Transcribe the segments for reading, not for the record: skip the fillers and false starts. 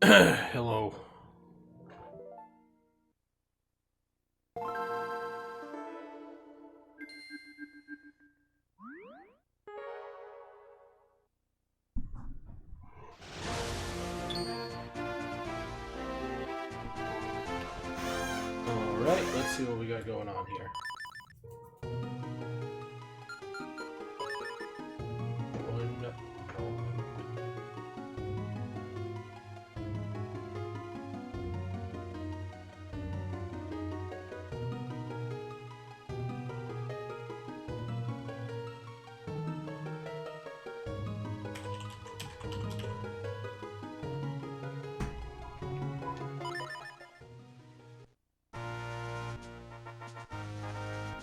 Hello. Alright, let's see what we got going on here.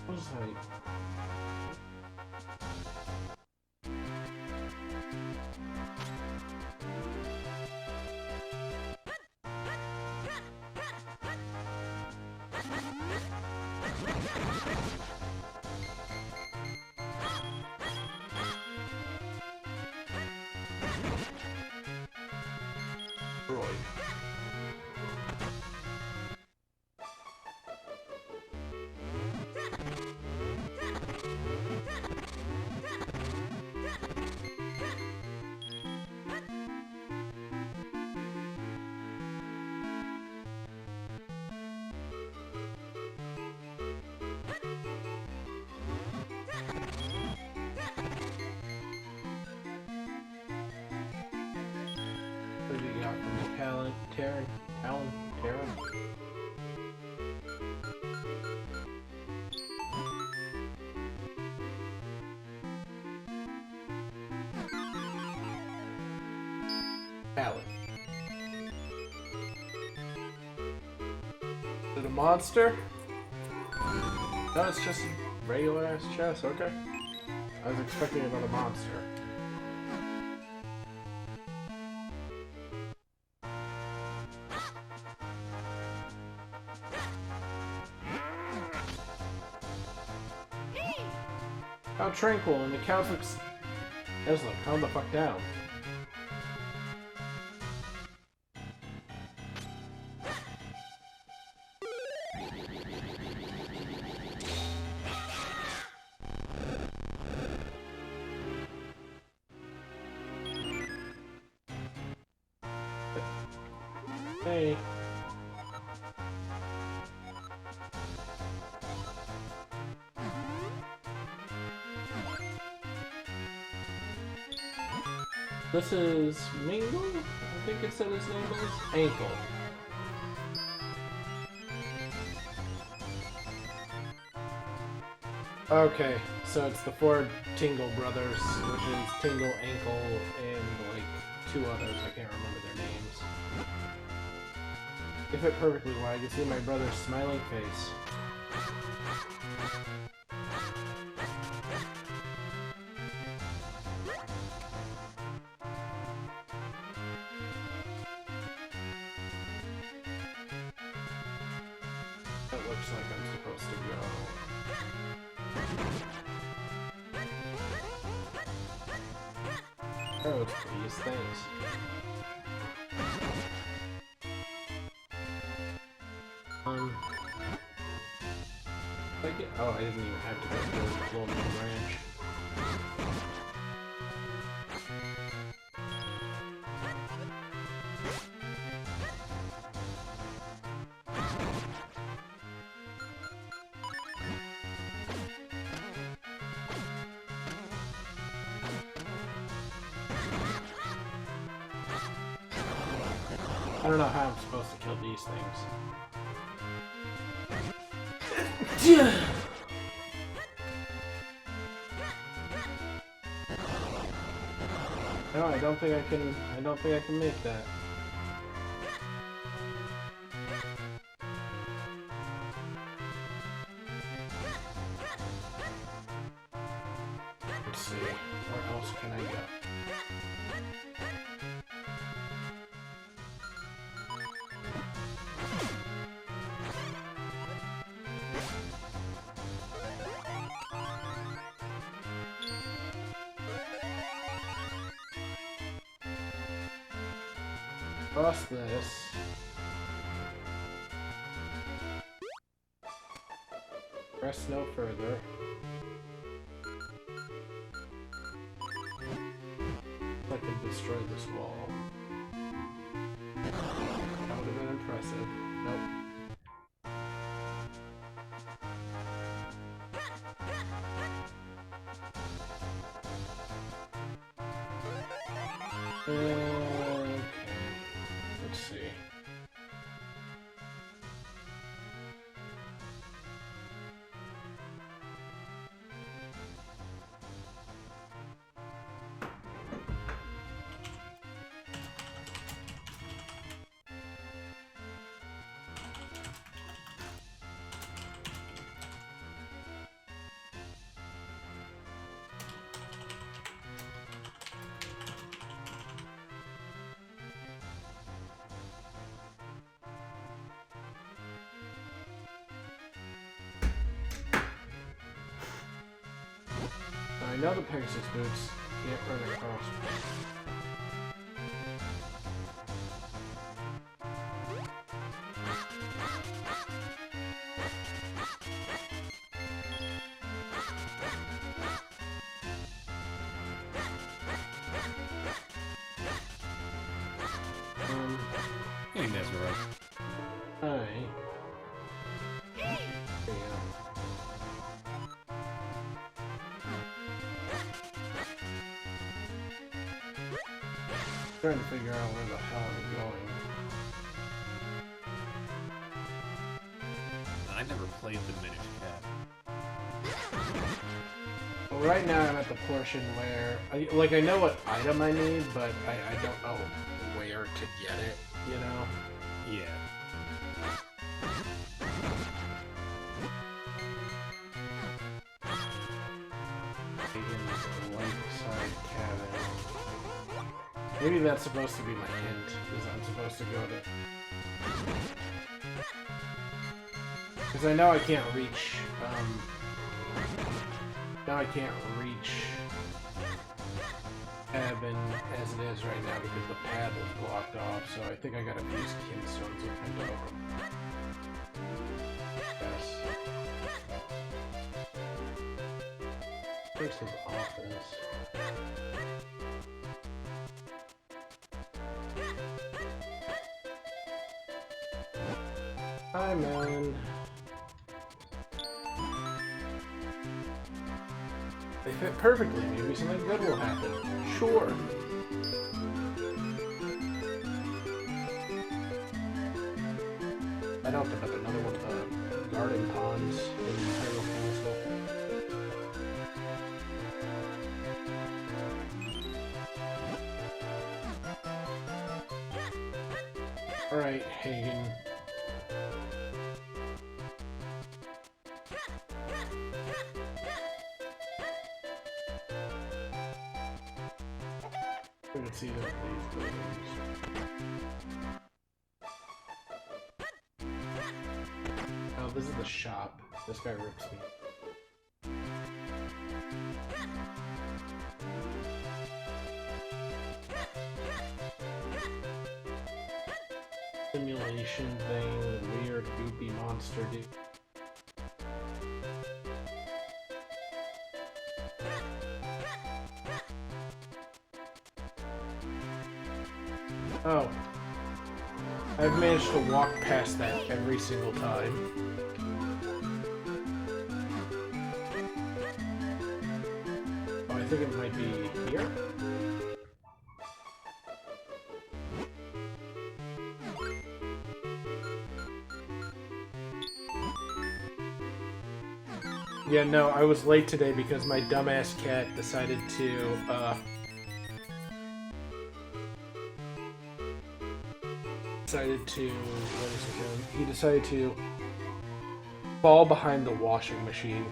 What was I? Roy. What do we got from the Talon? Talon. Is it a monster? No, it's just a regular ass chest, okay. I was expecting another monster. How tranquil, and the cows looks... Ezlo, calm the fuck down. Hey. This is Mingle? I think it said his name is Ankle. Okay, so it's the four Tingle brothers, which is Tingle, Ankle, and like two others. I can't remember their names. If it perfectly well, I can see my brother's smiling face. It looks like I'm supposed to go. Oh, it's these things. Oh, I didn't even have to go to the Wumbo branch. I don't know how I'm supposed to kill these things. No, I don't think I can make that. Let's see, where else can I go? Cross this. Press no further. I can destroy this wall. That would have been impressive. Nope. Okay. Let's see. I know the Pegasus boots can't run across. Hey, Nezero. Hi. Yeah. Trying to figure out where the hell I'm going. I never played the Minish Cat. Well, right now I'm at the portion where, I know what item I need, but I don't know where to get it, you know? Yeah. The light side cabin. Maybe that's supposed to be my hint, is I'm supposed to go to... Because I know I can't reach, now I can't reach cabin as it is right now because the path is blocked off, so I think I gotta use Kinstones with window. Yes. Where's his office? Hi, man. They fit perfectly. Maybe something good will happen. Sure. I'd open up another one of the garden ponds in the Hyrule Castle. Alright, Hagen. We can see these buildings. Oh, this is the shop. This guy rips me. Simulation thing, weird goopy monster dude. Oh. I've managed to walk past that every single time. Oh, I think it might be here? Yeah, no, I was late today because my dumbass cat decided to, what is it doing? He decided to fall behind the washing machine.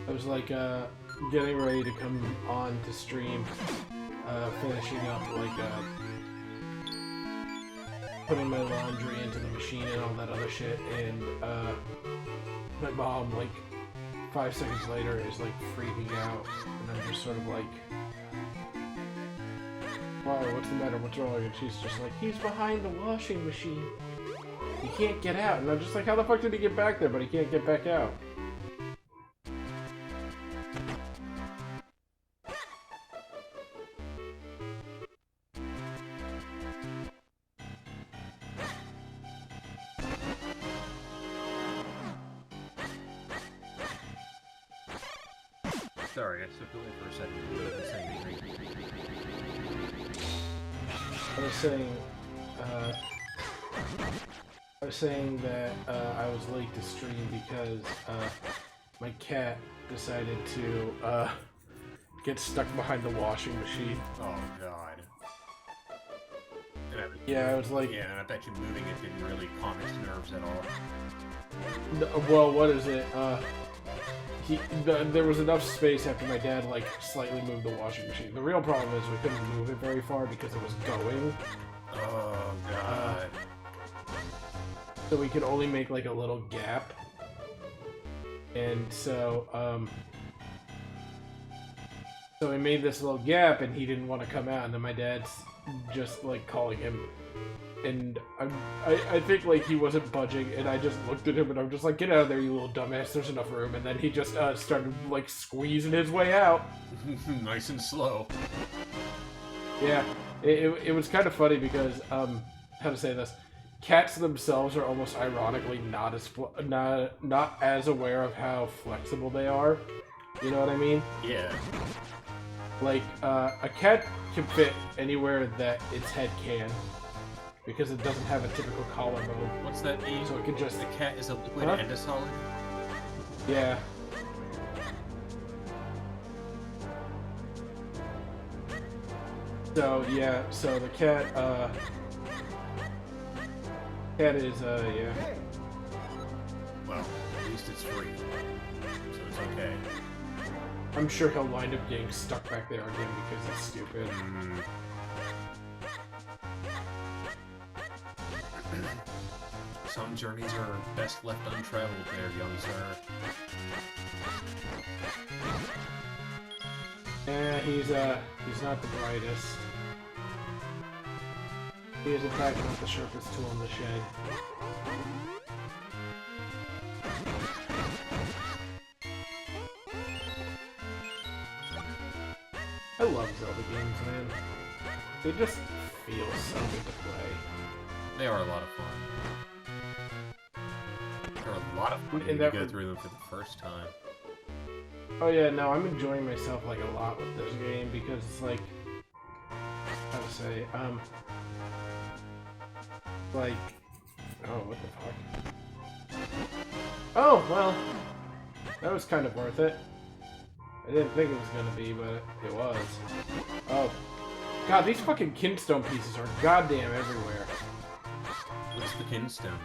I was like, getting ready to come on to stream, finishing up, putting my laundry into the machine and all that other shit, and, my mom, 5 seconds later is like freaking out, and I'm just sort of like, "Why? What's the matter? What's wrong?" And she's just like, "He's behind the washing machine. He can't get out." And I'm just like, "How the fuck did he get back there? But he can't get back out." Sorry, I stepped away for a second. I wasn't saying anything. I was saying that I was late to stream because my cat decided to get stuck behind the washing machine. Oh god. Yeah, I was like... Yeah, and I bet you moving it didn't really calm its nerves at all. Well, what is it? There was enough space after my dad, like, slightly moved the washing machine. The real problem is we couldn't move it very far because it was going. Oh, God. So we could only make, like, a little gap. And so, so we made this little gap, and he didn't want to come out, and then my dad's just, like, calling him. And I think, like, he wasn't budging, and I just looked at him, and I'm just like, "Get out of there, you little dumbass, there's enough room." And then he just started, like, squeezing his way out. Nice and slow. Yeah, it was kind of funny because, how to say this, cats themselves are almost ironically not as aware of how flexible they are. You know what I mean? Yeah. Like, a cat can fit anywhere that its head can. Because it doesn't have a typical collarbone. What's that mean? So it could just... The cat is a liquid and a solid? Yeah. So, yeah, so the cat, cat is, yeah. Well, at least it's free. So it's okay. I'm sure he'll wind up getting stuck back there again because he's stupid. Some journeys are best left untraveled there, young sir. Yeah, he's not the brightest. He is in fact not the sharpest tool in the shed. I love Zelda games, man. They just feel so good to play. They are a lot of fun. They're a lot of fun when you go through them for the first time. Oh yeah, no, I'm enjoying myself like a lot with this game because it's like, how to say, like, oh, what the fuck? Oh, well, that was kind of worth it. I didn't think it was gonna be, but it was. Oh, God, these fucking kinstone pieces are goddamn everywhere. What's the kinstone?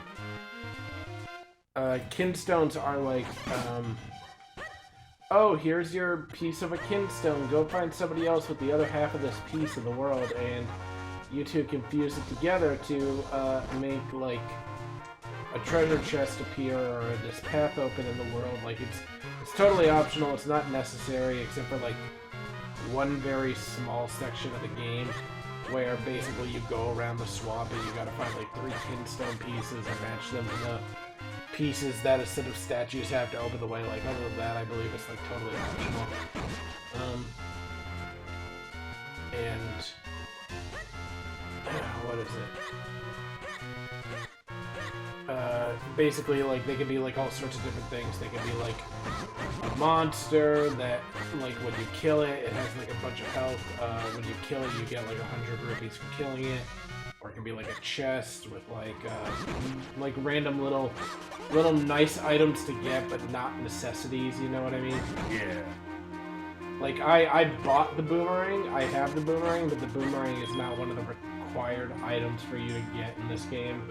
Kinstones are like, oh, here's your piece of a kinstone. Go find somebody else with the other half of this piece in the world, and you two can fuse it together to make like a treasure chest appear or this path open in the world. Like it's totally optional. It's not necessary except for like one very small section of the game where basically you go around the swamp and you gotta find like 3 kinstone pieces and match them to the pieces that a set of statues have to open the way. Like other than that, I believe it's like totally optional. And what is it? Basically, like, they can be, like, all sorts of different things. They can be, like, a monster that, like, when you kill it, it has, like, a bunch of health. When you kill it, you get, like, 100 rupees for killing it. Or it can be, like, a chest with, like random little nice items to get, but not necessities, you know what I mean? Yeah. Like, I bought the boomerang. I have the boomerang, but the boomerang is not one of the required items for you to get in this game.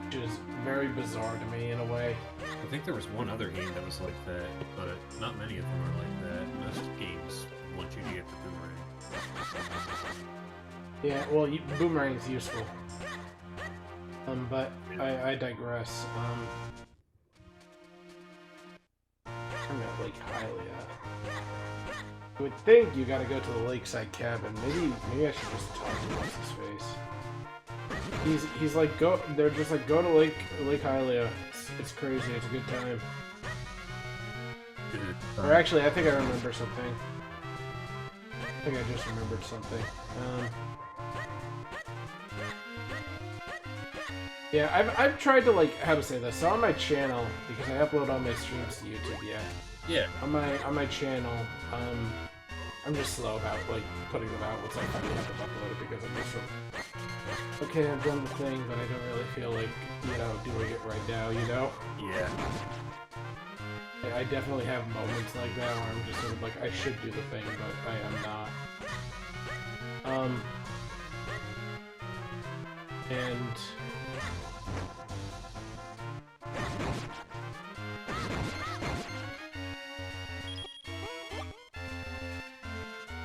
Which is very bizarre to me in a way. I think there was one other game that was like that, but not many of them are like that. Most games want you to get the boomerang. Yeah, well, boomerang's useful. But I digress. I'm at Lake Hylia. I would think you gotta go to the lakeside cabin. Maybe I should just talk to what's his face. He's like they're just like go to Lake Hylia. It's crazy. It's a good time. Or actually, I think I remember something. I think I just remembered something. Yeah, I've tried to like how to say this. So on my channel, because I upload all my streams to YouTube. Yeah. On my channel, I'm just slow about like putting them out once I finally have to upload it because I'm just sort of, okay, I've done the thing, but I don't really feel like doing it right now. Yeah. I definitely have moments like that where I'm just sort of like, I should do the thing, but I am not. And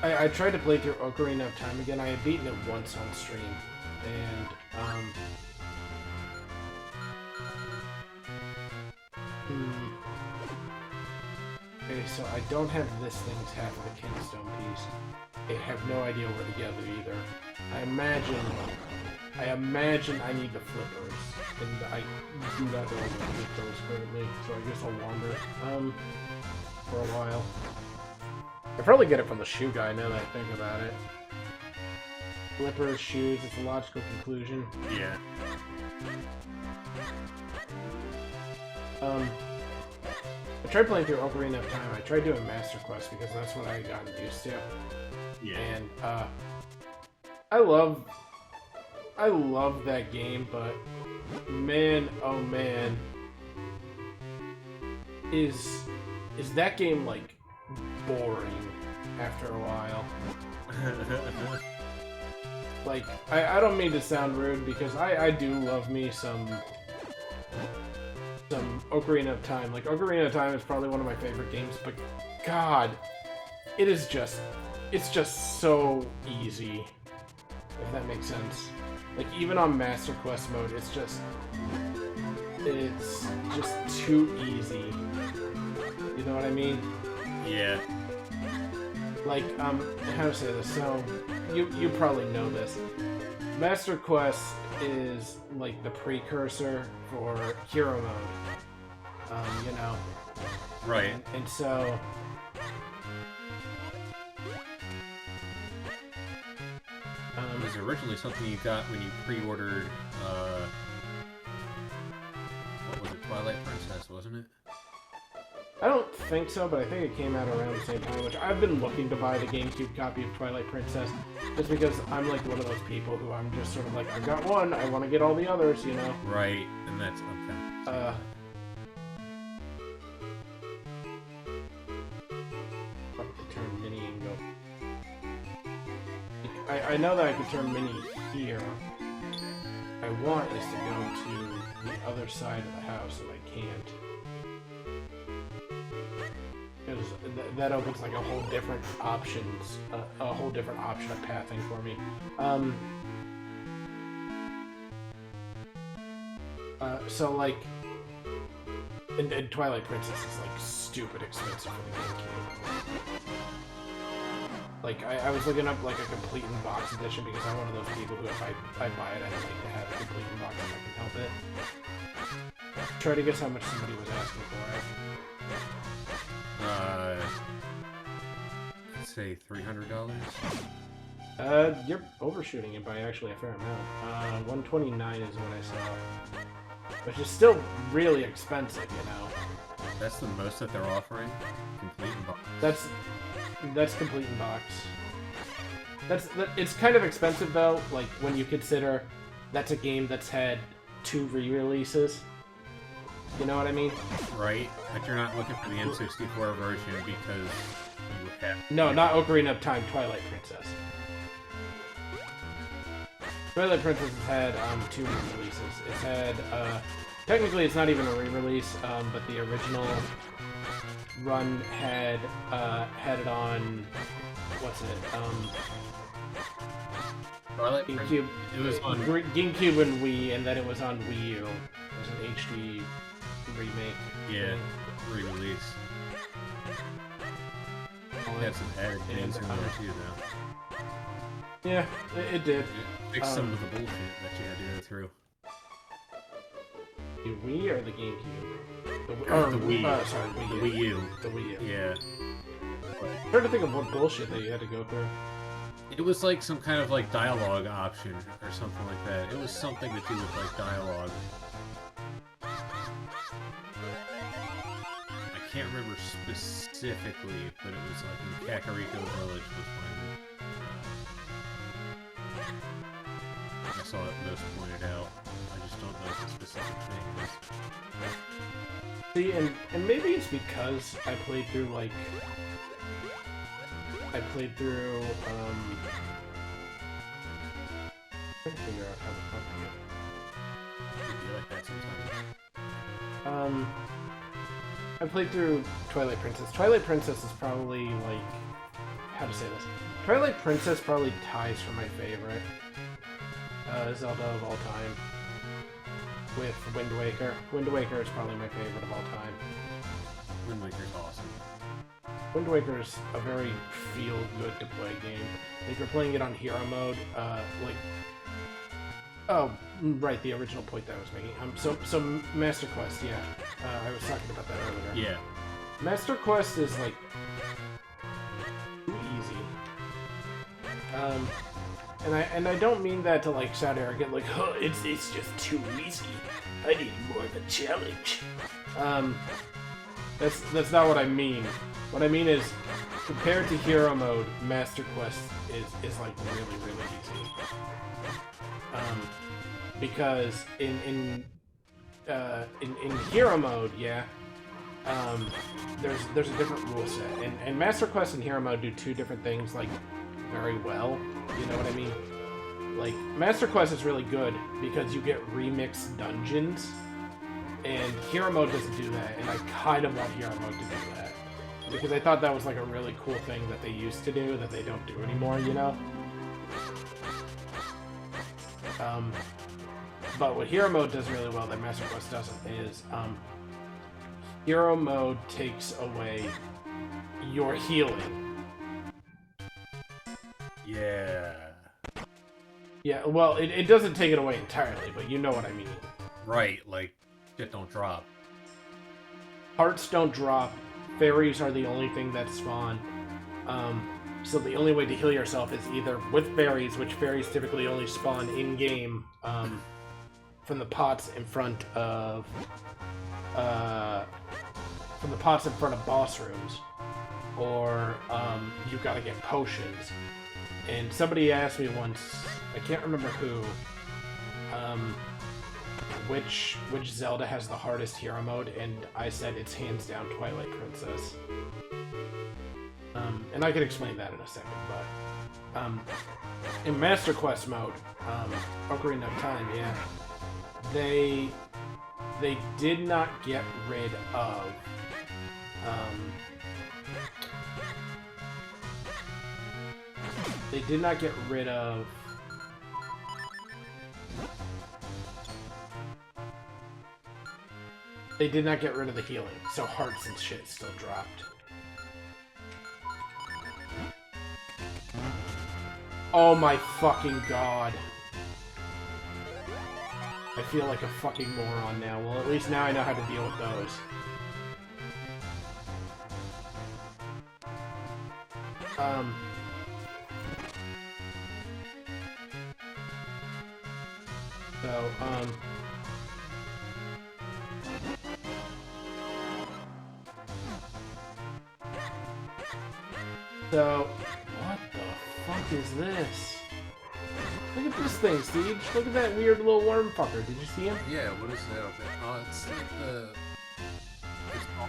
I tried to play through Ocarina of Time again. I had beaten it once on stream, and okay, so I don't have this thing's half of a Kingstone piece. I have no idea where to gather either. I imagine I need the flippers, and I do not know where to get those currently, so I guess I'll wander for a while. I'll probably get it from the shoe guy now that I think about it. Flippers, shoes, it's a logical conclusion. Yeah. I tried playing through Ocarina of Time. I tried doing Master Quest because that's what I got used to. Yeah. And I love that game, but man, oh man, is that game like boring after a while? Like, I don't mean to sound rude because I do love me some Ocarina of Time. Like, Ocarina of Time is probably one of my favorite games, but God, it's just so easy, if that makes sense. Like, even on Master Quest mode, it's just too easy. You know what I mean? Yeah. Like, how to say this? So, you probably know this. Master Quest is like the precursor for Hero Mode. Right. And so it was originally something you got when you pre-ordered, what was it, Twilight Princess, wasn't it? I don't think so, but I think it came out around the same time, which I've been looking to buy the GameCube copy of Twilight Princess, just because I'm like one of those people who I'm just sort of like, I got one, I want to get all the others, you know? Right, and that's okay. To turn mini and go. I know that I can turn mini here. I want is to go to the other side of the house, and I can't. Because that opens like a whole different options, a whole different option of pathing for me. So like, and Twilight Princess is like stupid expensive for the GameCube. Like I was looking up like a complete in box edition because I'm one of those people who if I buy it, I'd like to have a complete in box if I can help it. Try to guess how much somebody was asking for it. Let's say $300. You're overshooting it by actually a fair amount. 129 is what I saw, which is still really expensive, you know. That's the most that they're offering. Complete in box. That's complete in box. It's kind of expensive though. Like when you consider that's a game that's had 2 re-releases. You know what I mean? Right, but you're not looking for the N64 version because you have... No, not Ocarina of Time, Twilight Princess. Twilight Princess has had 2 re-releases. It's had, technically it's not even a re-release, but the original run had it on, what's it, Twilight GameCube. It was on GameCube and Wii, and then it was on Wii U. It was an HD remake. Yeah, re-release. it had some added things in there too, though. Yeah, it did. It fixed some of the bullshit that you had to go through. The Wii or the GameCube? The Wii. Sorry, The Wii U. The Wii U. Yeah. I'm trying to think of what bullshit that you had to go through. It was like some kind of like dialogue option or something like that. It was something to do with like dialogue. I can't remember specifically, but it was like in Kakariko Village was when I saw it most pointed out. I just don't know what the specific thing is. See, and maybe it's because I played through trying to figure out how the fuck to It'd be like that sometimes. I played through Twilight Princess. Twilight Princess is probably, like... How to say this? Twilight Princess probably ties for my favorite Zelda of all time. With Wind Waker. Wind Waker is probably my favorite of all time. Wind Waker's awesome. Wind Waker is a very feel-good-to-play game. If you're playing it on hero mode, Oh, right, the original point that I was making. So Master Quest, yeah. I was talking about that earlier. Yeah. Master Quest is, like, too easy. And I don't mean that to, like, sound arrogant, like, oh, it's just too easy. I need more of a challenge. That's not what I mean. What I mean is, compared to hero mode, Master Quest is like really, really easy. Because in hero mode, yeah, there's a different rule set, and Master Quest and hero mode do two different things like very well. You know what I mean? Like Master Quest is really good because you get remixed dungeons, and hero mode doesn't do that. And I kind of want hero mode to do that because I thought that was like a really cool thing that they used to do that they don't do anymore. You know? But what hero mode does really well that Master Quest doesn't is hero mode takes away your healing. Yeah. Yeah, well, it doesn't take it away entirely, but you know what I mean. Right, like, shit don't drop. Hearts don't drop. Fairies are the only thing that spawn. So the only way to heal yourself is either with fairies, which fairies typically only spawn in-game, from the pots in front of boss rooms, or you gotta get potions. And somebody asked me once, I can't remember who, which Zelda has the hardest hero mode, and I said it's hands down Twilight Princess. And I can explain that in a second, but in Master Quest mode, Ocarina of Time, yeah, they did not get rid of they did not get rid of the healing, so hearts and shit still dropped. Oh my fucking god. I feel like a fucking moron now. Well, at least now I know how to deal with those. So, what the fuck is this? Look at this thing, Siege. Look at that weird little worm fucker. Did you see him? Yeah, what is that? Oh, it's like the...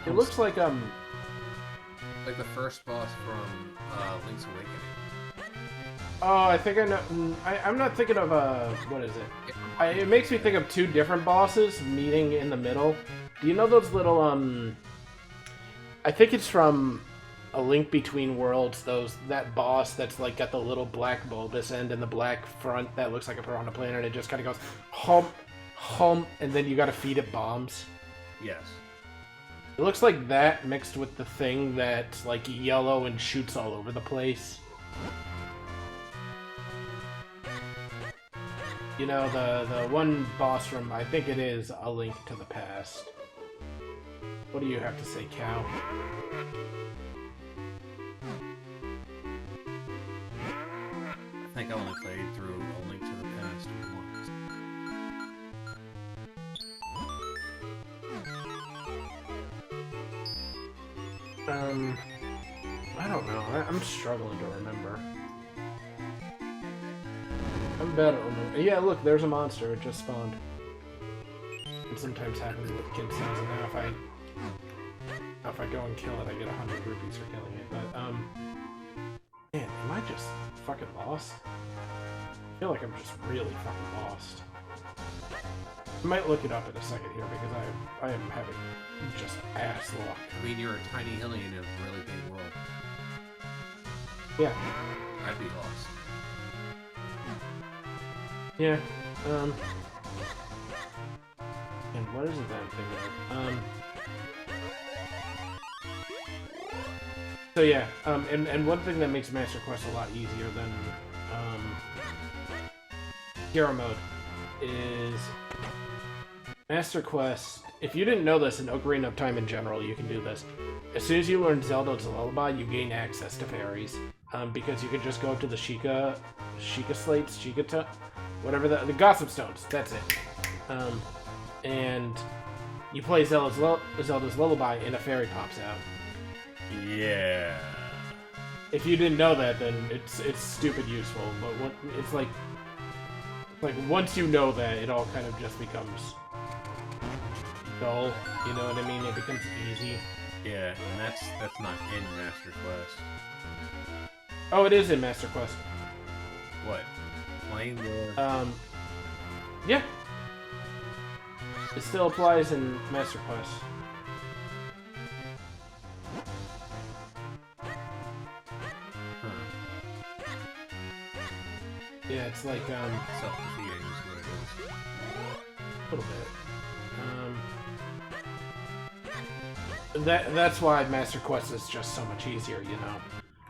It looks like, like the first boss from Link's Awakening. Oh, I think I know... I'm not thinking of, what is it? It makes me think of two different bosses meeting in the middle. Do you know those little, I think it's from A Link Between Worlds, that boss that's, like, got the little black bulbous end and the black front that looks like a piranha plant, and it just kind of goes, hump, hump, and then you gotta feed it bombs. Yes. It looks like that mixed with the thing that's like yellow and shoots all over the place. You know, the one boss from, I think it is A Link to the Past. What do you have to say, Cow? I think I only played through A Link to the Past once. I don't know. I'm struggling to remember. I'm bad at remembering. Yeah, look, there's a monster. It just spawned. It sometimes happens with kid sounds, and now if I go and kill it, I get 100 rupees for killing it. But, man, am I just fucking lost? I feel like I'm just really fucking lost. I might look it up in a second here, because I am having just ass luck. I mean, you're a tiny alien in a really big world. Yeah. I'd be lost. Yeah, and what is the damn thing like? So yeah, and one thing that makes Master Quest a lot easier than, Hero Mode is Master Quest. If you didn't know this in Ocarina of Time in general, you can do this. As soon as you learn Zelda's Lullaby, you gain access to fairies, because you can just go up to the Sheikah slates, whatever the Gossip Stones, that's it. And you play Zelda's Lullaby and a fairy pops out. Yeah. If you didn't know that, then it's stupid useful. But it's like once you know that, it all kind of just becomes dull. You know what I mean? It becomes easy. Yeah, and that's not in Master Quest. Oh, it is in Master Quest. What? Playing the... Yeah. It still applies in Master Quest. Huh. Yeah, it's like, self-defeating is what it is. a little bit. That's why Master Quest is just so much easier, you know?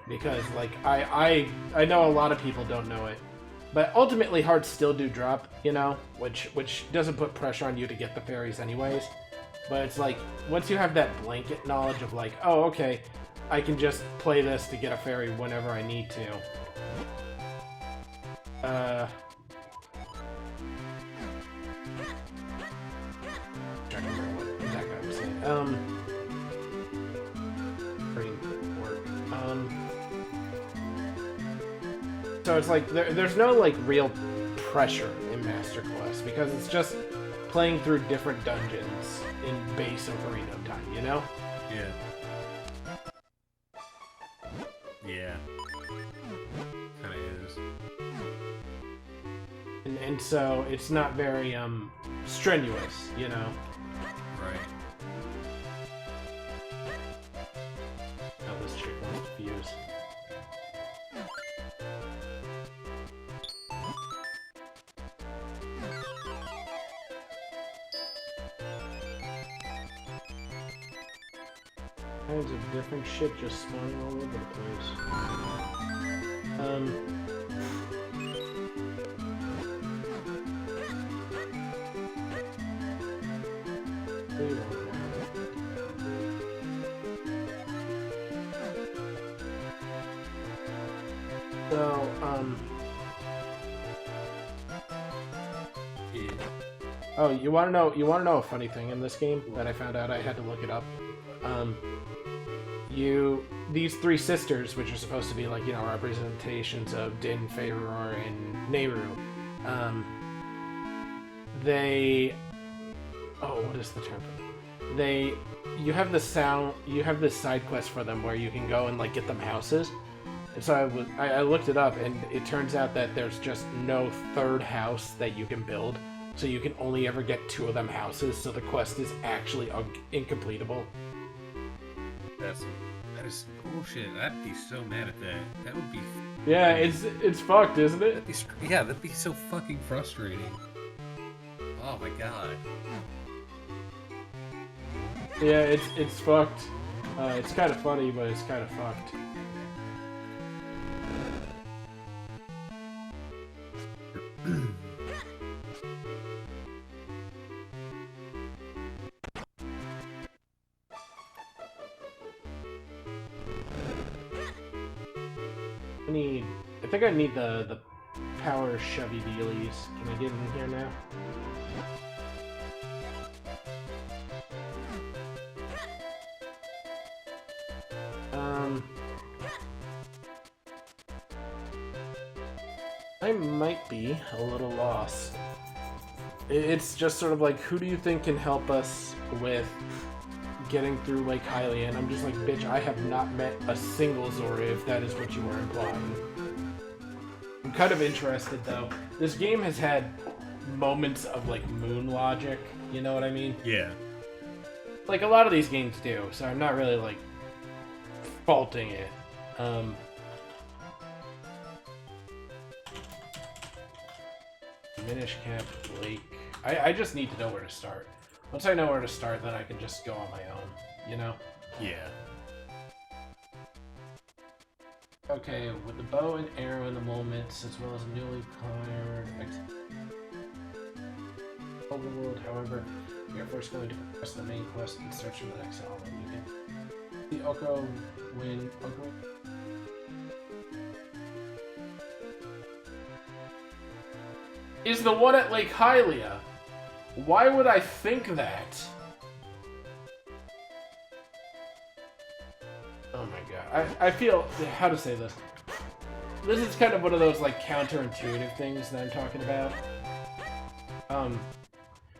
Because, like, I know a lot of people don't know it. But ultimately, hearts still do drop, you know? Which doesn't put pressure on you to get the fairies anyways. But it's like, once you have that blanket knowledge of like, oh, okay, I can just play this to get a fairy whenever I need to. Trying to remember what that guy was saying. Brain work. So it's like, there's no, like, real pressure in Master Quest, because it's just playing through different dungeons in base Ocarina of Time, you know? Yeah. Yeah. Kinda is. And so, it's not very, strenuous, you know? Right. Oh, this chick wants to fuse. Kinds of different shit just spawning all over the place. So, Yeah. oh, you wanna know a funny thing in this game that I found out? I had to look it up. These three sisters, which are supposed to be like, you know, representations of Din, Faerûr, and Nehru, what is the term? You have this side quest for them where you can go and like get them houses. And so I looked it up, and it turns out that there's just no third house that you can build, so you can only ever get 2 of them houses, so the quest is actually incompletable. That is bullshit. I'd be so mad at that. That would be... Yeah, it's fucked, isn't it? That'd be so fucking frustrating. Oh my god. Yeah, it's fucked. It's kind of funny, but it's kind of fucked. I think I need the power shovey dealies. Can I get in here now? I might be a little lost. It's just sort of like, who do you think can help us with getting through Lake Hylia? And I'm just like, bitch, I have not met a single Zora, if that is what you were implying. I'm kind of interested, though. This game has had moments of, like, moon logic, you know what I mean? Yeah. Like, a lot of these games do, so I'm not really, like, faulting it. Minish Camp Lake. I just need to know where to start. Once I know where to start, then I can just go on my own, you know? Yeah. Okay, with the bow and arrow in the moments, as well as newly acquired overworld, however, we are first going to progress the main quest and search for the next element. You can the Oko win Oko. Is the one at Lake Hylia. Why would I think that? Oh my god. I feel... How to say this? This is kind of one of those, like, counterintuitive things that I'm talking about.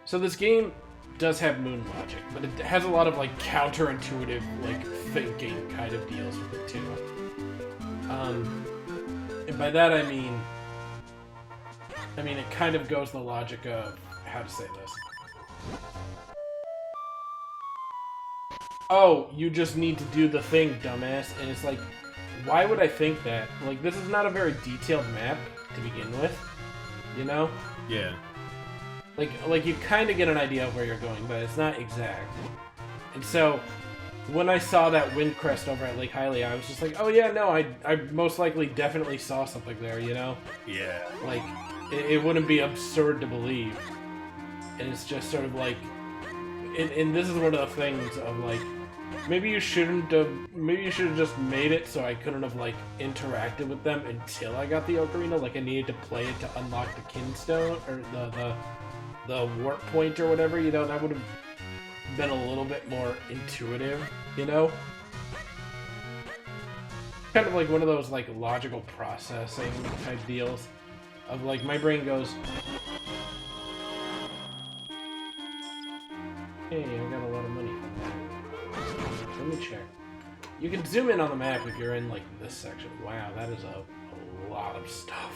So this game does have moon logic, but it has a lot of, like, counterintuitive, like, thinking kind of deals with it, too. And by that I mean, it kind of goes the logic of... How to say this? Oh, you just need to do the thing, dumbass. And it's like, why would I think that? Like, this is not a very detailed map to begin with, you know? Yeah. Like you kind of get an idea of where you're going, but it's not exact. And so, when I saw that wind crest over at Lake Hylia, I was just like, oh yeah, no, I most likely definitely saw something there, you know? Yeah. Like, it wouldn't be absurd to believe. And it's just sort of like, and this is one of the things of like, maybe you should have just made it so I couldn't have like interacted with them until I got the ocarina. Like I needed to play it to unlock the kinstone or the warp point or whatever. You know, that would have been a little bit more intuitive. You know, kind of like one of those like logical processing type deals of like my brain goes, hey, I got a lot of money from that. Let me check. You can zoom in on the map if you're in, like, this section. Wow, that is a lot of stuff.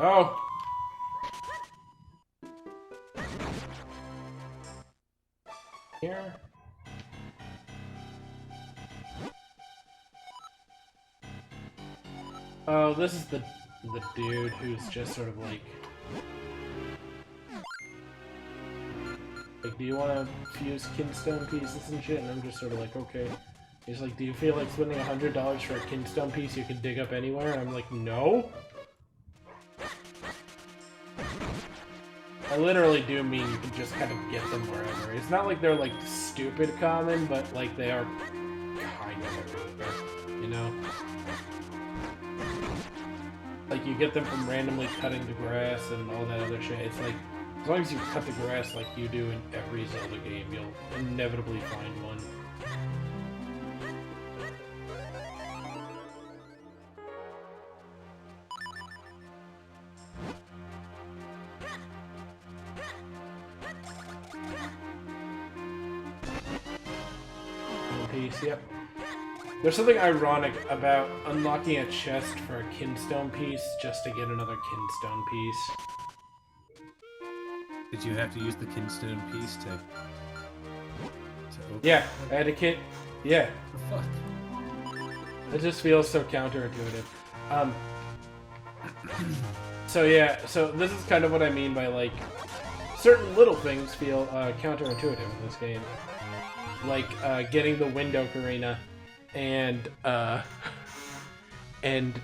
Oh! Here? Oh, this is the dude who's just sort of like... Like, do you want to fuse kinstone pieces and shit? And I'm just sort of like, okay. He's like, do you feel like spending $100 for a kinstone piece you can dig up anywhere? And I'm like, no. I literally do mean you can just kind of get them wherever. It's not like they're, like, stupid common, but, like, they are kind of everywhere, you know? Like, you get them from randomly cutting the grass and all that other shit. It's like, as long as you cut the grass like you do in every Zelda game, you'll inevitably find one. One piece, yep. There's something ironic about unlocking a chest for a kinstone piece just to get another kinstone piece. Did you have to use the kinstone piece to open Yeah, I had a yeah. What the fuck? It just feels so counterintuitive. So yeah, so this is kind of what I mean by like, certain little things feel counterintuitive in this game. Like getting the Wind Ocarina, and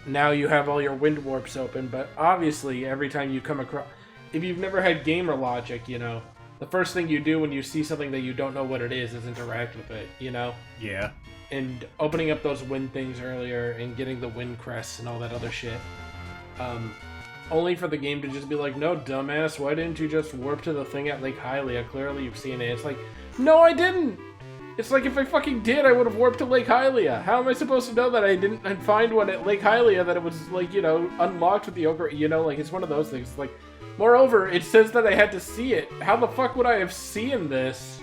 now you have all your wind warps open, but obviously every time you come across... If you've never had gamer logic, you know, the first thing you do when you see something that you don't know what it is interact with it, you know? Yeah. And opening up those wind things earlier and getting the wind crests and all that other shit. Only for the game to just be like, no, dumbass, why didn't you just warp to the thing at Lake Hylia? Clearly you've seen it. It's like, no, I didn't! It's like, if I fucking did, I would have warped to Lake Hylia. How am I supposed to know that I didn't find one at Lake Hylia that it was, like, you know, unlocked with the ogre? You know, like, it's one of those things. It's like, moreover, it says that I had to see it. How the fuck would I have seen this?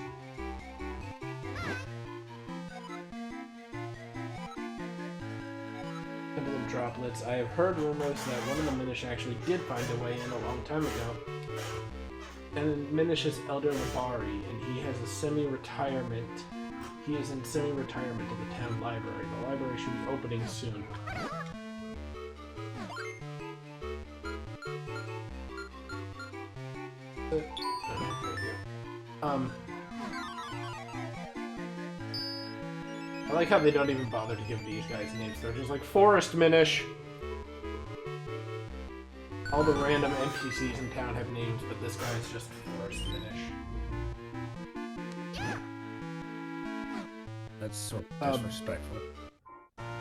Temple of Droplets. I have heard rumors that one of the Minish actually did find a way in a long time ago. And Minish is Elder Labari, and he has a semi-retirement. He is in semi-retirement at the town library. The library should be opening soon. I like how they don't even bother to give these guys names. They're just like, Forest Minish! All the random NPCs in town have names, but this guy's just Forest Minish. That's so disrespectful.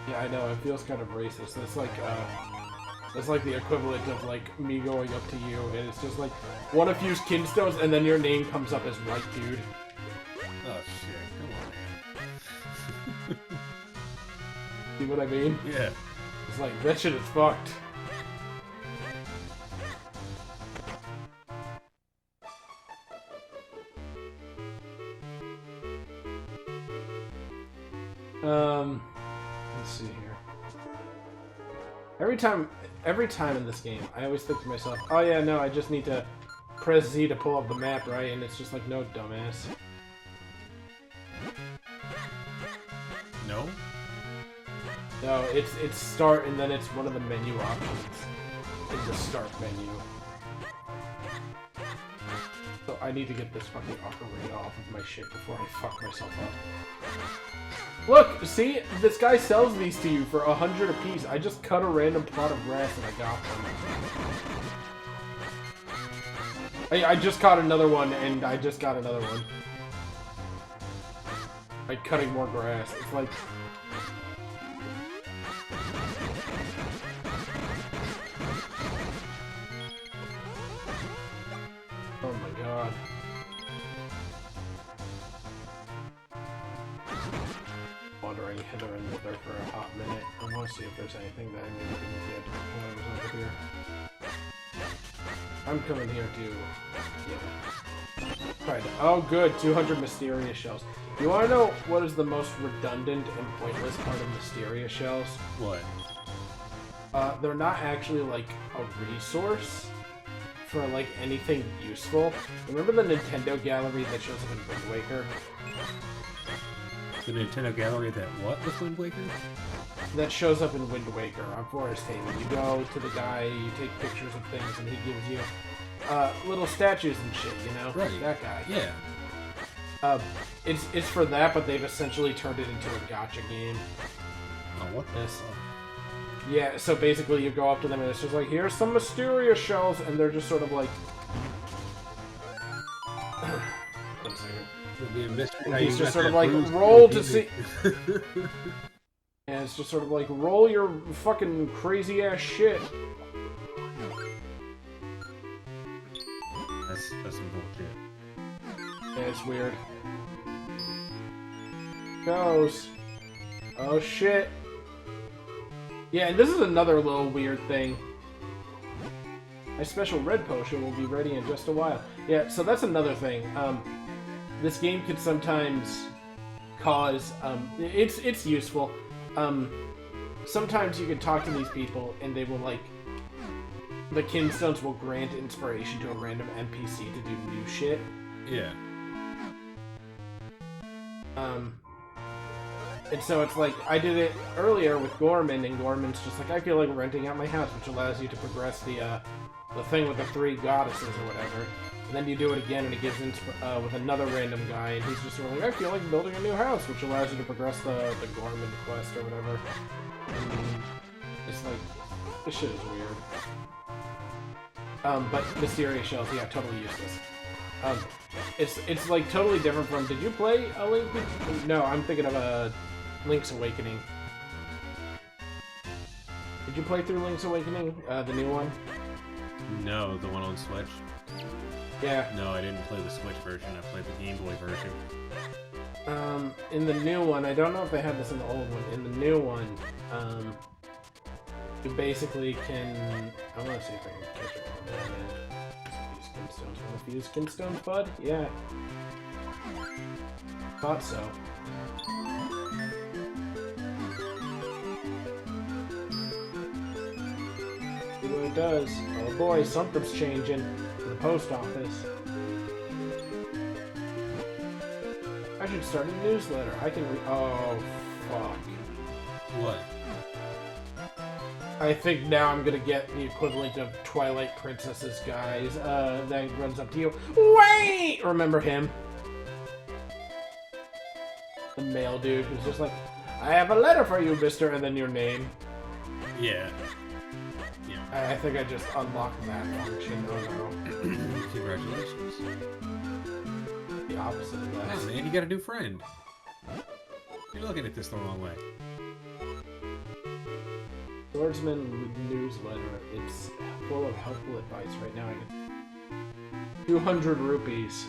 Yeah, I know, it feels kind of racist. That's like the equivalent of, like, me going up to you, and it's just like, want a few kinstones, and then your name comes up as right dude. Oh shit, come on, man. See what I mean? Yeah. It's like, that shit is fucked. Let's see here. Every time in this game, I always think to myself, oh yeah, no, I just need to press Z to pull up the map, right? And it's just like, no, dumbass. No? No, it's start, and then it's one of the menu options in the start menu. So I need to get this fucking ocarina off of my shit before I fuck myself up. Look, see? This guy sells these to you for 100 apiece. I just cut a random plot of grass and I got them. I just caught another one, and I just got another one. Like, cutting more grass. It's like... Oh my god. Wandering hither and thither for a hot minute. I want to see if there's anything that I maybe didn't get when I was over here. I'm coming here to... yeah. Right. Oh good, 200 Mysterious Shells. You want to know what is the most redundant and pointless part of Mysterious Shells? What? They're not actually, like, a resource for, like, anything useful. Remember the Nintendo gallery that shows up in Wind Waker? The Nintendo gallery that what with Wind Waker? That shows up in Wind Waker on Forest Haven. You go to the guy, you take pictures of things, and he gives you little statues and shit, you know? Right. That guy. Yeah. It's for that, but they've essentially turned it into a gacha game. Oh, what this? Yeah, so basically you go up to them and it's just like, here's some Mysterious Shells, and they're just sort of like... One second. It'll be a mystery. He's just sort of like, roll to see... And it's just sort of like, roll your fucking crazy-ass shit. That's some bullshit. Yeah, it's weird. Goes. Oh shit. Yeah, and this is another little weird thing. My special red potion will be ready in just a while. Yeah, so that's another thing. This game could sometimes cause... it's useful. Sometimes you can talk to these people and they will, like... The kinstones will grant inspiration to a random NPC to do new shit. Yeah. And so it's like, I did it earlier with Gorman, and Gorman's just like, I feel like renting out my house, which allows you to progress the thing with the 3 goddesses or whatever. And then you do it again, and it gives with another random guy, and he's just sort of like, I feel like building a new house, which allows you to progress the Gorman quest or whatever. And it's like, this shit is weird. But Mysterious Shells, yeah, totally useless. It's like totally different from. Did you play a Link? No, I'm thinking of a Link's Awakening. Did you play through Link's Awakening, the new one? No, the one on Switch. Yeah. No, I didn't play the Switch version. I played the Game Boy version. In the new one, I don't know if they had this in the old one. In the new one, you basically can. I want to see if I can catch it. Want to fuse Kinstones, bud? Yeah. Thought so. See what it does. Oh boy, something's changing for the post office. I should start a newsletter. I can oh, fuck. What? I think now I'm gonna get the equivalent of Twilight Princesses, guys. That runs up to you. Wait! Remember him? The male dude who's just like, I have a letter for you, mister, and then your name. Yeah. I think I just unlocked that function. Oh no. Congratulations. The opposite of that. Oh, man, you got a new friend. You're looking at this the wrong way. Swordsman newsletter. It's full of helpful advice right now. I get 200 rupees.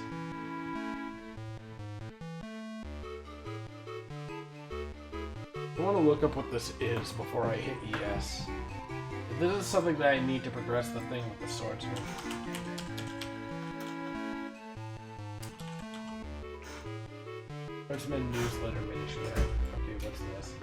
I want to look up what this is before I hit yes. This is something that I need to progress the thing with the swordsman. Swordsman newsletter Minish there. Okay, what's this?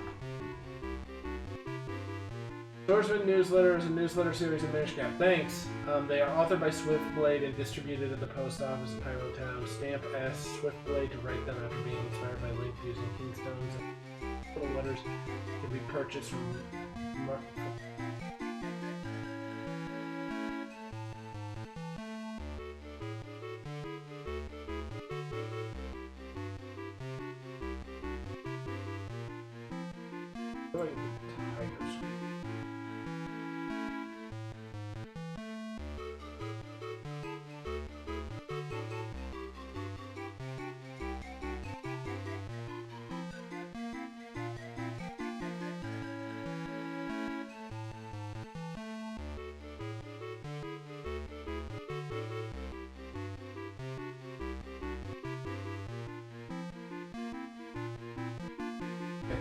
Swordsman Newsletter is a newsletter series of Minish Cap. Thanks! They are authored by Swiftblade and distributed at the post office in Pyro Town. Stamp S Swiftblade to write them after being inspired by Link using Kingstones. Little letters can be purchased from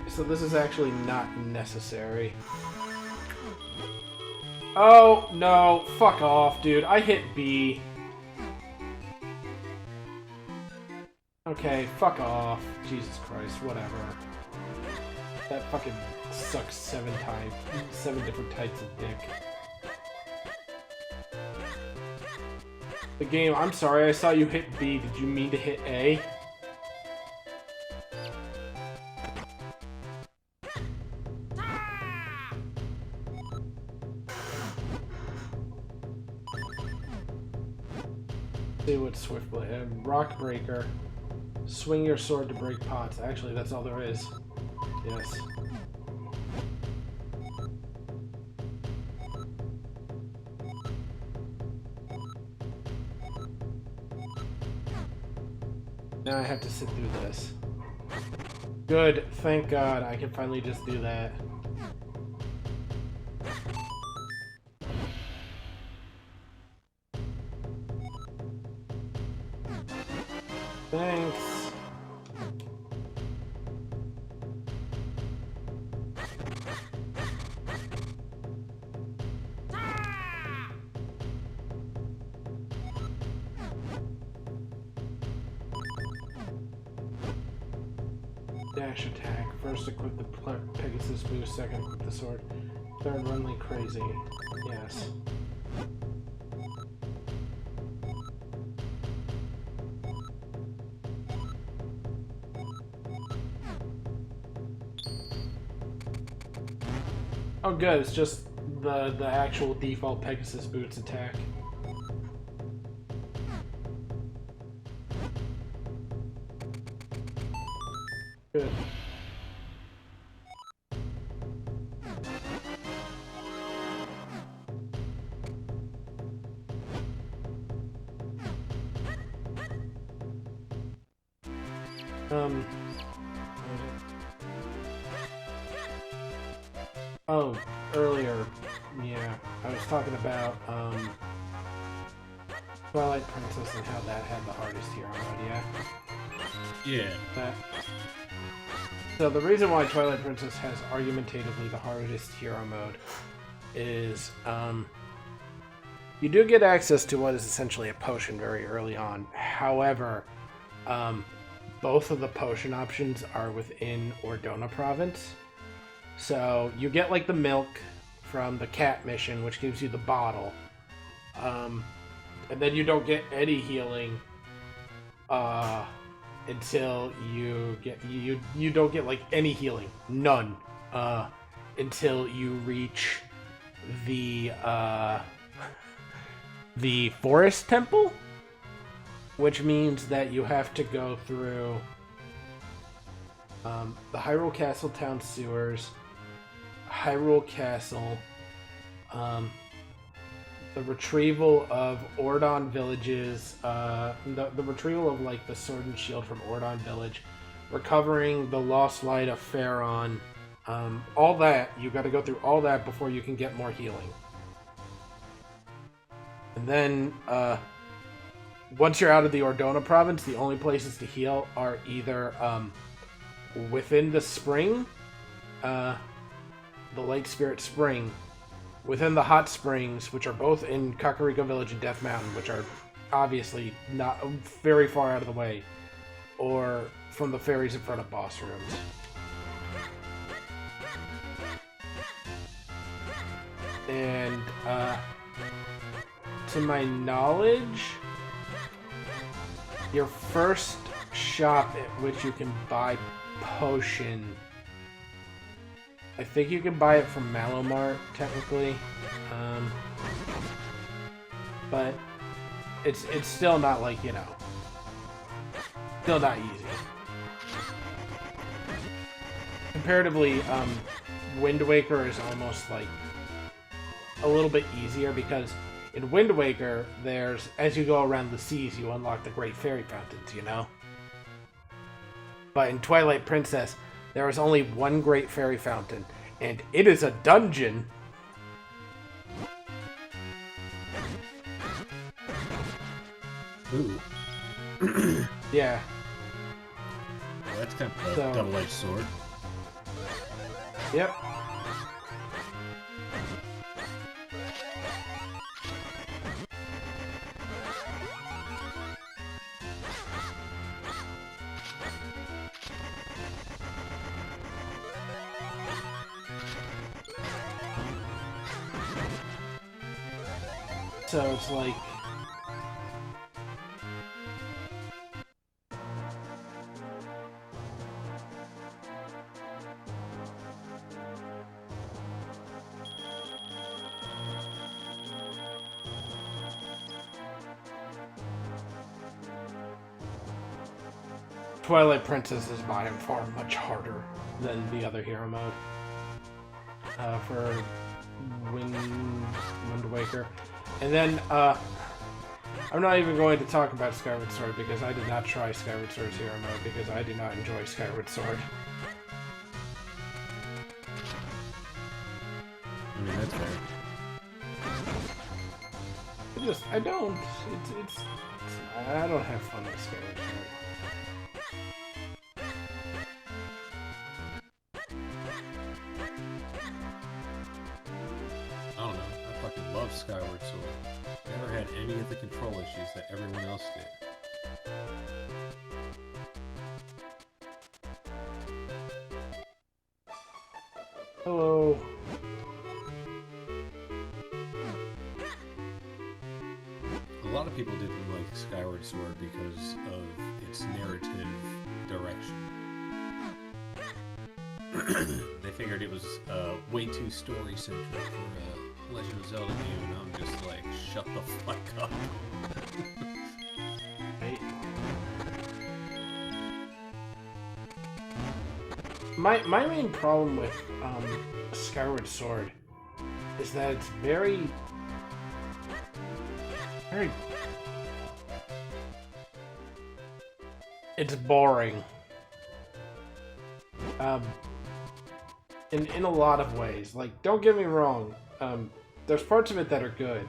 So this is actually not necessary. Oh, no. Fuck off, dude. I hit B. Okay, fuck off. Jesus Christ, whatever. That fucking sucks 7 different types of dick. The game, I'm sorry, I saw you hit B. Did you mean to hit A? See what Swiftblade. Rock Breaker. Swing your sword to break pots. Actually, that's all there is. Yes. Now I have to sit through this. Good. Thank God. I can finally just do that. Thanks. Dash attack. First equip the Pegasus boost, second equip the sword. Third run like crazy. Yes. Oh good, it's just the actual default Pegasus boots attack. Good. Oh, earlier, yeah, I was talking about, Twilight Princess and how that had the hardest hero mode, yeah? Yeah. So the reason why Twilight Princess has argumentatively the hardest hero mode is, you do get access to what is essentially a potion very early on. However, both of the potion options are within Ordona Province. So you get like the milk from the cat mission, which gives you the bottle. And then you don't get any healing until you get you don't get like any healing, none, until you reach the forest temple, which means that you have to go through the Hyrule Castle town sewers, Hyrule Castle, the retrieval of Ordon villages, the retrieval of like the sword and shield from Ordon village, recovering the lost light of Pharaon, all that, you got to go through all that before you can get more healing. And then, once you're out of the Ordona province, the only places to heal are either within the spring, the Lake Spirit Spring, within the hot springs, which are both in Kakariko Village and Death Mountain, which are obviously not very far out of the way, or from the fairies in front of boss rooms. And, to my knowledge, your first shop at which you can buy potion, I think you can buy it from Malomart, technically, but it's still not like, you know, still not easy. Comparatively, Wind Waker is almost like a little bit easier because in Wind Waker, there's, as you go around the seas, you unlock the Great Fairy Fountains, you know? But in Twilight Princess, there is only one Great Fairy Fountain, and it is a dungeon. Ooh. Yeah. Well, that's kind of a So- double-edged sword. Yep. So it's like, Twilight Princess is by far much harder than the other hero mode. For Wind Waker. And then, I'm not even going to talk about Skyward Sword because I did not try Skyward Sword's hero mode because I do not enjoy Skyward Sword. I mean, that's fair. I don't. I don't have fun with Skyward Sword. I don't know. I fucking love Skyward Sword. Never had any of the control issues that everyone else did. Hello. A lot of people didn't like Skyward Sword because of its narrative direction. They figured it was way too story-centric for a Legend of Zelda game, and I'm just like, shut the fuck up. Right. my main problem with Skyward Sword is that it's very it's boring. In a lot of ways. Like, don't get me wrong. There's parts of it that are good,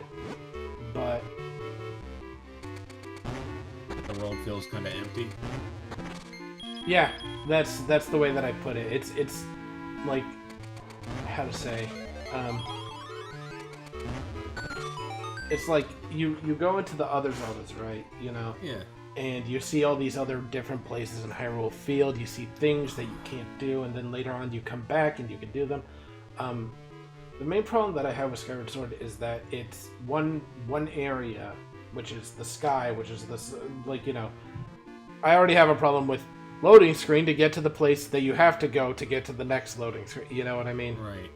but The world feels kind of empty. yeah, that's the way that I put it. It's like, how to say, it's like you go into the other Zeldas, right? You know. Yeah. And you see all these other different places in Hyrule Field. You see things that you can't do, and then later on you come back and you can do them. The main problem that I have with Skyward Sword is that it's one area, which is the sky, which is this, like, you know, I already have a problem with loading screen to get to the place that you have to go to get to the next loading screen. You know what I mean? Right.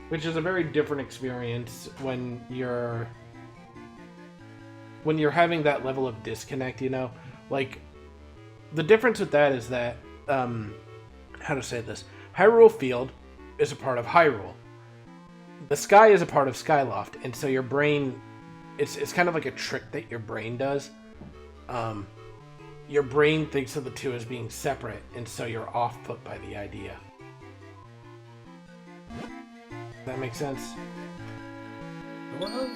Which is a very different experience when you're having that level of disconnect, you know? Like, the difference with that is that, how to say this? Hyrule Field is a part of Hyrule. The sky is a part of Skyloft, and so your brain, it's kind of like a trick that your brain does. Your brain thinks of the two as being separate, and so you're off put by the idea. Does that make sense? Well,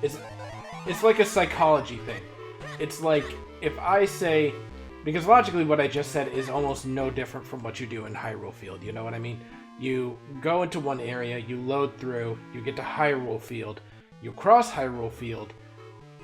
It's like a psychology thing. It's like, if I say... Because logically what I just said is almost no different from what you do in Hyrule Field, you know what I mean? You go into one area, you load through, you get to Hyrule Field, you cross Hyrule Field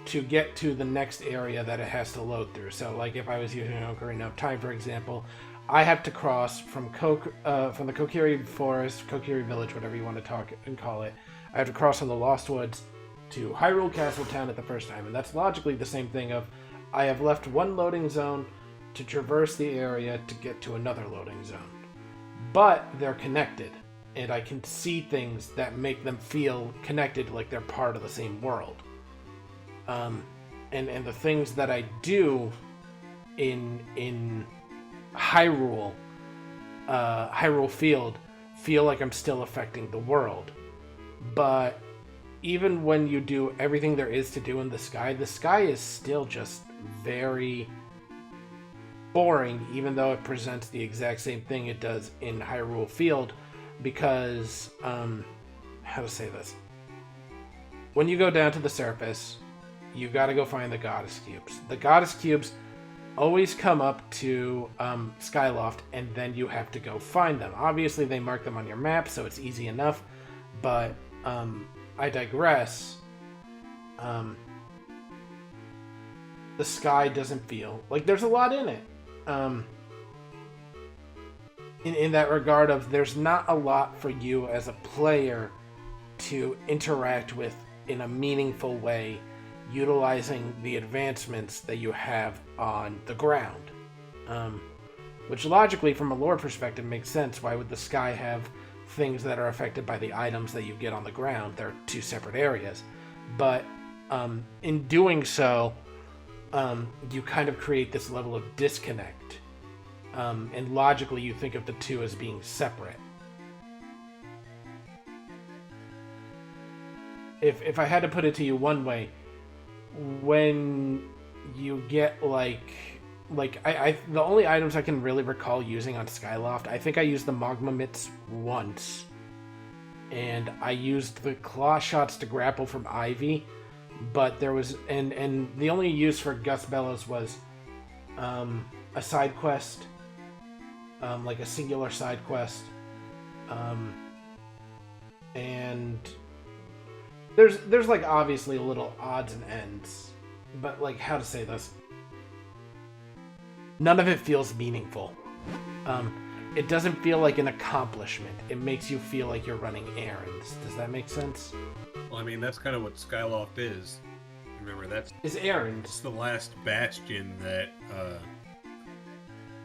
to get to the next area that it has to load through. So, like, if I was using Ocarina of Time, for example, I have to cross from the Kokiri Forest, Kokiri Village, whatever you want to talk and call it. I have to cross from the Lost Woods to Hyrule Castle Town at the first time, and that's logically the same thing of I have left one loading zone to traverse the area to get to another loading zone. But they're connected, and I can see things that make them feel connected, like they're part of the same world. And the things that I do in Hyrule Field feel like I'm still affecting the world. But even when you do everything there is to do in the sky is still just very boring, even though it presents the exact same thing it does in Hyrule Field, because, how to say this? When you go down to the surface, you gotta go find the Goddess Cubes. The Goddess Cubes always come up to Skyloft, and then you have to go find them. Obviously, they mark them on your map, so it's easy enough, but, I digress. The sky doesn't feel like there's a lot in it. In that regard of there's not a lot for you as a player to interact with in a meaningful way, utilizing the advancements that you have on the ground. Which logically, from a lore perspective, makes sense. Why would the sky have things that are affected by the items that you get on the ground? They're two separate areas. But in doing so, you kind of create this level of disconnect. And logically, you think of the two as being separate. If I had to put it to you one way, when you get I the only items I can really recall using on Skyloft, I think I used the Magma Mitts once, and I used the Claw Shots to grapple from Ivy, but there was and the only use for Gus Bellows was a side quest, like a singular side quest, and there's like obviously little odds and ends, but like, how to say this? None of it feels meaningful. It doesn't feel like an accomplishment. It makes you feel like you're running errands. Does that make sense? Well, I mean, that's kind of what Skyloft is. Remember, Is errands. it's the last bastion that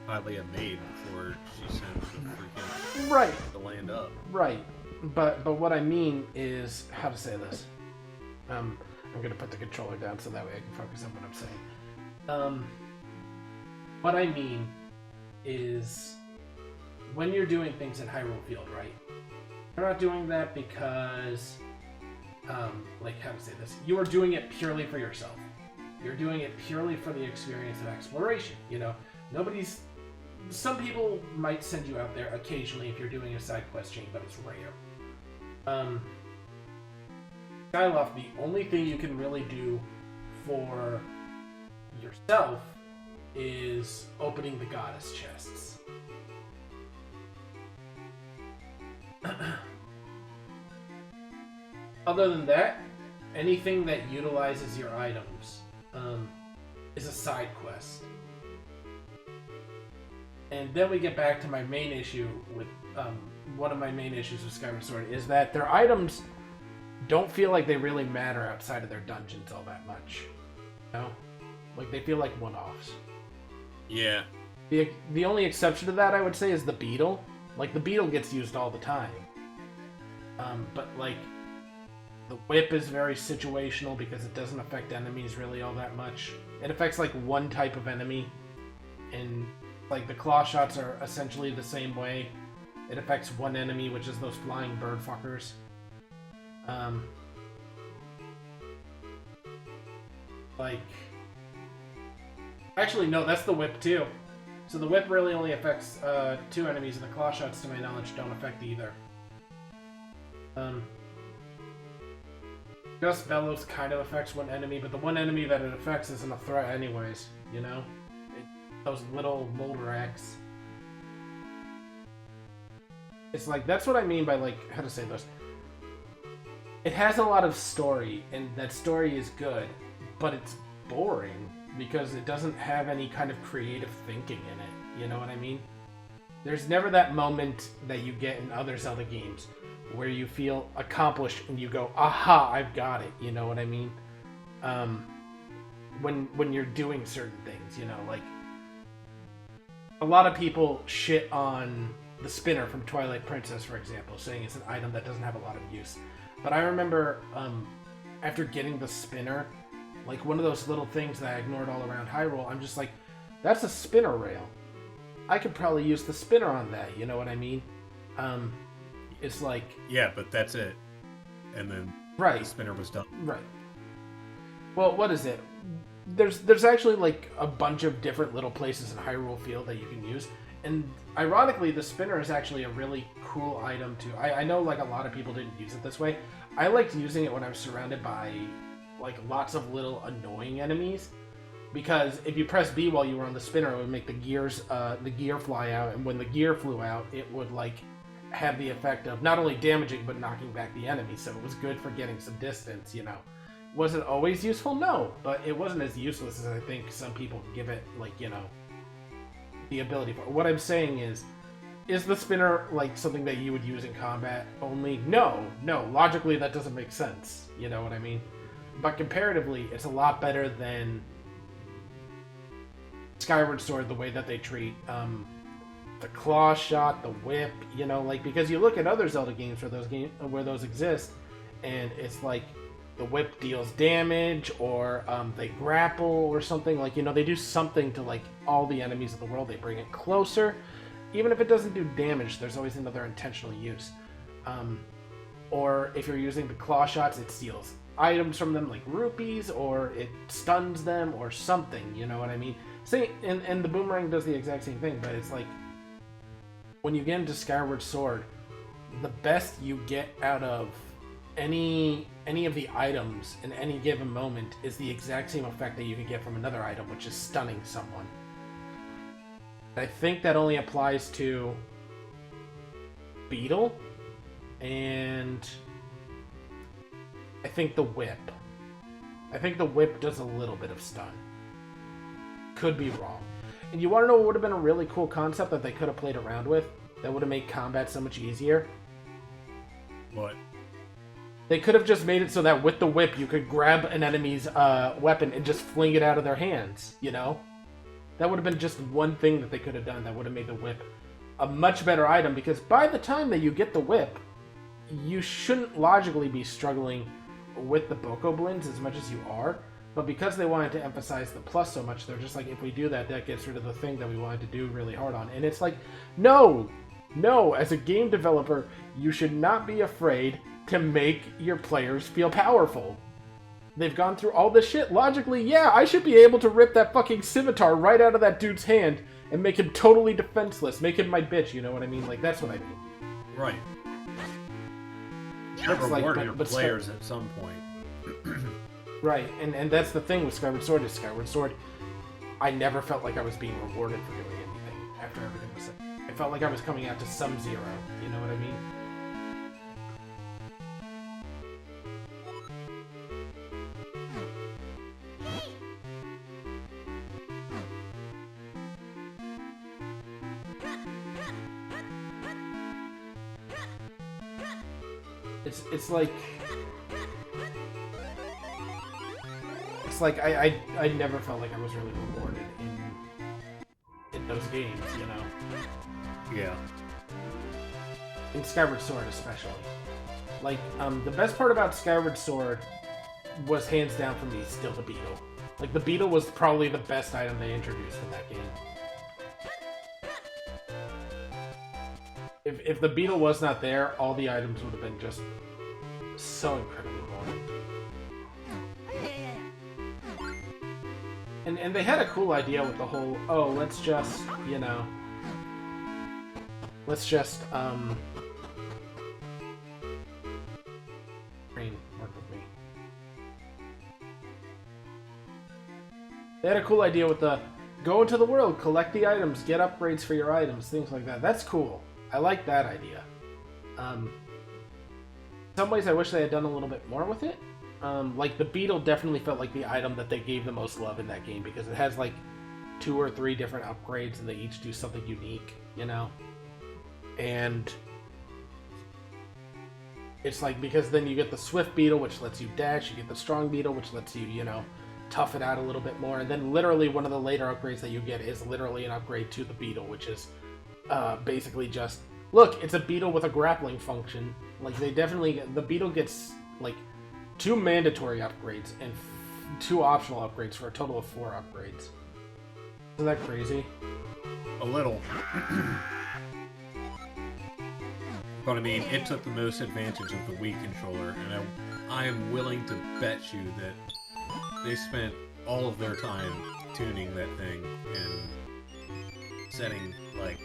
Hylia made before she sent the freaking Right. the land up. Right. But what I mean is, how to say this? I'm gonna put the controller down so that way I can focus on what I'm saying. What I mean is when you're doing things in Hyrule Field, right? You're not doing that because, like, how to say this? You are doing it purely for yourself. You're doing it purely for the experience of exploration. You know, some people might send you out there occasionally if you're doing a side quest chain, but it's rare. Skyloft, the only thing you can really do for yourself is opening the goddess chests. Other than that, anything that utilizes your items is a side quest. And then we get back to my main issue with one of my main issues with Skyward Sword is that their items don't feel like they really matter outside of their dungeons all that much. You know? Like, they feel like one-offs. Yeah. The only exception to that, I would say, is the beetle. Like, the beetle gets used all the time. But, like, the whip is very situational because it doesn't affect enemies really all that much. It affects, like, one type of enemy. And, like, the claw shots are essentially the same way. It affects one enemy, which is those flying bird fuckers. Like... Actually, no, that's the whip, too. So the whip really only affects two enemies, and the claw shots, to my knowledge, don't affect either. Gust Bellows kind of affects one enemy, but the one enemy that it affects isn't a threat anyways, you know? Those little Moldaraks. It's like, that's what I mean by, like, how to say this. It has a lot of story, and that story is good, but it's boring because it doesn't have any kind of creative thinking in it, you know what I mean? There's never that moment that you get in other Zelda games where you feel accomplished and you go, aha, I've got it, you know what I mean? When you're doing certain things, you know, like, a lot of people shit on the spinner from Twilight Princess, for example, saying it's an item that doesn't have a lot of use. But I remember, after getting the spinner, like one of those little things that I ignored all around Hyrule, I'm just like, that's a spinner rail. I could probably use the spinner on that, you know what I mean? It's like... Yeah, but that's it. And then right. The spinner was done. Right. Well, what is it? There's actually like a bunch of different little places in Hyrule Field that you can use. And ironically, the spinner is actually a really cool item too. I know like a lot of people didn't use it this way. I liked using it when I was surrounded by like lots of little annoying enemies. Because if you press B while you were on the spinner, it would make the gear fly out. And when the gear flew out, it would like have the effect of not only damaging, but knocking back the enemy. So it was good for getting some distance, you know. Was it always useful? No. But it wasn't as useless as I think some people give it, like, you know, the ability for. What I'm saying is the spinner like something that you would use in combat only? No. Logically, that doesn't make sense. You know what I mean? But comparatively, it's a lot better than Skyward Sword, the way that they treat the claw shot, the whip, you know, like, because you look at other Zelda games where those exist, and it's like the whip deals damage, or they grapple or something, like, you know, they do something to like all the enemies of the world. They bring it closer. Even if it doesn't do damage, there's always another intentional use. Or if you're using the claw shots, it steals items from them, like rupees, or it stuns them, or something, you know what I mean? And the boomerang does the exact same thing, but it's like, when you get into Skyward Sword, the best you get out of any of the items in any given moment is the exact same effect that you can get from another item, which is stunning someone. I think that only applies to Beetle, and I think the whip. I think the whip does a little bit of stun. Could be wrong. And you want to know what would have been a really cool concept that they could have played around with? That would have made combat so much easier? What? They could have just made it so that with the whip you could grab an enemy's weapon and just fling it out of their hands, you know? That would have been just one thing that they could have done that would have made the whip a much better item, because by the time that you get the whip, you shouldn't logically be struggling with the Bokoblins as much as you are, But because they wanted to emphasize the plus so much, they're just like, if we do that, that gets rid of the thing that we wanted to do really hard on. And it's like, no! No, as a game developer, you should not be afraid to make your players feel powerful. They've gone through all this shit. Logically, yeah, I should be able to rip that fucking scimitar right out of that dude's hand and make him totally defenseless. Make him my bitch, you know what I mean? Like, that's what I mean. Right. You should reward your players at some point. Right, and that's the thing with Skyward Sword is Skyward Sword, I never felt like I was being rewarded for doing anything after everything was said. I felt like I was coming out to some zero, you know what I mean? It's like... It's like I never felt like I was really rewarded in those games, you know? Yeah. In Skyward Sword especially. Like, the best part about Skyward Sword was hands down for me still the beetle. Like, the beetle was probably the best item they introduced in that game. If the beetle was not there, all the items would have been just so incredibly boring. And they had a cool idea with the whole, oh, let's just, you know, let's just, Brain, work with me. They had a cool idea with the, go into the world, collect the items, get upgrades for your items, things like that. That's cool. I like that idea. In some ways, I wish they had done a little bit more with it. Like, the beetle definitely felt like the item that they gave the most love in that game, because it has, like, 2 or 3 different upgrades, and they each do something unique, you know? And it's like, because then you get the swift beetle, which lets you dash, you get the strong beetle, which lets you, you know, tough it out a little bit more, and then literally one of the later upgrades that you get is literally an upgrade to the beetle, which is basically just, look, it's a beetle with a grappling function. Like, they definitely, the beetle gets, like, 2 mandatory upgrades and 2 optional upgrades for a total of 4 upgrades. Isn't that crazy? A little. But I mean, it took the most advantage of the Wii controller, and I am willing to bet you that they spent all of their time tuning that thing and setting, like,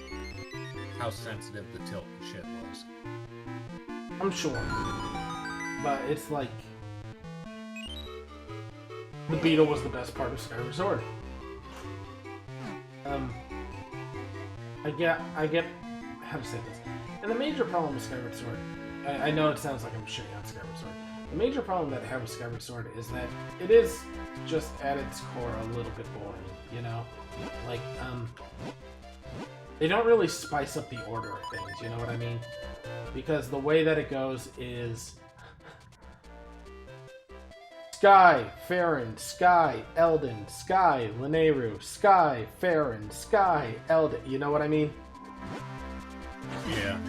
how sensitive the tilt and shit was. I'm sure. But it's like, the beetle was the best part of Skyward Sword. I get how to say this. And the major problem with Skyward Sword, I know it sounds like I'm shitting on Skyward Sword. The major problem that I have with Skyward Sword is that it is just at its core a little bit boring, you know? Like, they don't really spice up the order of things, you know what I mean? Because the way that it goes is Sky, Farron, Sky, Eldon, Sky, Lineru, Sky, Farron, Sky, Eldon, you know what I mean? Yeah.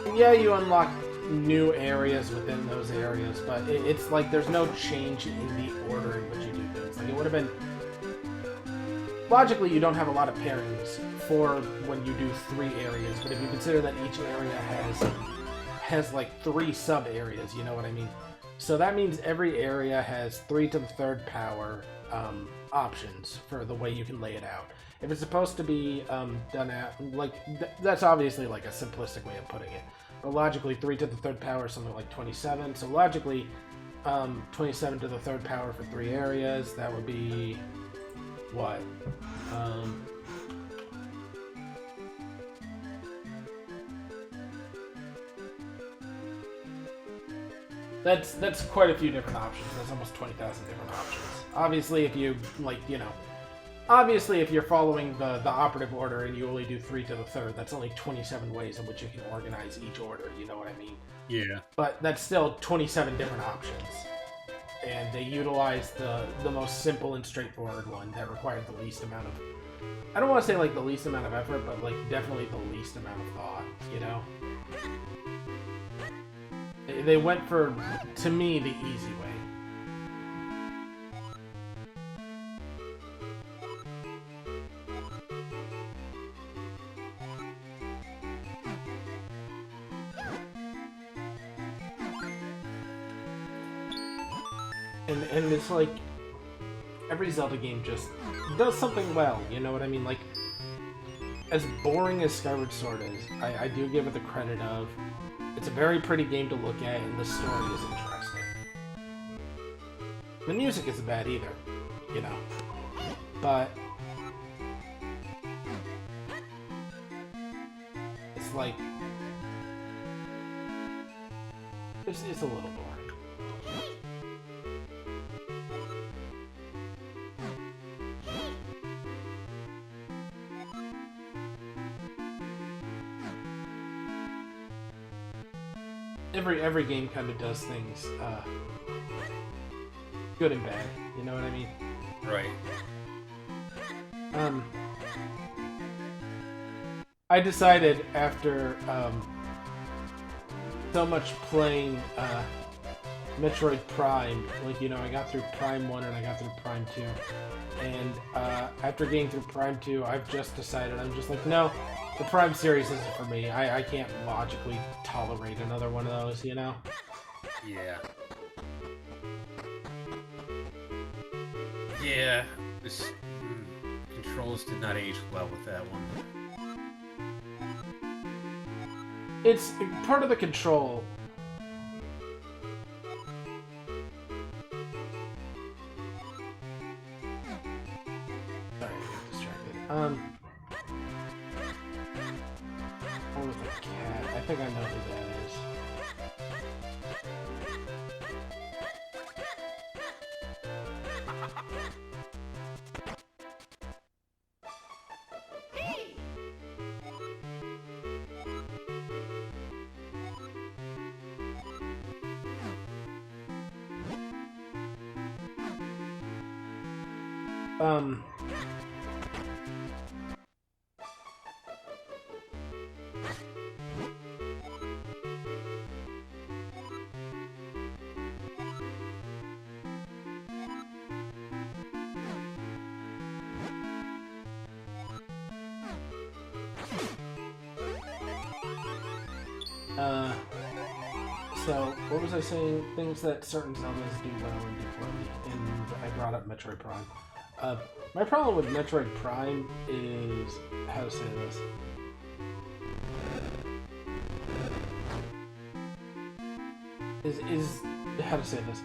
And yeah, you unlock new areas within those areas, but it's like there's no change in the order in which you do things. Like, it would have been... Logically, you don't have a lot of pairings for when you do 3 areas, but if you consider that each area has like 3 sub-areas, you know what I mean? So that means every area has 3 to the 3rd power options for the way you can lay it out. If it's supposed to be done out, like, that's obviously like a simplistic way of putting it. But logically, 3 to the 3rd power is something like 27. So logically, 27 to the 3rd power for 3 areas, that would be, what? That's quite a few different options. That's almost 20,000 different options. Obviously, if you, like, you know, obviously if you're following the operative order and you only do 3 to the 3rd, that's only 27 ways in which you can organize each order, you know what I mean? Yeah. But that's still 27 different options. And they utilize the most simple and straightforward one that required the least amount of, I don't want to say like the least amount of effort, but like definitely the least amount of thought, you know? They went for, to me, the easy way. And it's like every Zelda game just does something well, you know what I mean? Like, as boring as Skyward Sword is, I do give it the credit of it's a very pretty game to look at, and the story is interesting. The music isn't bad either, you know, but it's like it's a little boring. Every game kind of does things good and bad, you know what I mean? Right. I decided after so much playing Metroid Prime, like, you know, I got through Prime 1 and I got through Prime 2, and after getting through Prime 2, I've just decided, I'm just like, no, the Prime series isn't for me. I can't logically tolerate another one of those, you know? Yeah. Yeah, this controls did not age well with that one. It's part of the control. Sorry, I got distracted. Oh, with a cat. I think I know who that is. So, what was I saying? Things that certain Zeldas do well and do poorly, and I brought up Metroid Prime. My problem with Metroid Prime is, how to say this? Is how to say this?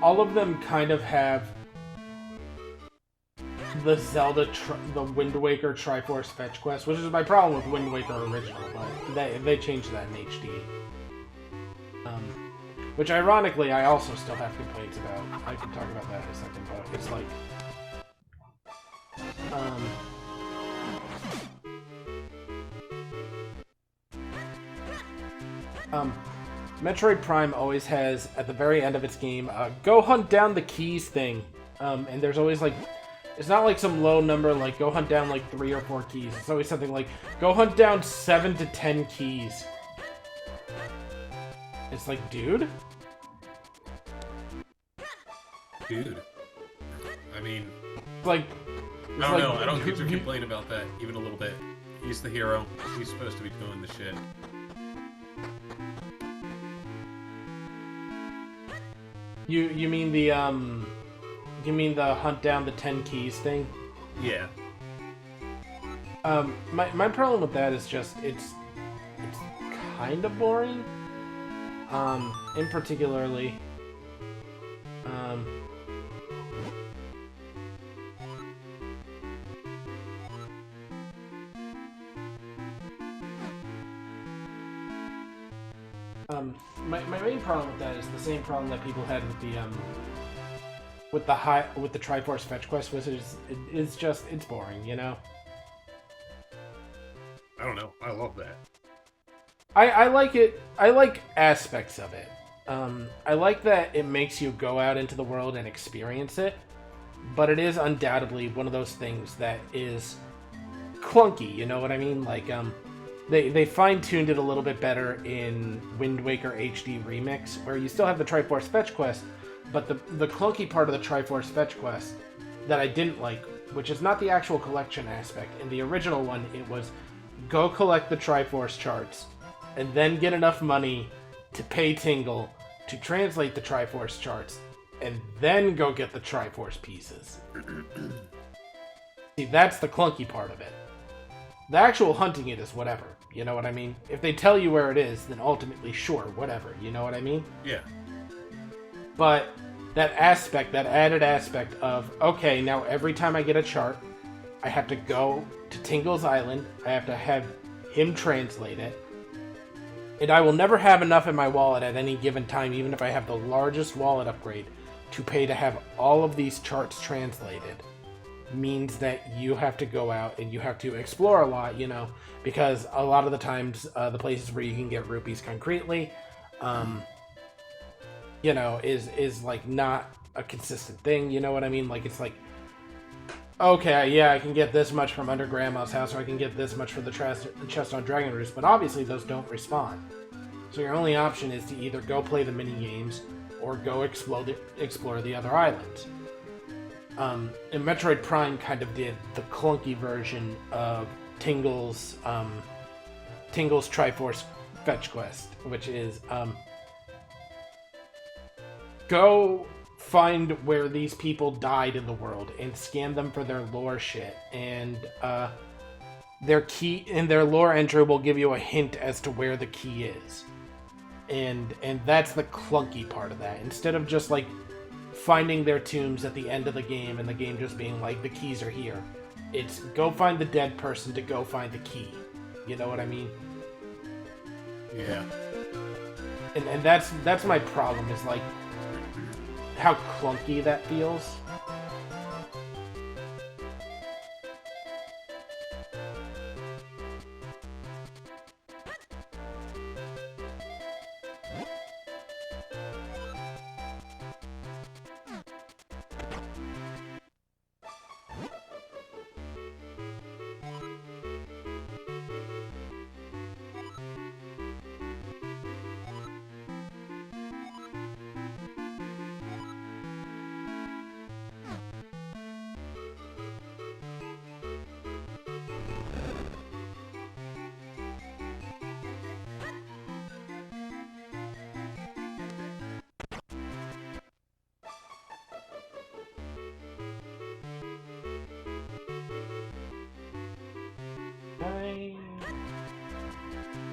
All of them kind of have the Zelda, the Wind Waker Triforce Fetch Quest, which is my problem with Wind Waker Original, but they changed that in HD. Which, ironically, I also still have complaints about. I can talk about that in a second, but it's like... Metroid Prime always has, at the very end of its game, go hunt down the keys thing. And there's always, like... It's not like some low number, like, go hunt down, like, 3 or 4 keys. It's always something like, go hunt down 7 to 10 keys. It's like, dude? Dude. I mean... Like... I don't know, I don't get to complain about that, even a little bit. He's the hero. He's supposed to be doing the shit. You mean the, You mean the hunt down the 10 keys thing? Yeah. My problem with that is just, it's kind of boring. In particularly, my main problem with that is the same problem that people had with the Triforce Fetch Quest, which is it's boring, you know. I don't know. I love that. I like it. I like aspects of it. I like that it makes you go out into the world and experience it, but it is undoubtedly one of those things that is clunky, you know what I mean? Like, they fine-tuned it a little bit better in Wind Waker HD Remix, where you still have the Triforce Fetch Quest, but the clunky part of the Triforce Fetch Quest that I didn't like, which is not the actual collection aspect. In the original one, it was go collect the Triforce charts, and then get enough money to pay Tingle to translate the Triforce charts, and then go get the Triforce pieces. See, that's the clunky part of it. The actual hunting it is whatever, you know what I mean? If they tell you where it is, then ultimately, sure, whatever, you know what I mean? Yeah. But that aspect, that added aspect of, okay, now every time I get a chart, I have to go to Tingle's Island, I have to have him translate it, and I will never have enough in my wallet at any given time, even if I have the largest wallet upgrade, to pay to have all of these charts translated. Means that you have to go out and you have to explore a lot, you know, because a lot of the times the places where you can get rupees concretely, you know, is like not a consistent thing, you know what I mean? Like, it's like, okay, yeah, I can get this much from under Grandma's house, or I can get this much for the chest on Dragon Roost, but obviously those don't respawn. So your only option is to either go play the mini games or go explore the other islands. And Metroid Prime kind of did the clunky version of Tingle's Triforce Fetch Quest, which is go find where these people died in the world and scan them for their lore shit, and their key in their lore entry will give you a hint as to where the key is, and that's the clunky part of that. Instead of just like finding their tombs at the end of the game and the game just being like, the keys are here. It's go find the dead person to go find the key. You know what I mean? Yeah. And that's my problem, is like how clunky that feels.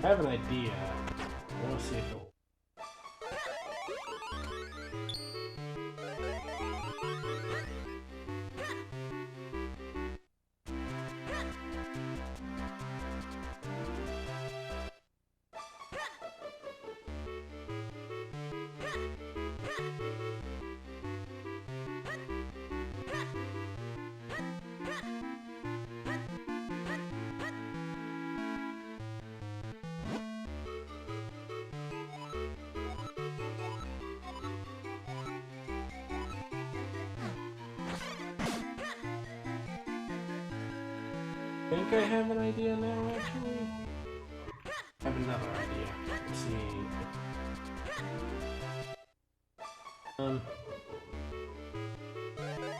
I have an idea. We'll see if it'll... I think I have an idea now, actually. I have another idea. Let's see.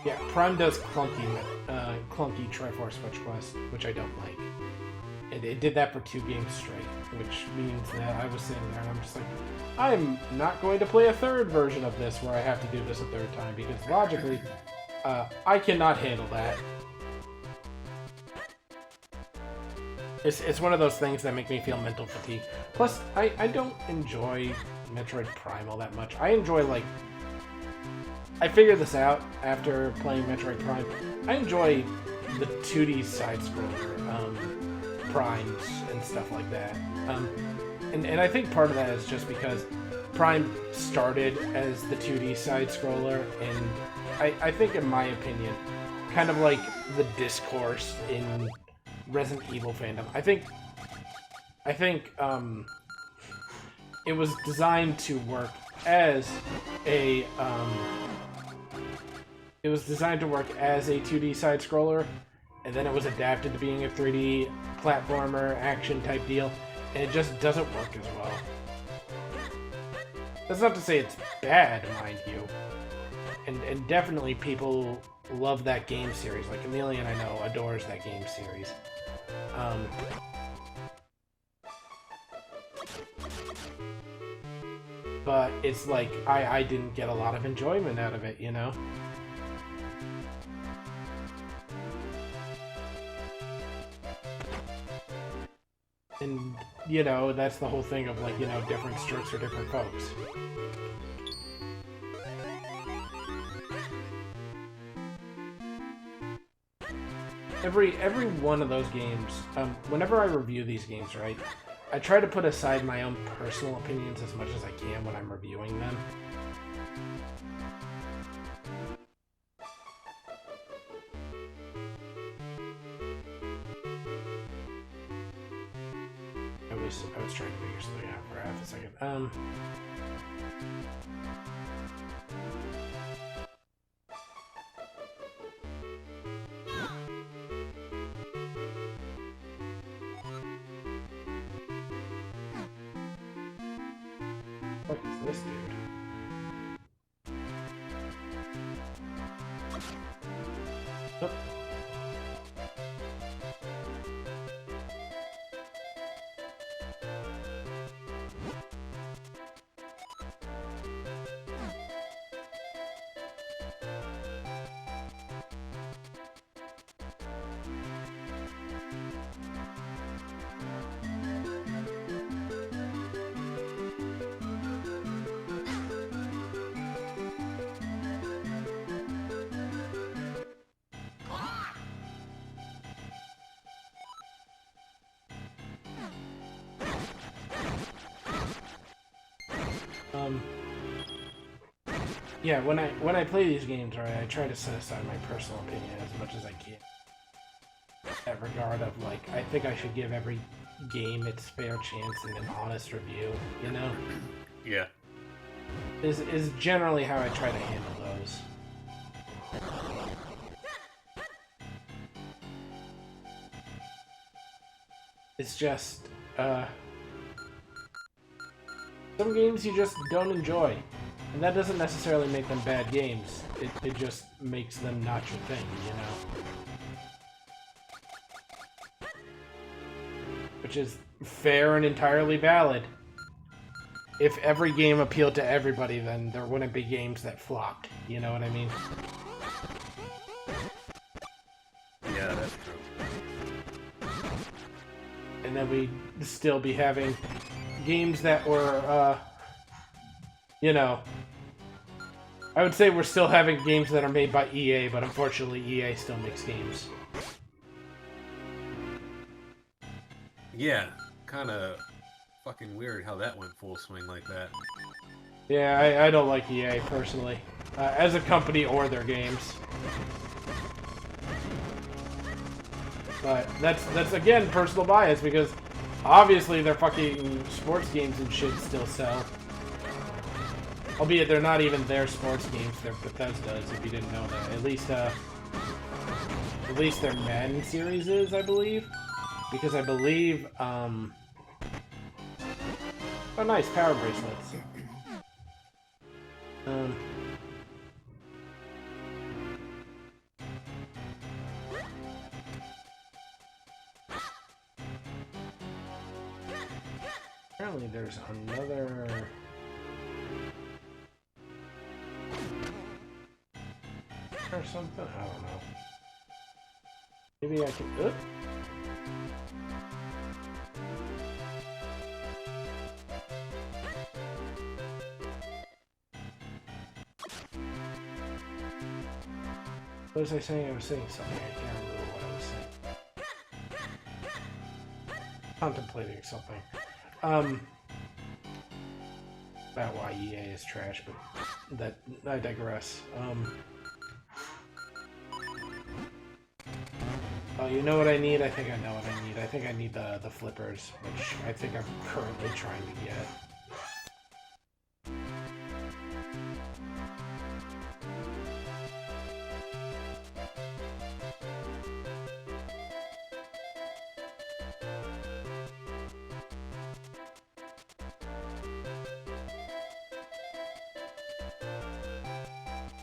Yeah, Prime does clunky Triforce Fetch Quest, which I don't like. And it did that for 2 games straight, which means that I was sitting there and I'm just like, I'm not going to play a third version of this where I have to do this a third time, because logically, I cannot handle that. It's one of those things that make me feel mental fatigue. Plus, I don't enjoy Metroid Prime all that much. I enjoy, like... I figured this out after playing Metroid Prime. I enjoy the 2D side-scroller primes and stuff like that. And I think part of that is just because Prime started as the 2D side-scroller, and I think, in my opinion, kind of like the discourse in Resident Evil fandom. I think it was designed to work as a 2D side scroller, and then it was adapted to being a 3D platformer action type deal, and it just doesn't work as well. That's not to say it's bad, mind you. And definitely people love that game series. Like Chameleon, I know, adores that game series. but it's like I didn't get a lot of enjoyment out of it, you know? And, you know, that's the whole thing of, like, you know, different strokes for different folks. Every one of those games, whenever I review these games, right, I try to put aside my own personal opinions as much as I can when I'm reviewing them. I was trying to figure something out for half a second. What is this dude? Oh. Yeah, when I play these games, right, I try to set aside my personal opinion as much as I can. In that regard of, like, I think I should give every game its fair chance in an honest review, you know? Yeah. Is generally how I try to handle those. It's just, some games you just don't enjoy. And that doesn't necessarily make them bad games. It just makes them not your thing, you know? Which is fair and entirely valid. If every game appealed to everybody, then there wouldn't be games that flopped. You know what I mean? Yeah, that's true. And then we'd still be having games that were, you know, I would say we're still having games that are made by EA, but unfortunately EA still makes games. Yeah, kind of fucking weird how that went full swing like that. Yeah, I don't like EA personally, as a company or their games. But that's again personal bias because obviously their fucking sports games and shit still sell. Albeit they're not even their sports games, they're Bethesda's, if you didn't know that. At least their Madden series is, I believe. Because I believe, oh nice, power bracelets. Apparently there's another... or something? I don't know. Maybe I can... Oop. What was I saying? I was saying something. I can't remember what I was saying. Contemplating something. About why EA is trash, but that I digress. Oh, you know what I need? I think I know what I need. I think I need the flippers, which I think I'm currently trying to get.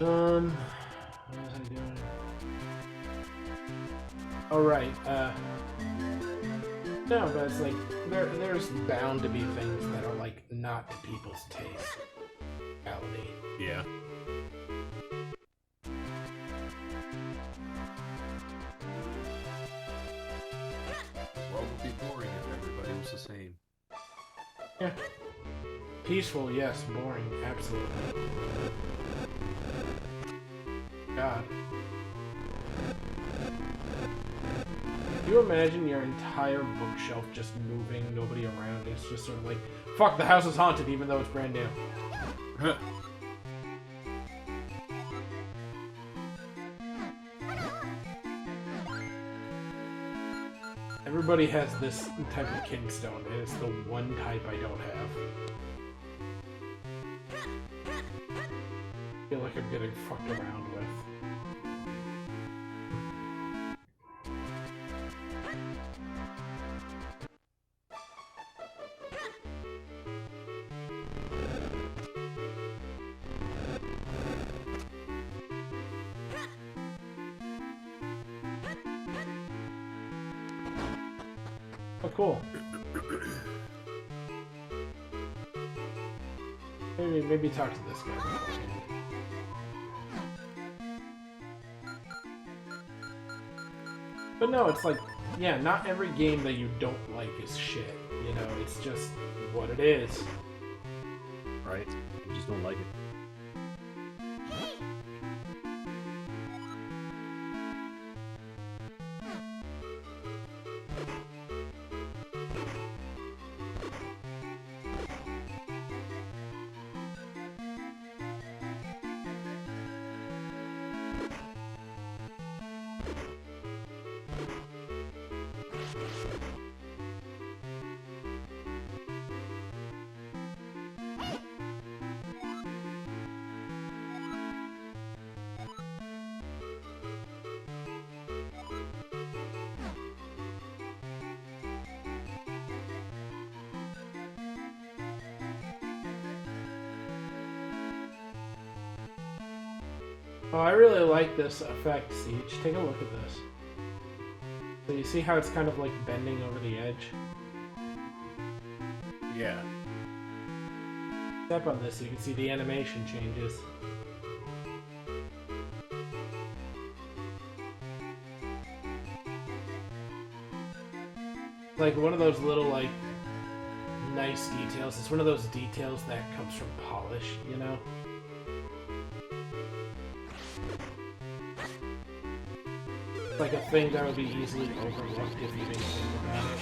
What was I doing? All right. No, but it's like there's bound to be things that are like not to people's taste. Reality. Yeah. World would be boring if everybody was the same. Yeah. Peaceful, yes. Boring, absolutely. God. Can you imagine your entire bookshelf just moving, nobody around? It's just sort of like, fuck, the house is haunted even though it's brand new. Everybody has this type of kingstone, and it's the one type I don't have. I feel like I'm getting fucked around with. Oh, cool. Maybe talk to this guy. But no, it's like, yeah, not every game that you don't like is shit. You know, it's just what it is. Right? You just don't like it. Oh, I really like this effect, Siege. Take a look at this. So you see how it's kind of like bending over the edge? Yeah. Step on this so you can see the animation changes. Like one of those little like nice details. It's one of those details that comes from polish, you know? Like a thing that would be easily overlooked if you didn't think about it,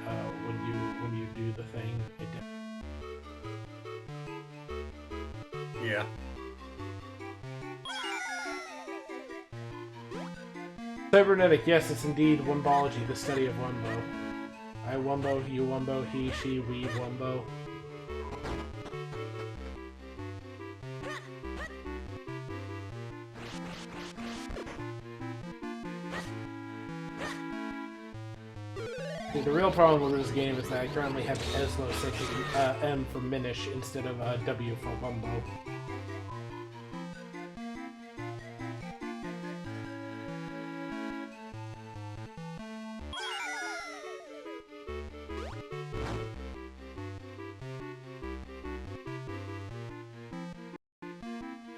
but when you do the thing, it does. Yeah. Cybernetic, yes, it's indeed Wumbology, the study of Wumbo. I Wumbo, you Wumbo, he, she, we Wumbo. The real problem with this game is that I currently have Ezlo taking M for Minish instead of W for Wumbo.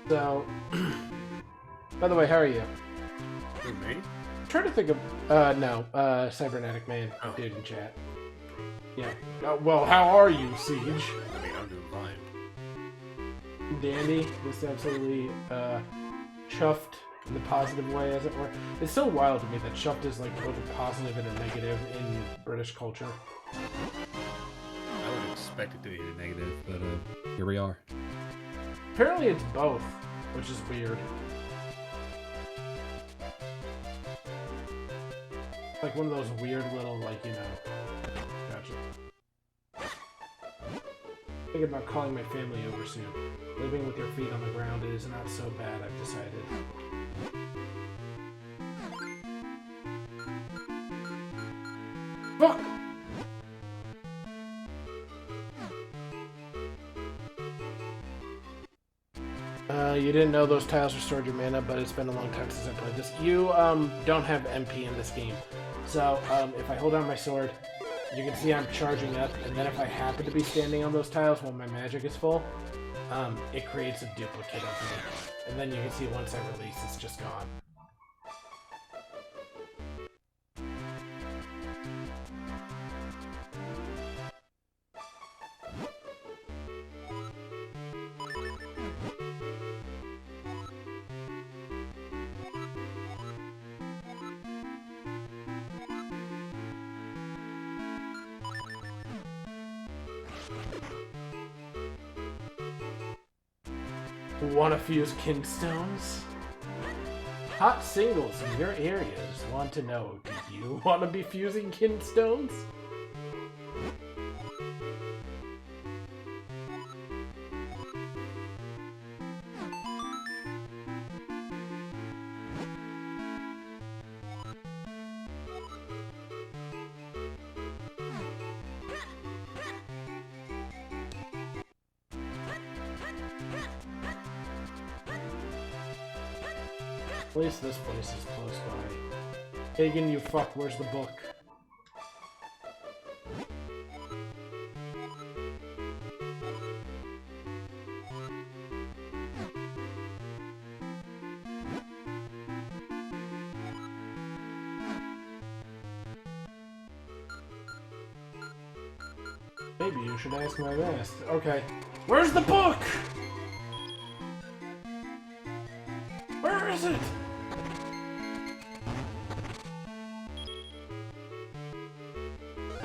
So, by the way, how are you? Who, me? I'm trying to think of, Cybernetic Man, dude in chat. Yeah. Well, how are you, Siege? I mean, I'm doing fine. Dandy, just absolutely, chuffed in the positive way, as it were. It's so wild to me that chuffed is like both a positive and a negative in British culture. I would expect it to be a negative, but Here we are. Apparently it's both, which is weird. Like one of those weird little, like, you know... Gotcha. Thinking about calling my family over soon. Living with your feet on the ground is not so bad, I've decided. Fuck! You didn't know those tiles restored your mana, but it's been a long time since I played this. You, don't have MP in this game. So, if I hold down my sword, you can see I'm charging up, and then if I happen to be standing on those tiles when my magic is full, it creates a duplicate of me. And then you can see once I release, it's just gone. Want to fuse kinstones? Hot singles in your areas want to know, do you want to be fusing kinstones? At least this place is close by. Hagen, you fuck, where's the book? Maybe you should ask my best. Okay. Where's the book? Where is it?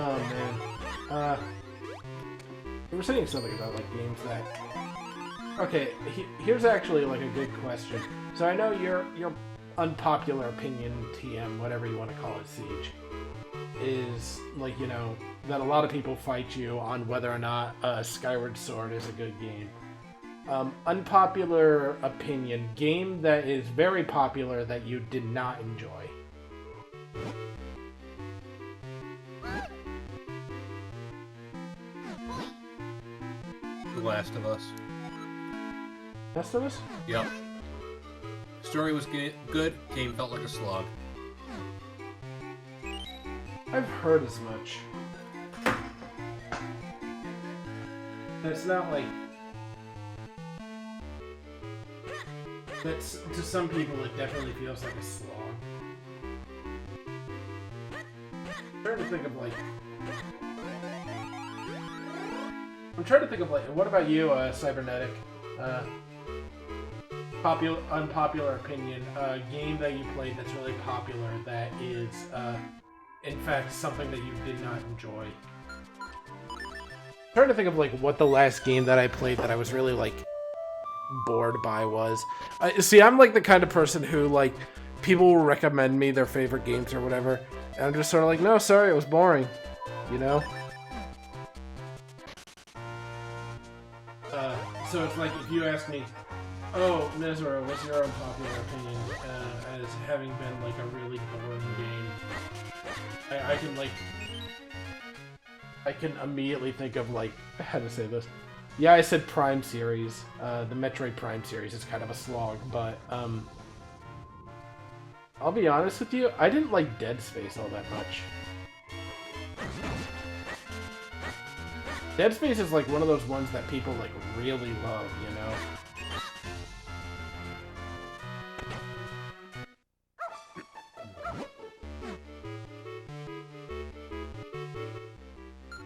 Oh man. We were saying something about like games that. Okay, here's actually like a good question. So I know your unpopular opinion, TM, whatever you want to call it, Siege, is like, you know, that a lot of people fight you on whether or not Skyward Sword is a good game. Unpopular opinion, game that is very popular that you did not enjoy. The Last of Us. Last of Us? Yep. Story was good, game felt like a slog. I've heard as much. It's not like... That's, to some people, it definitely feels like a slog. I'm trying to think of, like... what about you, Cybernetic? Unpopular opinion, a game that you played that's really popular that is, in fact, something that you did not enjoy. I'm trying to think of, like, what the last game that I played that I was really, like, bored by was. See, I'm, like, the kind of person who, like, people will recommend me their favorite games or whatever, and I'm just sort of like, no, sorry, it was boring, you know? So it's like, if you ask me, oh, Nezero, what's your unpopular opinion as having been, like, a really boring game? I can, like... I can immediately think of, like, how to say this. Yeah, I said Prime series. The Metroid Prime series is kind of a slog, but, I'll be honest with you, I didn't like Dead Space all that much. Dead Space is, like, one of those ones that people, like, really love, you know?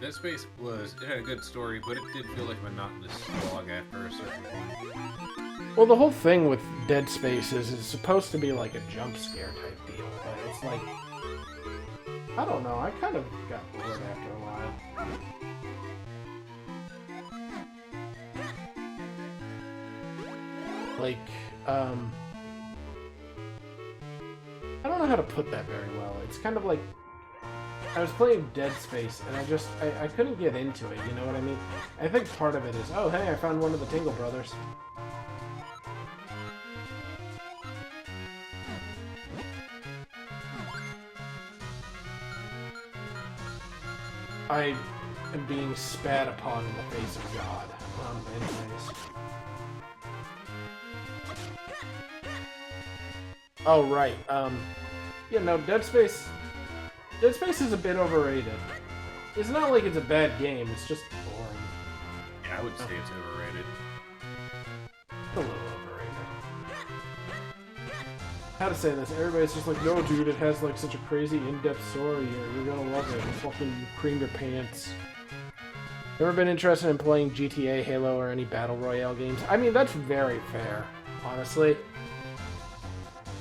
Dead Space it had a good story, but it did feel like a monotonous slog after a certain point. Well, the whole thing with Dead Space is it's supposed to be like a jump scare type deal, but it's like... I don't know, I kind of got bored after a while. Like, I don't know how to put that very well. It's kind of like, I was playing Dead Space, and I couldn't get into it, you know what I mean? I think part of it is, oh hey, I found one of the Tingle Brothers. I am being spat upon in the face of God. Anyways. Oh, right. Yeah, no, Dead Space is a bit overrated. it's not like it's a bad game. It's just boring. Yeah, I would say it's overrated. A little overrated. How to say this? Everybody's just like, no, dude, it has like such a crazy in-depth story. You're gonna love it. You fucking cream your pants. Never been interested in playing GTA, Halo, or any Battle Royale games? I mean, that's very fair, honestly.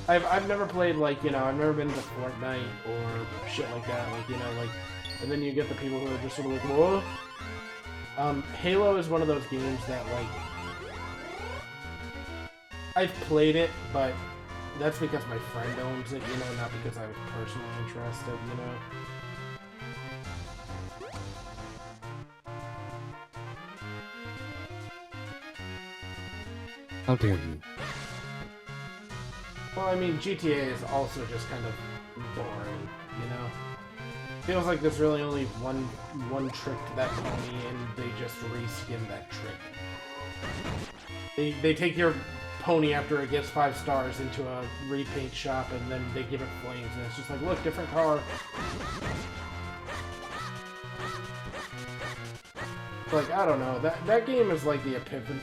I've never played, like, you know, I've never been to Fortnite or shit like that, like, you know, like, and then you get the people who are just sort of like, whoa. Halo is one of those games that, like, I've played it, but that's because my friend owns it, you know, not because I was personally interested, you know. How dare you? Well, I mean, GTA is also just kind of boring, you know? Feels like there's really only one trick to that pony, and they just reskin that trick. They take your pony after it gets 5 stars into a repaint shop, and then they give it flames, and it's just like, look, different car. Like, I don't know, that game is like the epitome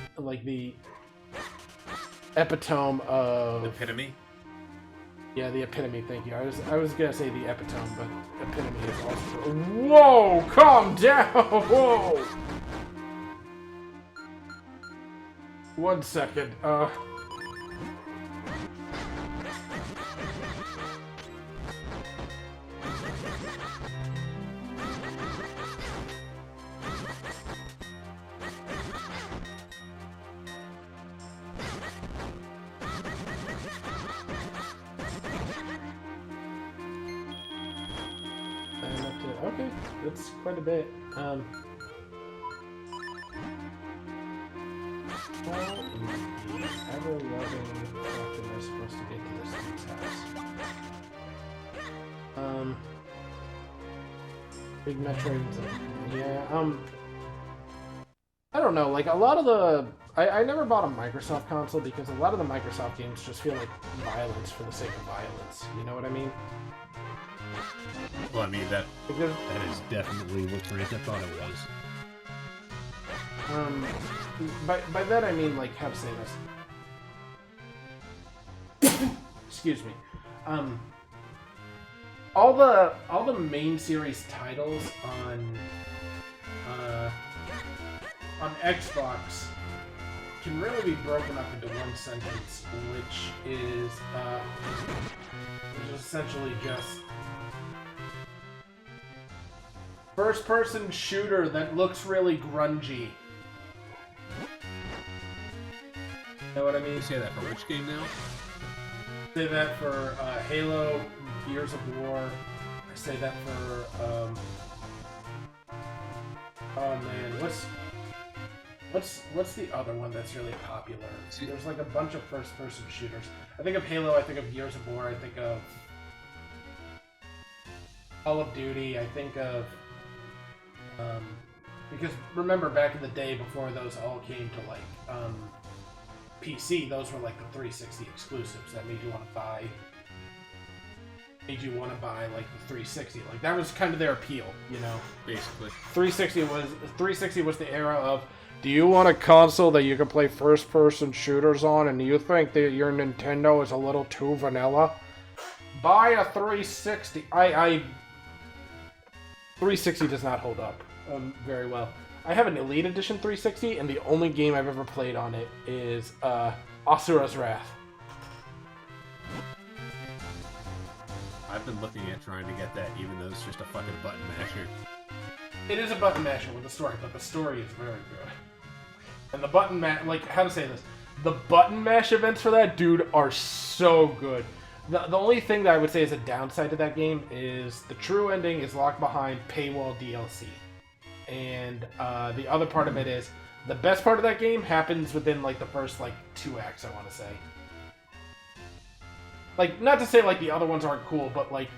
of... Epitome? Yeah, the epitome, thank you. I was gonna say the epitome, but epitome is also... Whoa! Calm down! Whoa! 1 second, okay, that's quite a bit. How in the ever-loving fuck am I supposed to get to this dude's house? Big Metroid. Yeah, I don't know, like, a lot of the... I never bought a Microsoft console because a lot of the Microsoft games just feel like violence for the sake of violence. You know what I mean? Well, I mean, that Because, is definitely what Grand Theft Auto was. by that I mean, like, how to say this. Excuse me. All the main series titles on Xbox can really be broken up into one sentence, which is essentially just first-person shooter that looks really grungy. Know what I mean? You say that for which game now? Say that for Halo, Gears of War. I say that for oh man, what's the other one that's really popular? There's like a bunch of first-person shooters. I think of Halo. I think of Gears of War. I think of Call of Duty. I think of because remember back in the day before those all came to like PC, those were like the 360 exclusives that made you want to buy like the 360. Like that was kind of their appeal, you know. Basically. 360 was the era of, do you want a console that you can play first-person shooters on, and do you think that your Nintendo is a little too vanilla? Buy a 360. 360 does not hold up very well. I have an Elite Edition 360, and the only game I've ever played on it is Asura's Wrath. I've been looking at trying to get that, even though it's just a fucking button masher. It is a button masher with a story, but the story is very good. And the button mash, like, how to say this? The button mash events for that, dude, are so good. The only thing that I would say is a downside to that game is the true ending is locked behind paywall DLC. And the other part of it is, the best part of that game happens within, like, the first, like, 2 acts, I want to say. Like, not to say, like, the other ones aren't cool, but, like,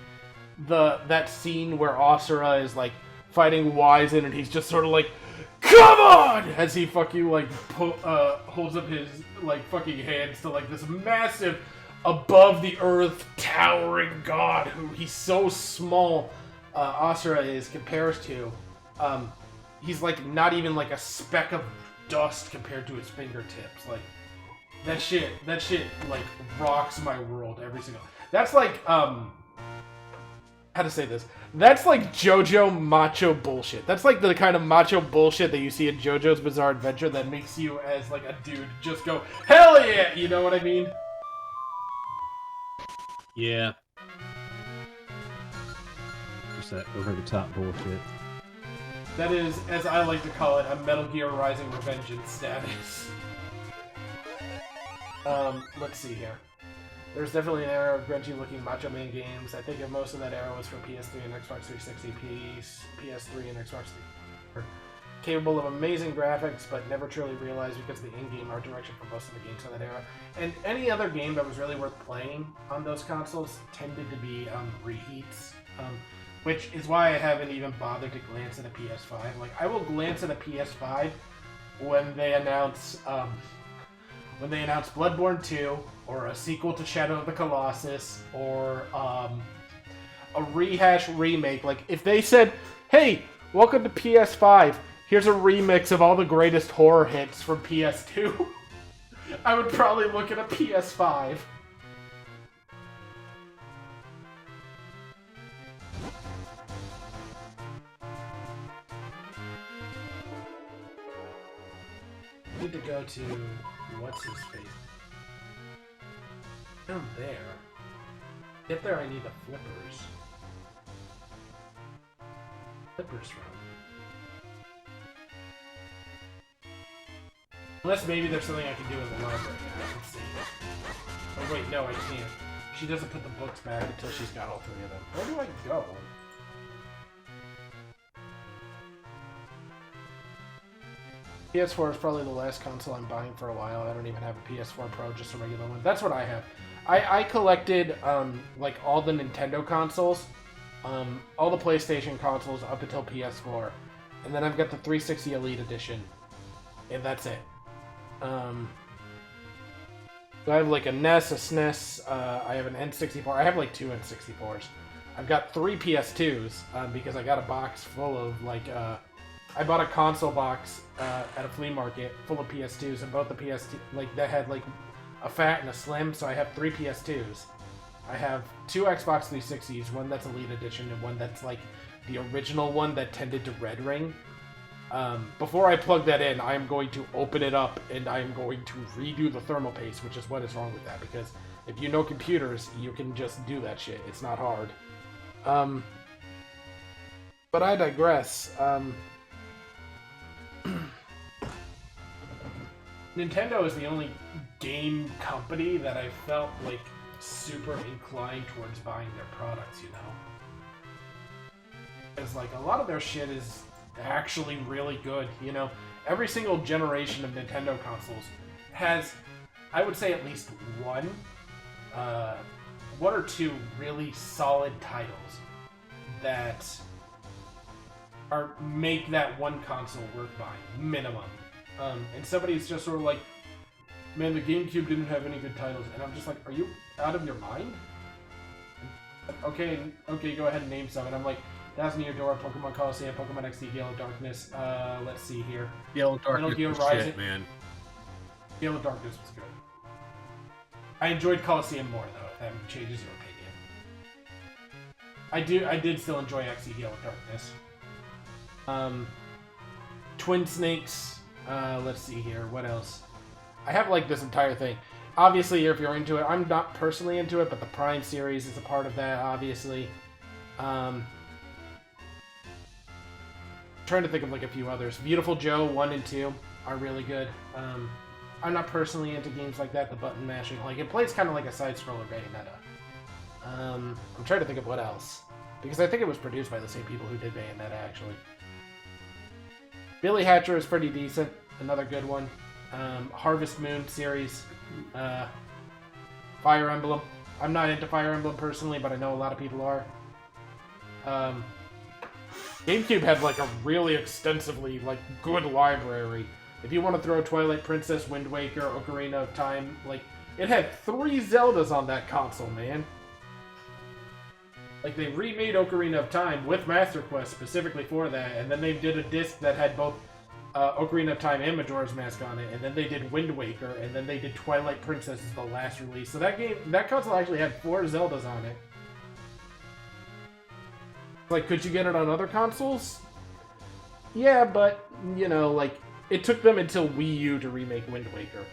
that scene where Asura is, like, fighting Wizen, and he's just sort of like, come on! As he fucking, like, holds up his, like, fucking hands to, like, this massive, above-the-earth, towering god who he's so small Asura compares to, he's like not even like a speck of dust compared to his fingertips. Like that shit like rocks my world every single. That's like how to say this? That's like JoJo macho bullshit. That's like the kind of macho bullshit that you see in JoJo's Bizarre Adventure that makes you as like a dude just go hell yeah. You know what I mean? Yeah. Just that over-the-top bullshit. That is, as I like to call it, a Metal Gear Rising Revengeance status. Let's see here. There's definitely an era of grungy-looking Macho Man games. I think if most of that era was for PS3 and Xbox 360, PS3 and Xbox 360. Capable of amazing graphics, but never truly realized because of the in-game art direction for most of the games in that era. And any other game that was really worth playing on those consoles tended to be reheats, which is why I haven't even bothered to glance at a PS5. Like, I will glance at a PS5 when they announce Bloodborne 2, or a sequel to Shadow of the Colossus, or a rehash remake. Like, if they said, hey, welcome to PS5, here's a remix of all the greatest horror hits from PS2, I would probably look at a PS5. I need to go to what's his face? Down there. Get there, I need the flippers. Flippers from. Unless maybe there's something I can do in the library. Let's see. Oh wait, no, I can't. She doesn't put the books back until she's got all three of them. Where do I go? PS4 is probably the last console I'm buying for a while. I don't even have a PS4 Pro, just a regular one. That's what I have. I collected like all the Nintendo consoles, all the PlayStation consoles up until PS4, and then I've got the 360 Elite Edition, and that's it. So I have like a NES, a SNES, I have an N64. I have like two N64s. I've got three PS2s because I got a box full of like I bought a console box at a flea market full of PS2s, and both the PS2 like that had like a fat and a slim, so I have three PS2s. I have two Xbox 360s, one that's Elite Edition and one that's like the original one that tended to red ring. Before I plug that in, I am going to open it up and I am going to redo the thermal paste, which is what is wrong with that, because if you know computers, you can just do that shit. It's not hard. But I digress. Nintendo is the only game company that I felt like super inclined towards buying their products, you know? Because like a lot of their shit is actually really good, you know? Every single generation of Nintendo consoles has, I would say, at least one or two really solid titles that make that one console worth buying, minimum. And somebody's just sort of like, man, the GameCube didn't have any good titles. And I'm just like, are you out of your mind? Okay, go ahead and name some. And I'm like, Thousand Year Door, Pokemon Coliseum, Pokemon XD, Gale of Darkness. Let's see here. Gale of Darkness Gear was Rising. shit, man. Gale of Darkness was good. I enjoyed Coliseum more, though, if that changes your opinion. I did still enjoy XD Gale of Darkness. Twin Snakes. Let's see here. What else? I have like this entire thing. Obviously, if you're into it, I'm not personally into it, but the Prime series is a part of that, obviously. Trying to think of like a few others. Beautiful Joe 1 and 2 are really good. I'm not personally into games like that, the button mashing. Like, it plays kind of like a side-scroller Bayonetta. I'm trying to think of what else. Because I think it was produced by the same people who did Bayonetta, actually. Billy Hatcher is pretty decent. Another good one. Harvest Moon series. Fire Emblem. I'm not into Fire Emblem personally, but I know a lot of people are. GameCube had like a really extensively like good library. If you want to throw Twilight Princess, Wind Waker, Ocarina of Time, like it had 3 Zeldas on that console, man. Like, they remade Ocarina of Time with Master Quest specifically for that, and then they did a disc that had both Ocarina of Time and Majora's Mask on it, and then they did Wind Waker, and then they did Twilight Princess as the last release. So that console actually had 4 Zeldas on it. Like, could you get it on other consoles? Yeah, but, you know, like, it took them until Wii U to remake Wind Waker.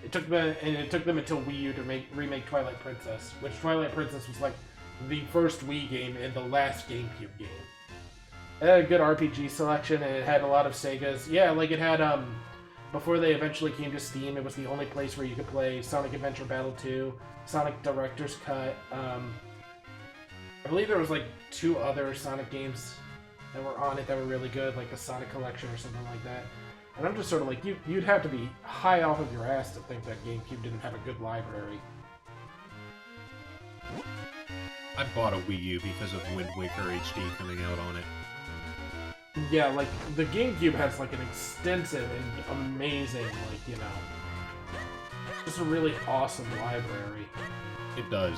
It took them until Wii U to remake Twilight Princess, which Twilight Princess was, like, the first Wii game and the last GameCube game. It had a good RPG selection, and it had a lot of Segas. Yeah, like, it had, before they eventually came to Steam, it was the only place where you could play Sonic Adventure Battle 2, Sonic Director's Cut, I believe there was, like, 2 other Sonic games that were on it that were really good, like the Sonic Collection or something like that. And I'm just sort of like, you'd have to be high off of your ass to think that GameCube didn't have a good library. I bought a Wii U because of Wind Waker HD coming out on it. Yeah, like, the GameCube has, like, an extensive and amazing, like, you know, just a really awesome library. It does.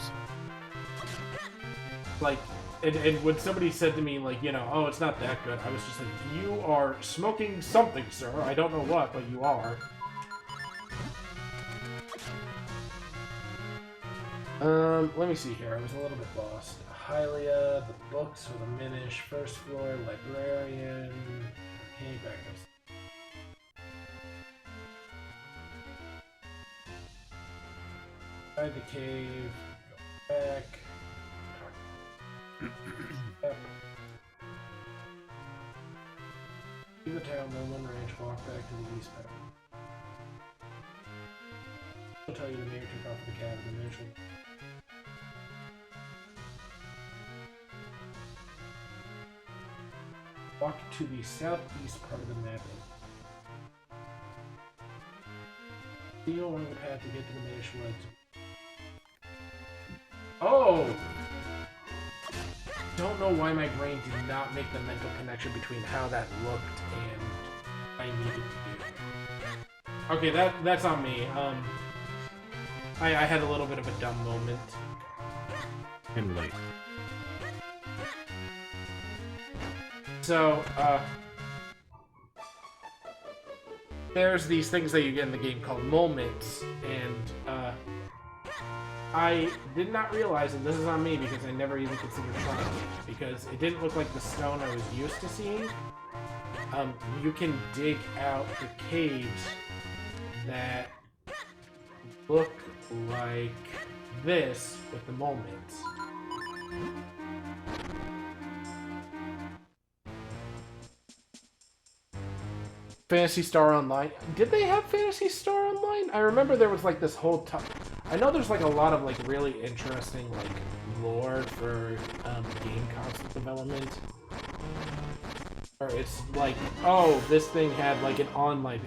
Like, and when somebody said to me, like, you know, oh, it's not that good, I was just like, you are smoking something, sir. I don't know what, but you are. Let me see here. I was a little bit lost. Hylia, the books for the Minish, first floor, librarian, arcane backgrounds. Inside the cave, go back. Yep. Leave the town, Lowland Ranch, walk back to the east path. I'll tell you the mayor took off with the cab in the initial. Walk to the southeast part of the map. Steal along the path to get to the Minish Woods. Oh! Don't know why my brain did not make the mental connection between how that looked and I needed to do. Okay, that's on me. I had a little bit of a dumb moment. And late. So, there's these things that you get in the game called moments, and I did not realize, and this is on me because I never even considered trying it, because it didn't look like the stone I was used to seeing. You can dig out the caves that look like this with the moments. Phantasy Star Online. Did they have Phantasy Star Online? I remember there was like this whole I know there's like a lot of like really interesting like lore for game console development. Or it's like, oh, this thing had like an online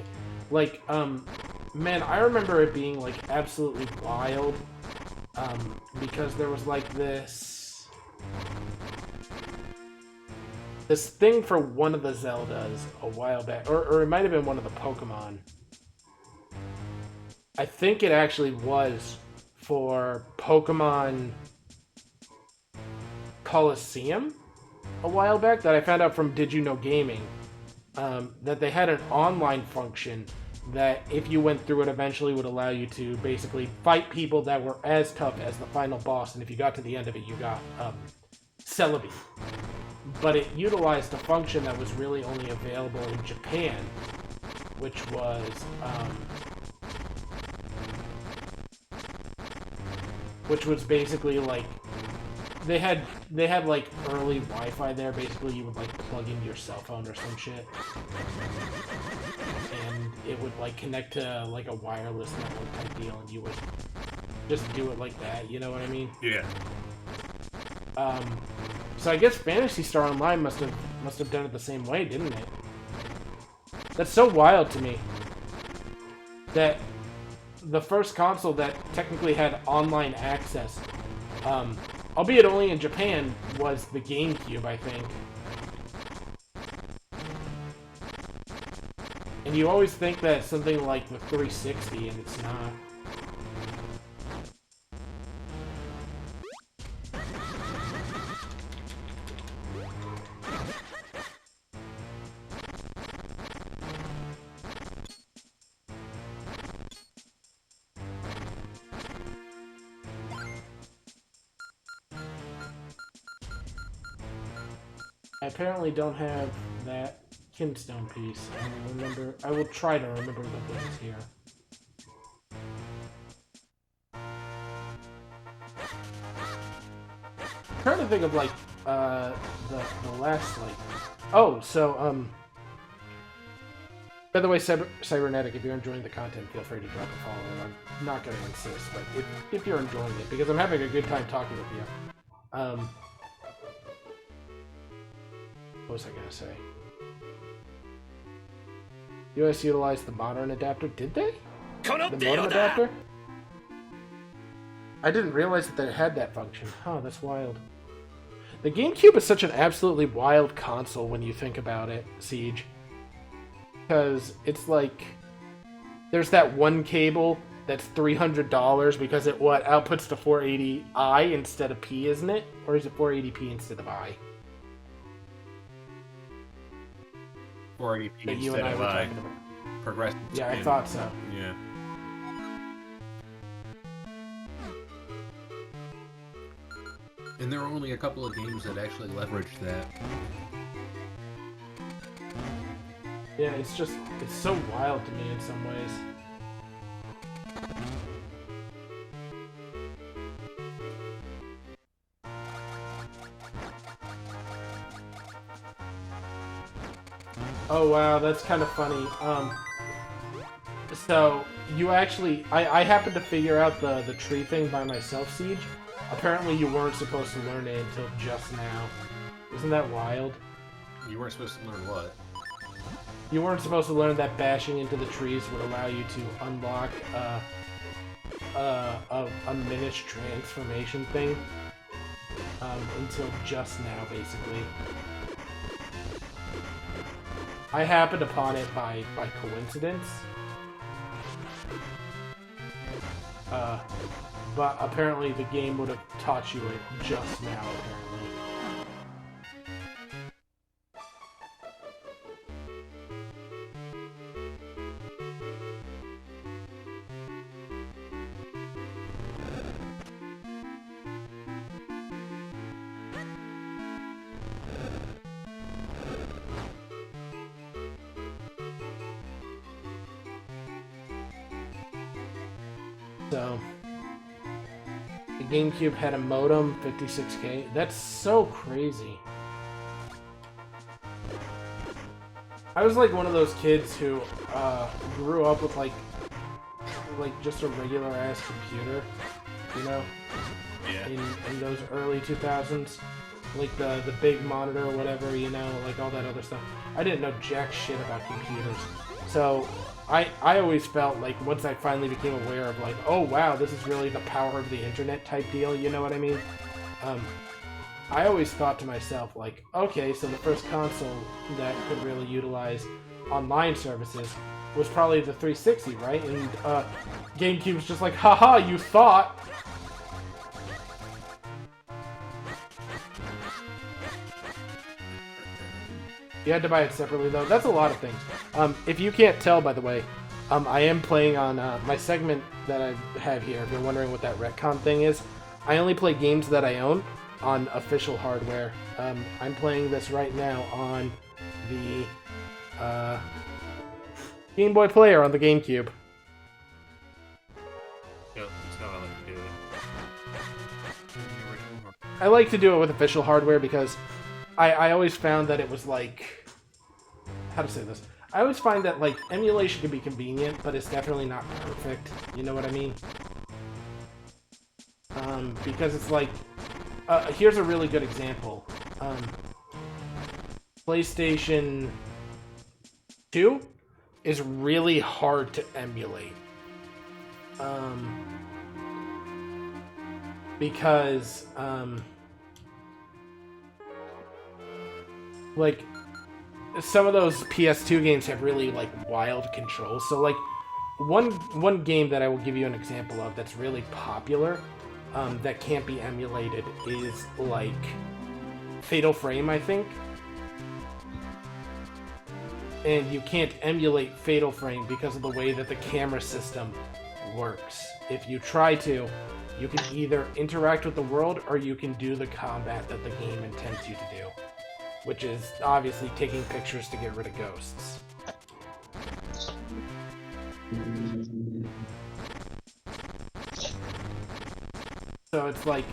like man, I remember it being like absolutely wild. Because there was like this thing for one of the Zeldas a while back, or it might have been one of the Pokemon. I think it actually was for Pokemon Coliseum a while back that I found out from Did You Know Gaming, that they had an online function that if you went through it eventually would allow you to basically fight people that were as tough as the final boss, and if you got to the end of it you got Celebi. But it utilized a function that was really only available in Japan, which was basically like they had like early Wi-Fi there. Basically, you would like plug in your cell phone or some shit, and it would like connect to like a wireless network type deal, and you would just do it like that. You know what I mean? Yeah. So I guess Phantasy Star Online must have done it the same way, didn't it? That's so wild to me. That the first console that technically had online access, albeit only in Japan, was the GameCube, I think. And you always think that it's something like the 360, and it's not. I apparently don't have that kinstone piece. I will try to remember that this is here. I'm trying to think of like the last like. Oh, so By the way, Cybernetic, if you're enjoying the content, feel free to drop a follow. I'm not going to insist, but if you're enjoying it, because I'm having a good time talking with you. What was I going to say? US utilized the modern adapter. Did they? The modem adapter? I didn't realize that they had that function. Huh, that's wild. The GameCube is such an absolutely wild console when you think about it, Siege. Because it's like, there's that one cable that's $300 because it outputs to 480i instead of P, isn't it? Or is it 480p instead of I? 480p That you instead and I of were I. talking about. Progressive. Yeah, I spin. thought so. Yeah. And there are only a couple of games that actually leverage that. Yeah, it's so wild to me in some ways. Oh wow, that's kind of funny. So you actually, I happened to figure out the tree thing by myself, Siege. Apparently you weren't supposed to learn it until just now. Isn't that wild? You weren't supposed to learn what? You weren't supposed to learn that bashing into the trees would allow you to unlock a Minish transformation thing until just now, basically. I happened upon it by coincidence. But apparently the game would have taught you it just now, apparently. So, the GameCube had a modem, 56K. That's so crazy. I was like one of those kids who grew up with like just a regular ass computer, you know? Yeah. In those early 2000s, like the big monitor or whatever, you know, like all that other stuff. I didn't know jack shit about computers, so I always felt like once I finally became aware of like, oh wow, this is really the power of the internet type deal, you know what I mean? I always thought to myself like, okay, so the first console that could really utilize online services was probably the 360, right? And GameCube's just like, haha, you thought. You had to buy it separately, though. That's a lot of things. If you can't tell, by the way, I am playing on my segment that I have here. If you're wondering what that retcon thing is, I only play games that I own on official hardware. I'm playing this right now on the Game Boy Player on the GameCube. Yep, that's how I like to do it. I like to do it with official hardware because I always found that it was like... How to say this? I always find that, like, emulation can be convenient, but it's definitely not perfect. You know what I mean? Because it's like... here's a really good example. PlayStation 2 is really hard to emulate. Because, like, some of those PS2 games have really, like, wild controls. So, like, one game that I will give you an example of that's really popular, that can't be emulated is, like, Fatal Frame, I think. And you can't emulate Fatal Frame because of the way that the camera system works. If you try to, you can either interact with the world or you can do the combat that the game intends you to do. which is obviously taking pictures to get rid of ghosts. So it's like,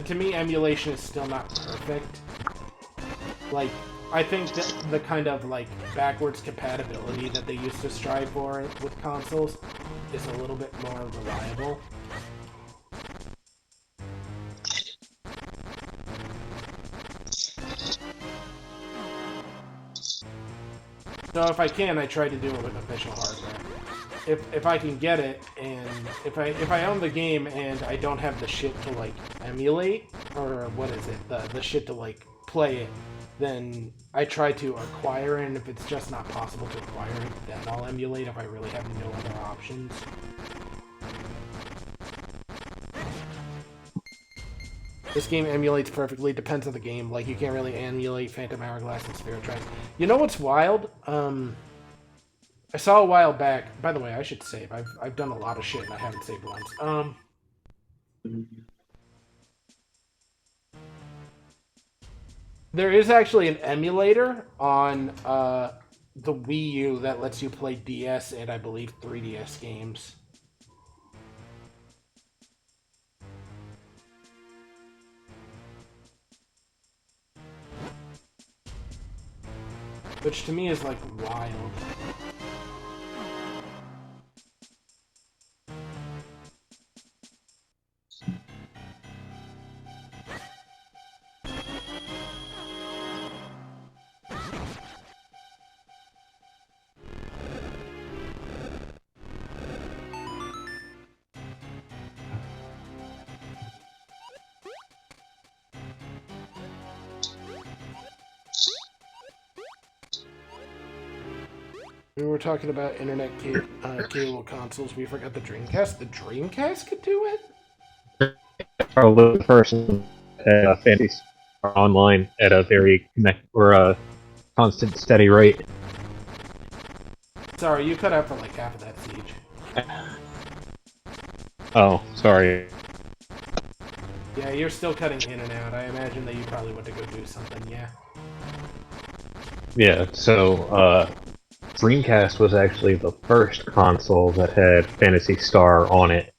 to me, emulation is still not perfect. Like, I think that the kind of, like, backwards compatibility that they used to strive for with consoles is a little bit more reliable. So if I can, I try to do it with official hardware. If I can get it, and if I own the game and I don't have the shit to like emulate, or what is it, the shit to like play it, then I try to acquire it, and if it's just not possible to acquire it, then I'll emulate if I really have no other options. This game emulates perfectly, depends on the game. Like, you can't really emulate Phantom Hourglass and Spirit Tracks. You know what's wild? I saw a while back... By the way, I should save. I've done a lot of shit and I haven't saved once. There is actually an emulator on the Wii U that lets you play DS and, I believe, 3DS games. Which to me is, like, wild. We were talking about internet cable consoles. We forgot the Dreamcast. The Dreamcast could do it? Probably the first Fantasy Star Online at a very constant, steady rate. Sorry, you cut out for like half of that siege. Oh, sorry. Yeah, you're still cutting in and out. I imagine that you probably went to go do something, yeah. Yeah, so, Dreamcast was actually the first console that had Phantasy Star on it.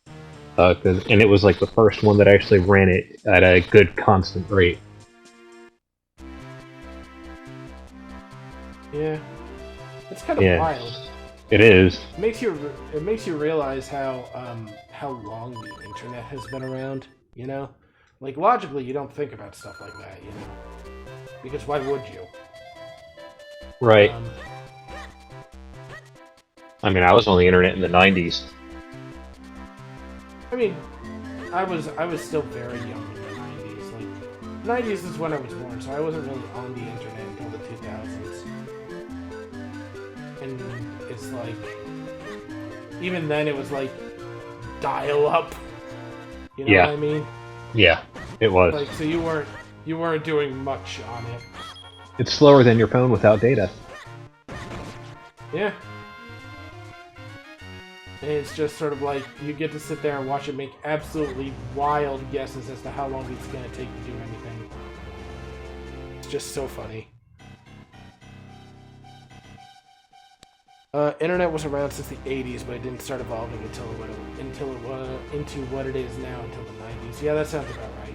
And it was like the first one that actually ran it at a good constant rate. Yeah. It's kind of wild. It is. It makes you realize how long the internet has been around, you know? Like, logically, you don't think about stuff like that, you know? Because why would you? Right. I mean, I was on the internet in the 90s. I mean, I was still very young in the 90s. Like, 90s is when I was born, so I wasn't really on the internet until the 2000s. And it's like, even then it was like dial-up. You know what I mean? Yeah, it was. Like, so you weren't doing much on it. It's slower than your phone without data. Yeah. And it's just sort of like, you get to sit there and watch it make absolutely wild guesses as to how long it's going to take to do anything. It's just so funny. Internet was around since the 80s, but it didn't start evolving until it was into what it is now until the 90s. Yeah, that sounds about right.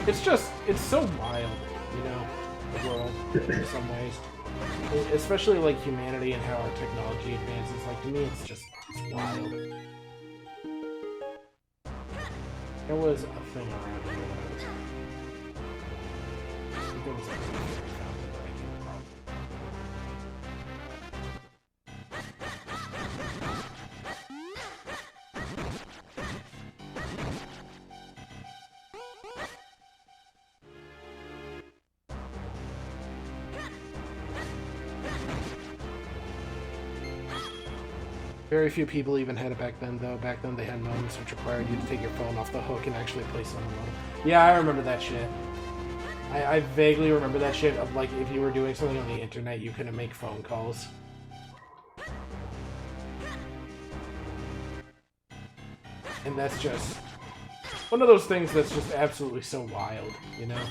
It's so wild, you know, the world, in some ways. Especially, like, humanity and how our technology advances. Like, to me, it's wild. There was a thing around here that I was... I think there was a thing that I found that I came across. Very few people even had it back then, though. Back then they had modems which required you to take your phone off the hook and actually place it on the modem. Yeah, I remember that shit. I vaguely remember that shit of, like, if you were doing something on the internet, you couldn't make phone calls. And that's just one of those things that's just absolutely so wild, you know?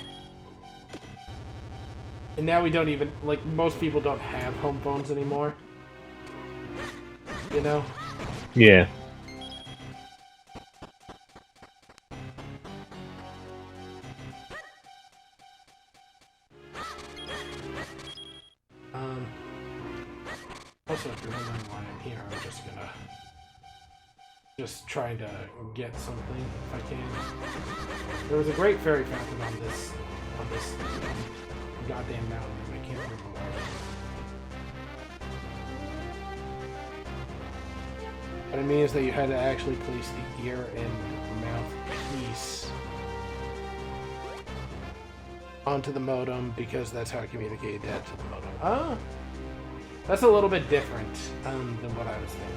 And now we don't even, like, most people don't have home phones anymore. You know? Yeah. Also, if you're wondering why I'm here, I'm just gonna try to get something if I can. There was a great fairy fountain on this goddamn mountain, and I can't remember why. What it means is that you had to actually place the ear and mouth piece onto the modem because that's how it communicated that to the modem. Ah, that's a little bit different than what I was thinking.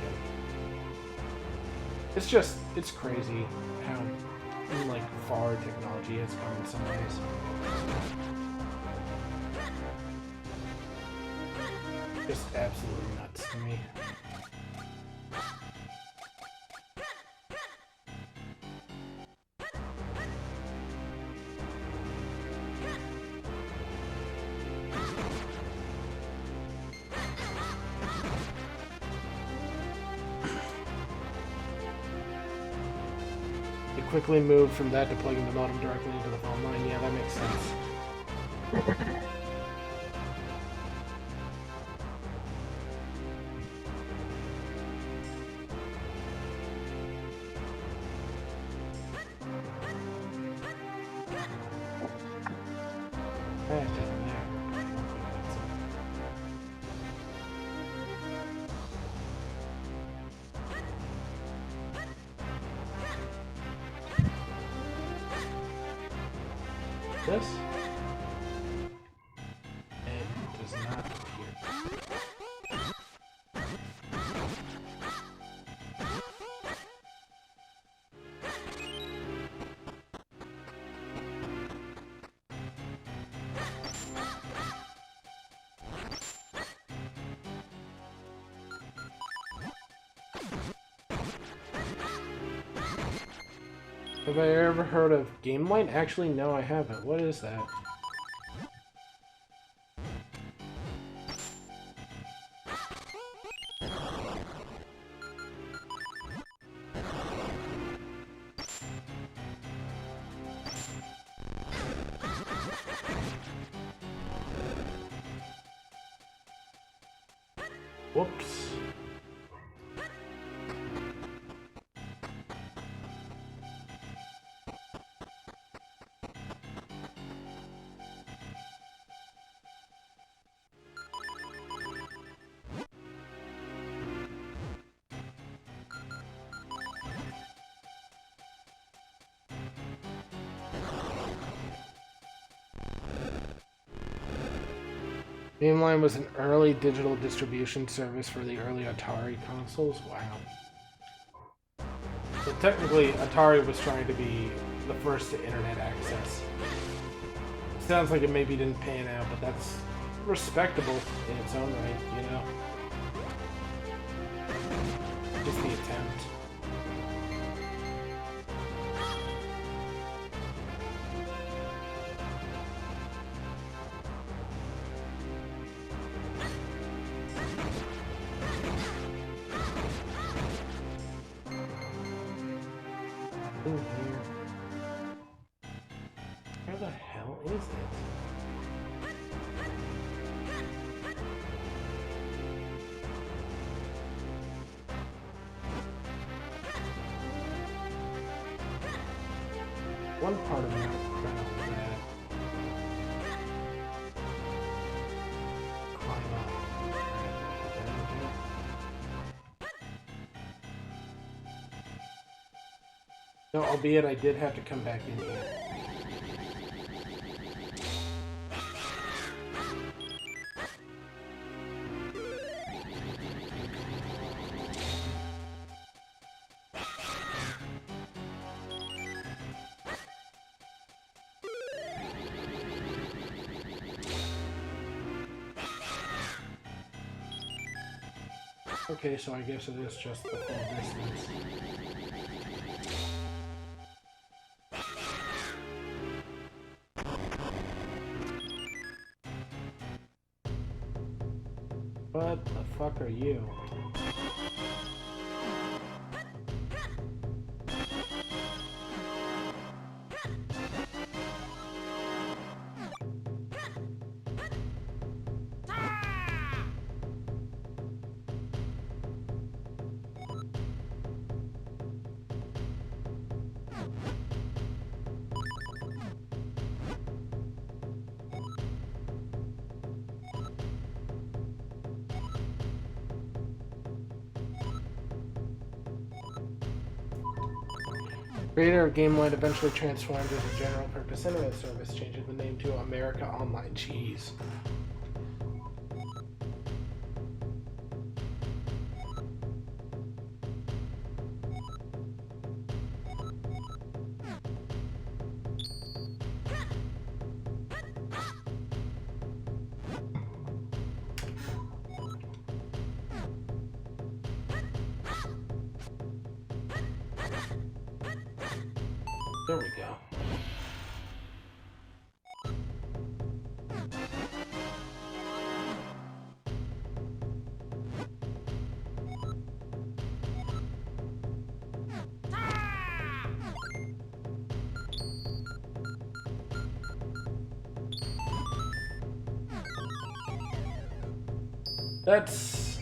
It's crazy how like far technology has come in some ways. Just absolutely nuts to me. They quickly moved from that to plugging the modem directly into the phone line. Yeah, that makes sense. It doesn't matter. I don't think that's it. This? It does not appear. Have I ever heard of Game Light? Actually, no, I haven't. What is that? Whoops. Mainline was an early digital distribution service for the early Atari consoles. Wow. So technically, Atari was trying to be the first to internet access. Sounds like it maybe didn't pan out, but that's respectable in its own right, you know? Just the attempt. In here. Where the hell is it? One part of Mount Crown that climb up. No, albeit I did have to come back in here. Okay, so I guess it is just the full distance. What the fuck are you? Creator of GameLine eventually transformed into a general-purpose internet service, changing the name to America Online Cheese. There we go. That's...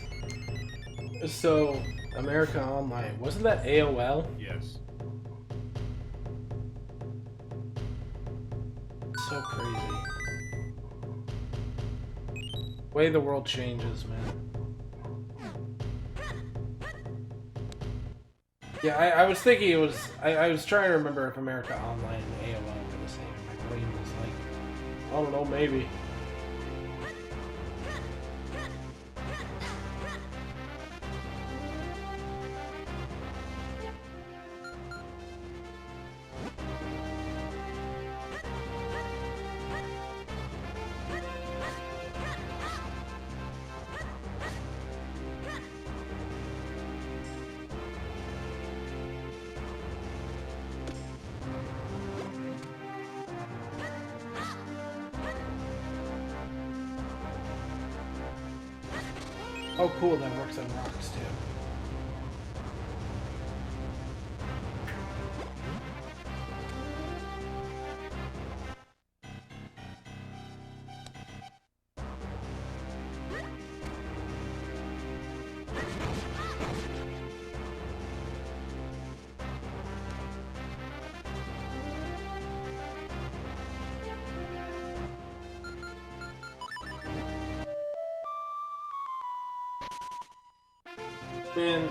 So, America Online. Wasn't that AOL? Yes. So crazy. Way the world changes, man. Yeah, I was thinking it was... I was trying to remember if America Online and AOL were the same. My brain was like... I don't know, maybe. Oh, cool, that works on rocks, too. Man.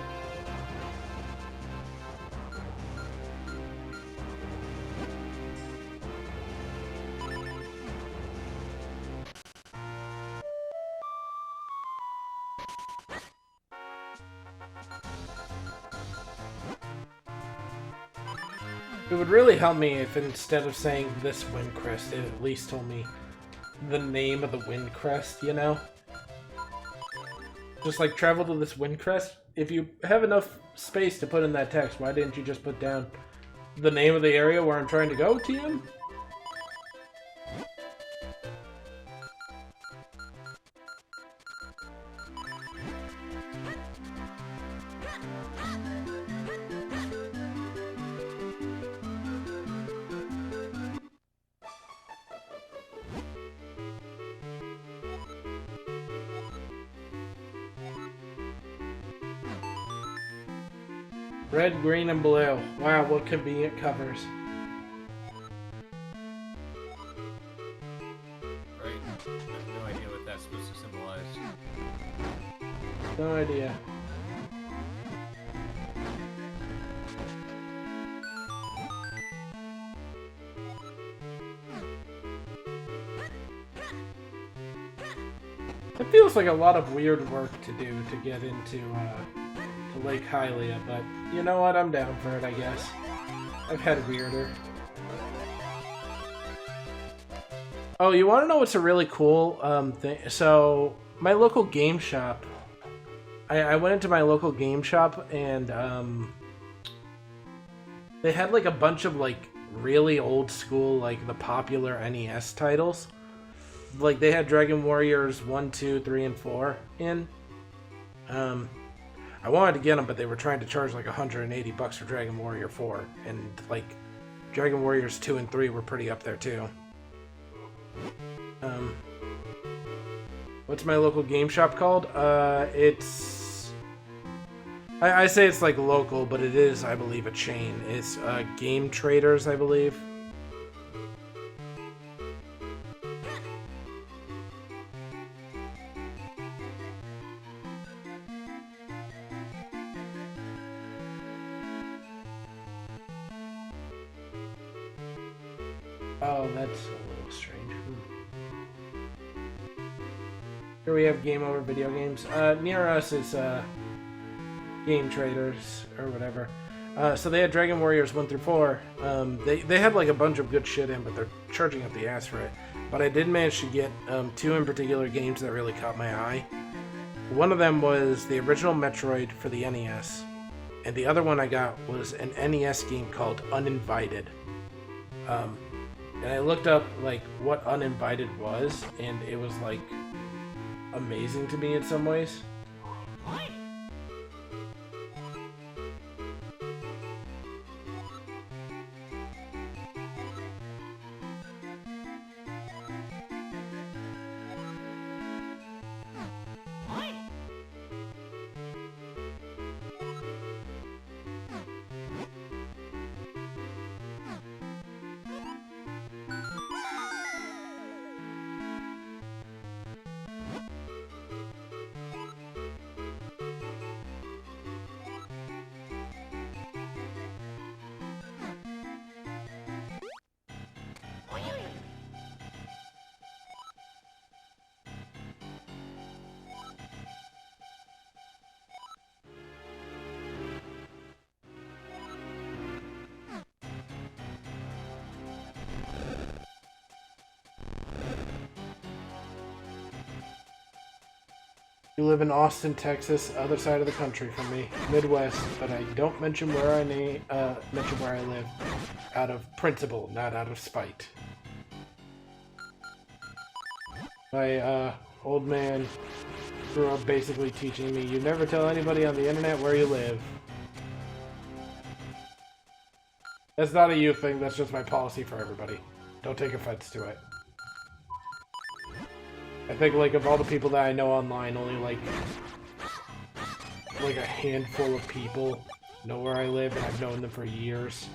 It would really help me if instead of saying this wind crest, it at least told me the name of the wind crest, you know? Just like travel to this wind crest. If you have enough space to put in that text, why didn't you just put down the name of the area where I'm trying to go, TM? Red, green, and blue. Wow, what convenient covers. Right. I have no idea what that's supposed to symbolize. No idea. It feels like a lot of weird work to do to get into to Lake Hylia, but you know what? I'm down for it, I guess. I've had weirder. Oh, you want to know what's a really cool thing? So, my local game shop. I went into my local game shop and they had like a bunch of like really old school, like the popular NES titles. like they had Dragon Warriors 1, 2, 3, and 4 in. I wanted to get them, but they were trying to charge like $180 for Dragon Warrior 4, and like Dragon Warriors 2 and 3 were pretty up there too. What's my local game shop called? It's... I say it's like local, but it is, I believe, a chain. It's Game Traders, I believe. Oh, that's a little strange. Here we have Game Over Video Games. Near us is Game Traders or whatever. So they had Dragon Warriors 1 through 4. They had like a bunch of good shit in, but they're charging up the ass for it. But I did manage to get 2 in particular games that really caught my eye. One of them was the original Metroid for the NES, and the other one I got was an NES game called Uninvited. And I looked up like what Uninvited was, and it was like amazing to me in some ways. You live in Austin, Texas, other side of the country from me, Midwest, but I don't mention where I live, out of principle, not out of spite. My old man grew up basically teaching me, you never tell anybody on the internet where you live. That's not a you thing, that's just my policy for everybody. Don't take offense to it. I think, like, of all the people that I know online, only, like a handful of people know where I live, and I've known them for years.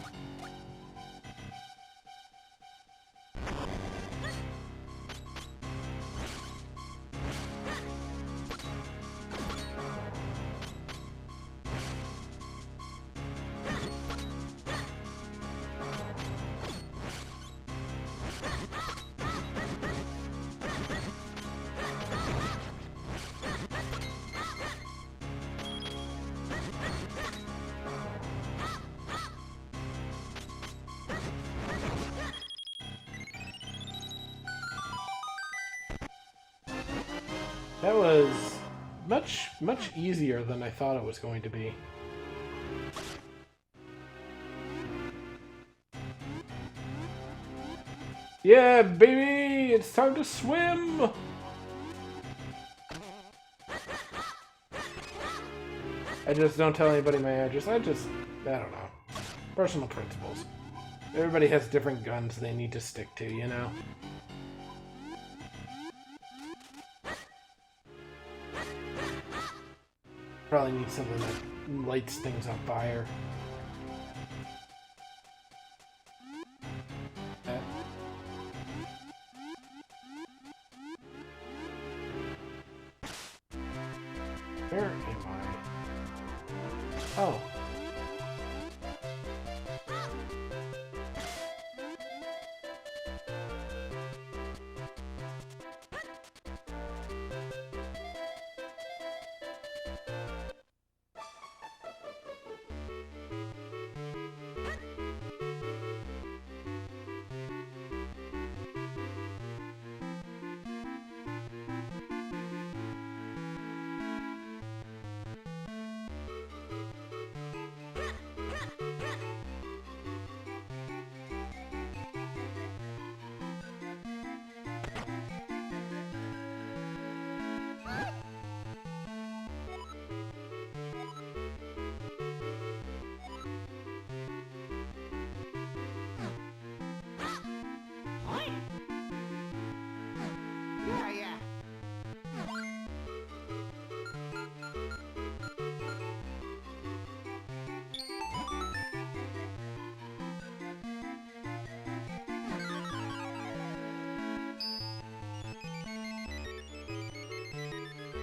That was much easier than I thought it was going to be. Yeah, baby! It's time to swim! I just don't tell anybody my address. I don't know. Personal principles. Everybody has different guns they need to stick to, you know? Probably need something that lights things on fire. Where am I? Oh.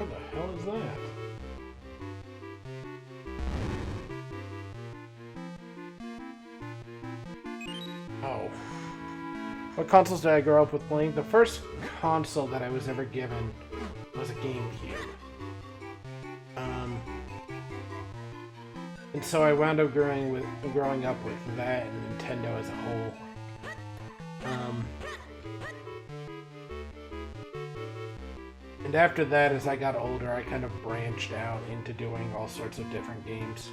What the hell is that? Oh. What consoles did I grow up with playing? The first console that I was ever given was a GameCube. And so I wound up growing up with that and Nintendo as a whole. And after that, as I got older, I kind of branched out into doing all sorts of different games.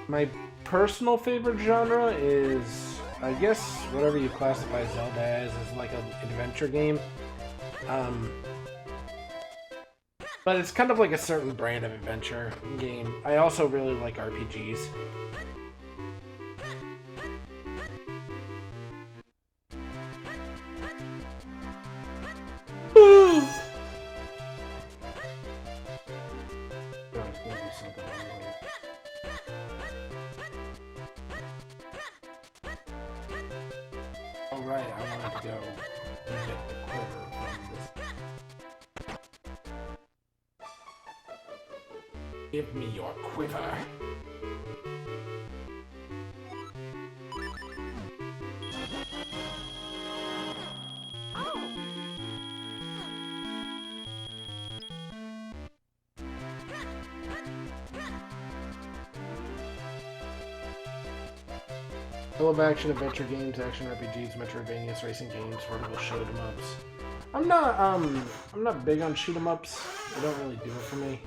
My personal favorite genre is, I guess, whatever you classify Zelda as like an adventure game. But it's kind of like a certain brand of adventure game. I also really like RPGs. Alright, I wanted to go and get the quiver from this. Give me your quiver. I love action adventure games, action RPGs, Metroidvanias, racing games, vertical shoot 'em ups. I'm not big on shoot 'em ups. They don't really do it for me.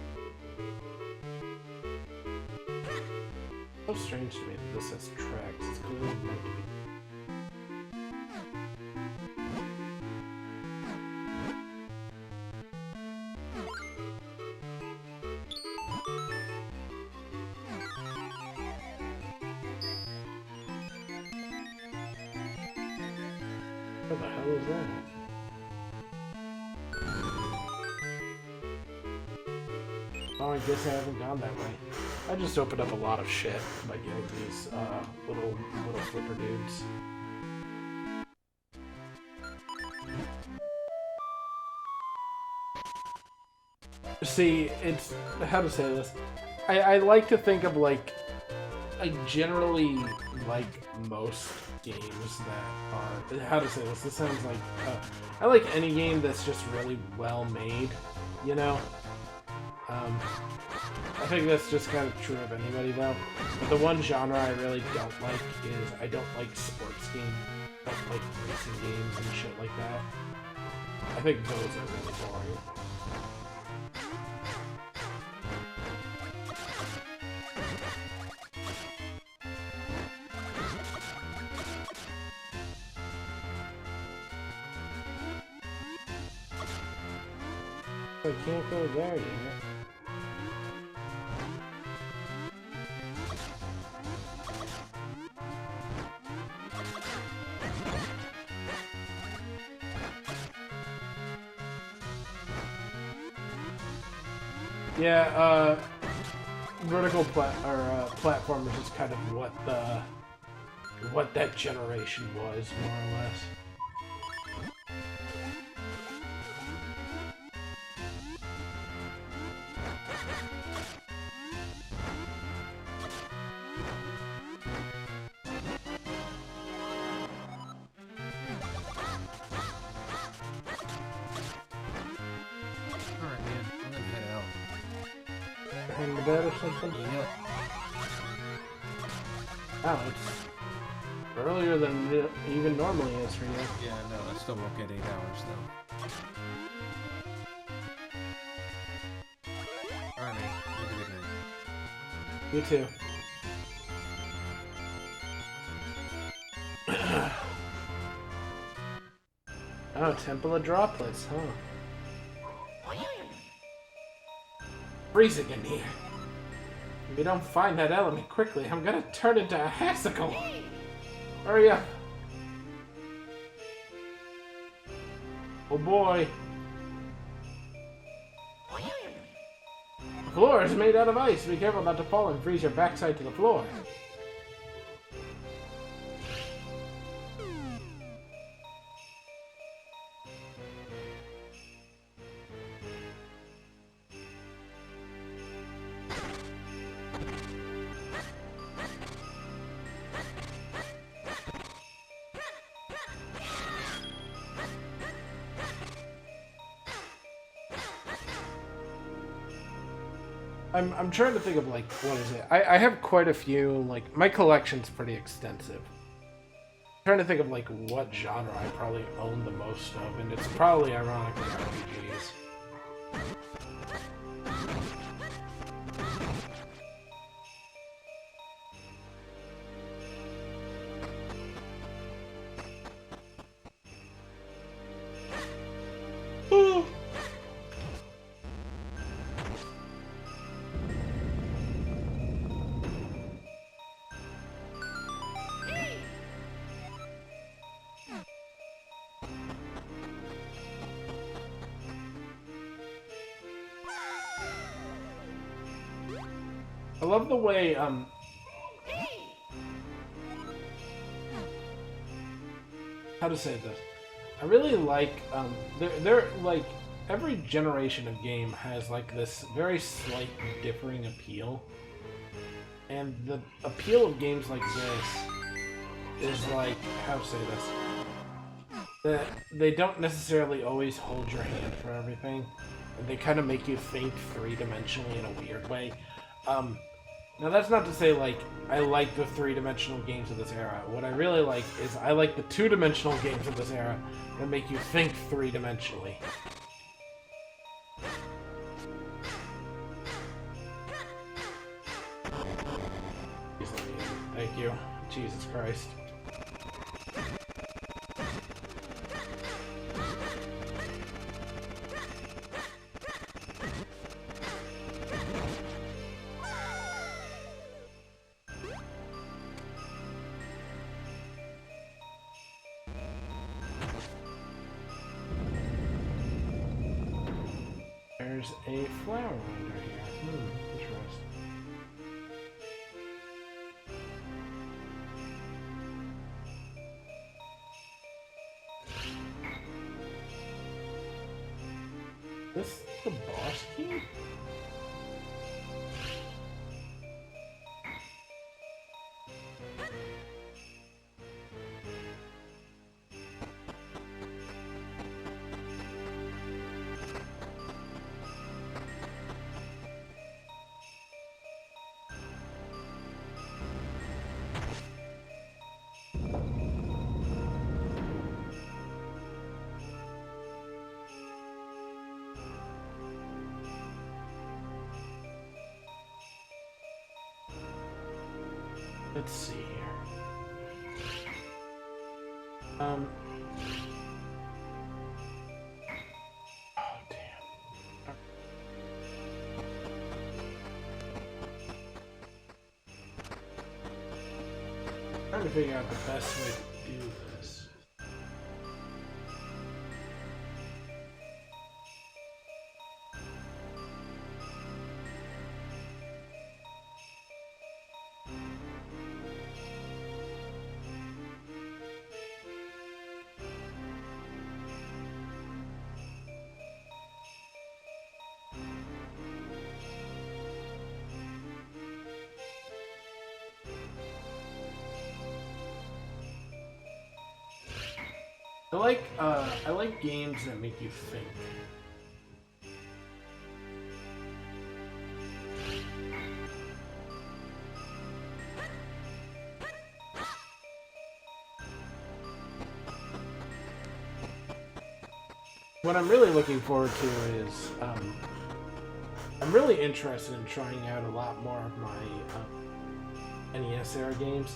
It's so strange to me that this has tracks. It's clearly meant to be. What the hell is that? Oh, I guess I haven't gone that way. I just opened up a lot of shit by getting these little flipper dudes. See, it's how to say this. I like to think of like I generally like most games that are, how to say this, this sounds like, I like any game that's just really well made, you know? I think that's just kind of true of anybody though. But the one genre I really don't like is, I don't like sports games, I don't like racing games and shit like that. I think those are really boring. I can't go there yet. Yeah, vertical platformers is kind of what that generation was, more or less. In the bed or something? Yep. Oh, it's earlier than it even normally is for you. Yeah, no, I still won't get 8 hours though. Alright, man. Have a good night. You too. Oh, Temple of Droplets, huh? Freezing in here. If we don't find that element quickly, I'm gonna turn into a hassicle. Hurry up. Oh boy. The floor is made out of ice. Be careful not to fall and freeze your backside to the floor. I'm trying to think of like what is it? I have quite a few. Like my collection's pretty extensive. I'm trying to think of like what genre I probably own the most of, and it's probably ironically RPGs. I love the way how to say this. I really like they're like every generation of game has like this very slight differing appeal. And the appeal of games like this is like how to say this. That they don't necessarily always hold your hand for everything. And they kind of make you think three-dimensionally in a weird way. Now that's not to say like I like the three-dimensional games of this era. What I really like is I like the two-dimensional games of this era that make you think three-dimensionally. Thank you. Jesus Christ. There's a flower under here. Interesting. This the boss key? Let's see here. Oh, damn. Trying to figure out the best way to do this. I like games that make you think. What I'm really looking forward to is I'm really interested in trying out a lot more of my NES era games.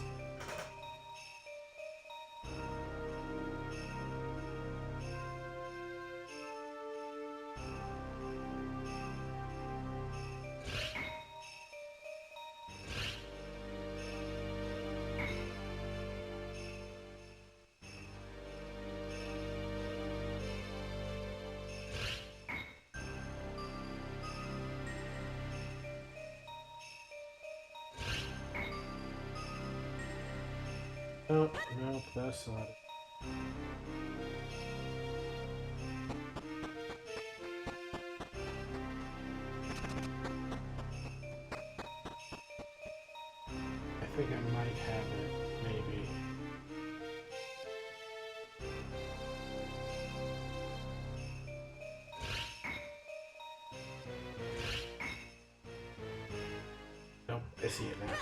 Nope, nope, that's not it. I think I might have it, maybe. I see it now.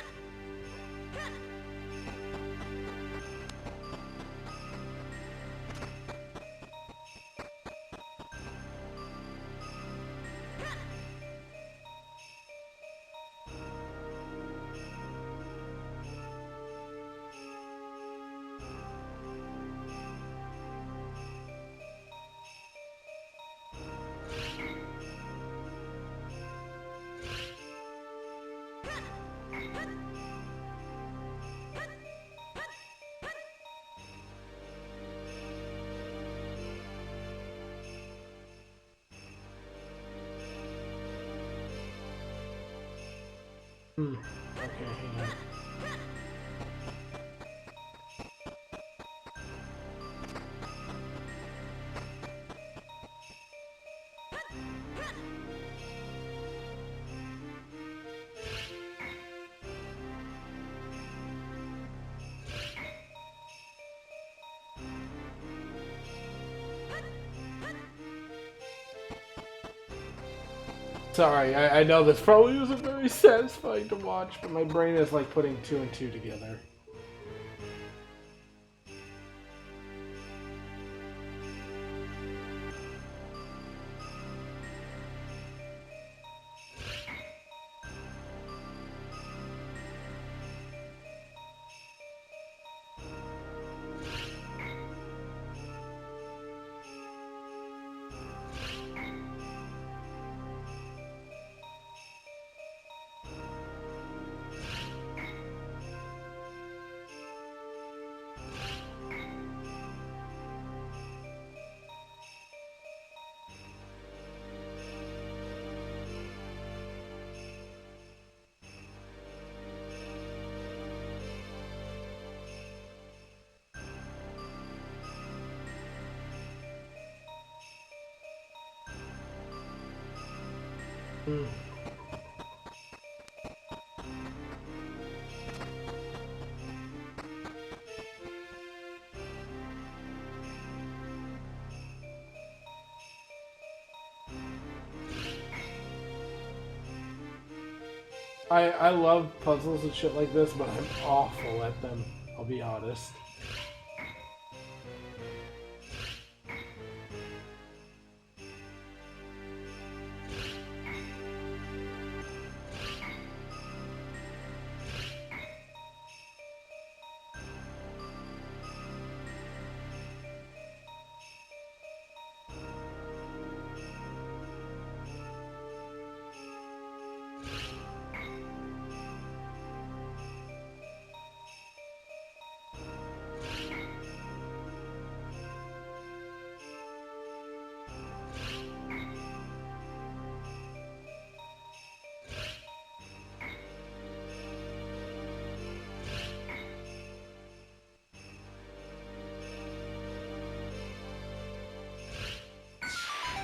Okay, hang on. Sorry, I know this probably isn't very satisfying to watch, but my brain is like putting two and two together. I love puzzles and shit like this, but I'm awful at them, I'll be honest.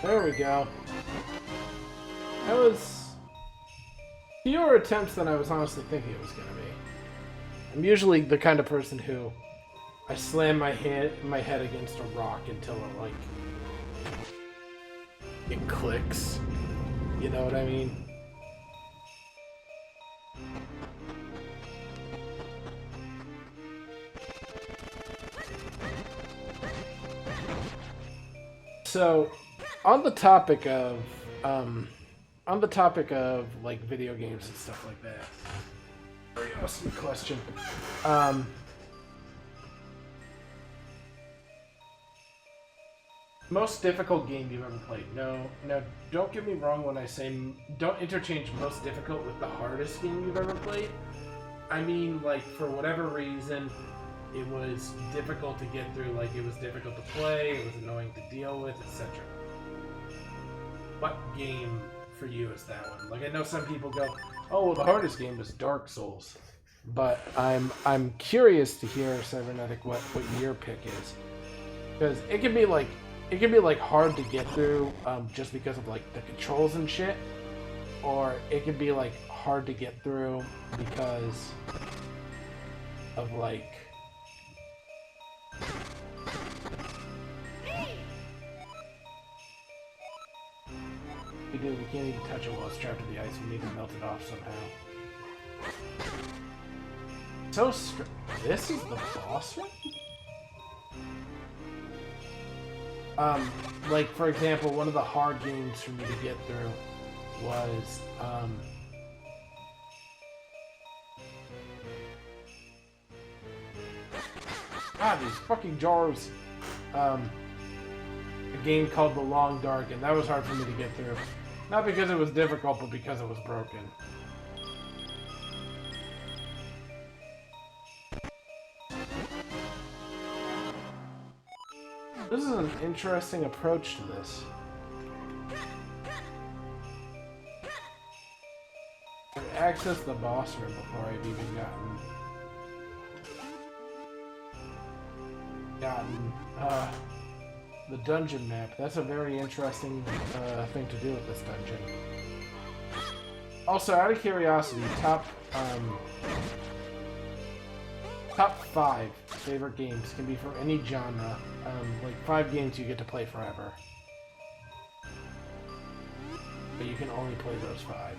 There we go. That was fewer attempts than I was honestly thinking it was going to be. I'm usually the kind of person who I slam my head against a rock until it, like, it clicks. You know what I mean? So, on the topic of like video games and stuff like that, very awesome question. Most difficult game you've ever played? No, don't get me wrong when I say don't interchange most difficult with the hardest game you've ever played. I mean, like, for whatever reason, it was difficult to get through, like, it was difficult to play, it was annoying to deal with, etc. What game for you is that one? Like, I know some people go, oh, well, the hardest game is Dark Souls. But I'm curious to hear, Cybernetic, what your pick is. Because it can be like hard to get through just because of, like, the controls and shit. Or it can be, like, hard to get through because of, like, we can't even touch it while it's trapped in the ice. We need to melt it off somehow. So this is the boss room? Like, for example, one of the hard games for me to get through was, these fucking jars. A game called The Long Dark, and that was hard for me to get through. Not because it was difficult, but because it was broken. This is an interesting approach to this. I accessed the boss room before I've even gotten the dungeon map. That's a very interesting thing to do with this dungeon. Also, out of curiosity, top 5 favorite games can be from any genre. Like 5 games you get to play forever. But you can only play those 5.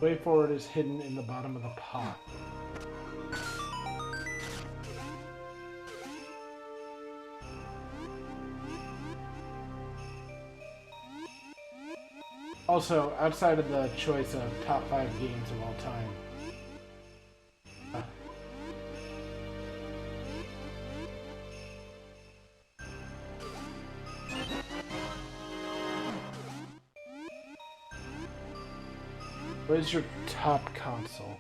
Way forward is hidden in the bottom of the pot. Also, outside of the choice of top 5 games of all time. What is your top console?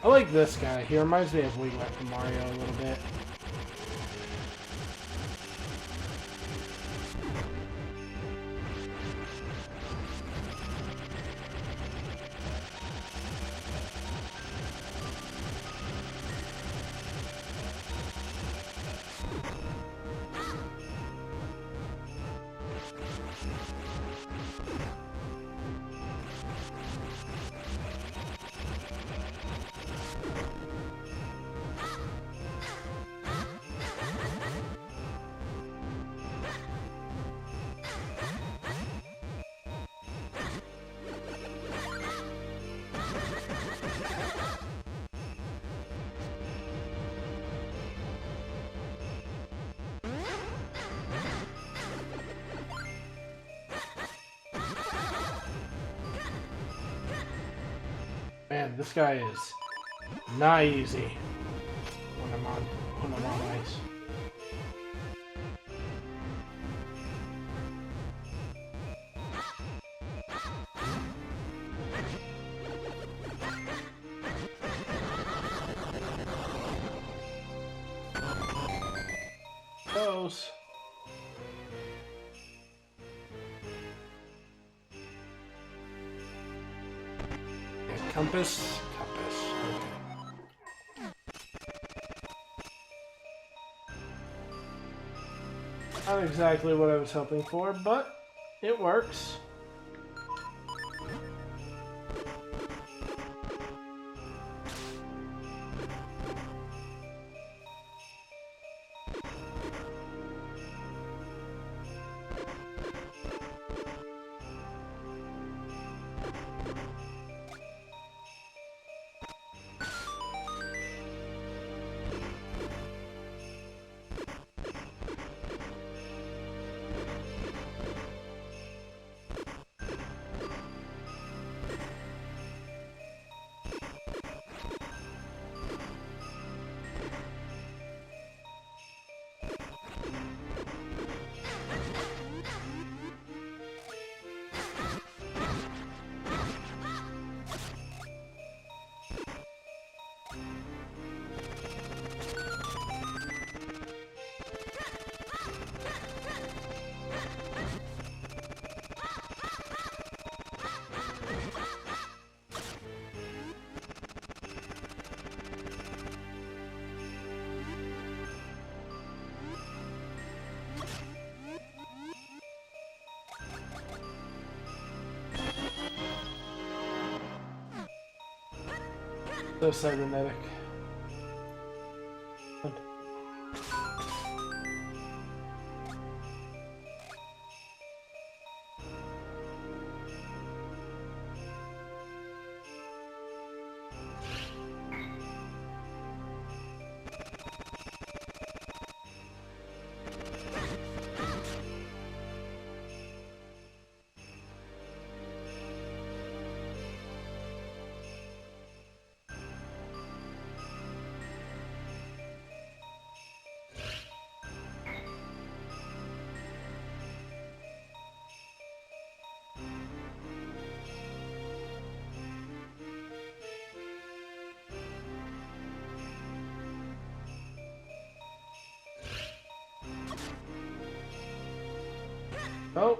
I like this guy. He reminds me of Wiggler from Mario a little bit. Man, this guy is not easy when I'm on ice. Goes. Compass. Okay. Not exactly what I was hoping for, but it works. So cybernetic. Oh.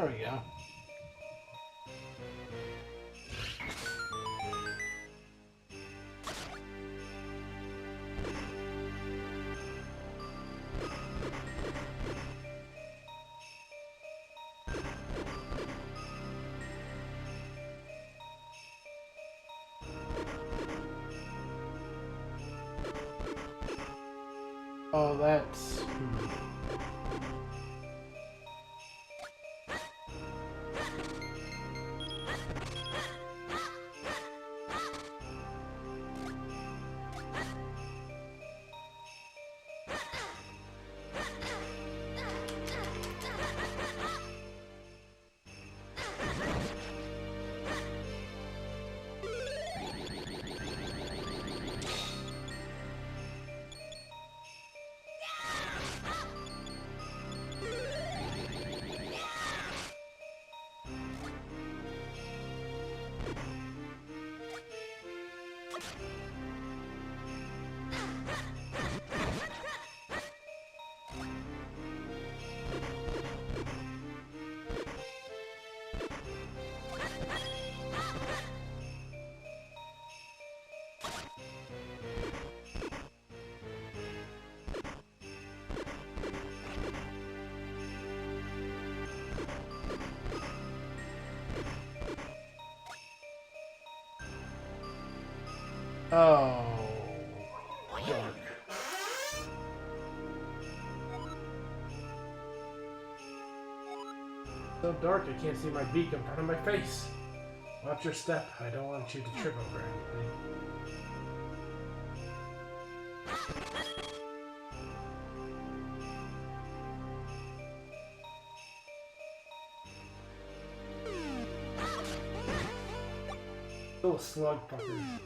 There we go. Oh, that's... Oh, dark. So dark I can't see my beak in front of my face. Watch your step. I don't want you to trip over anything. Little slug fuckers.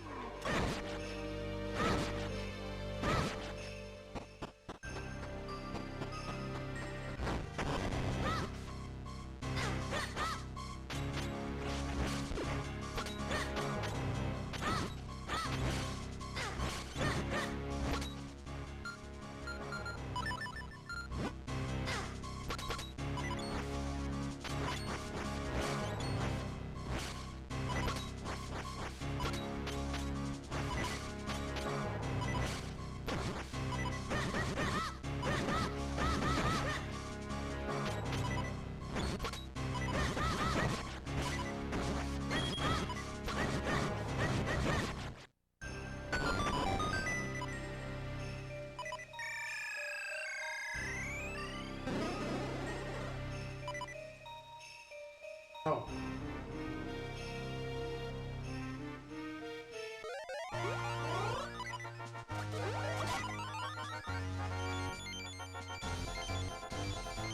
Oh.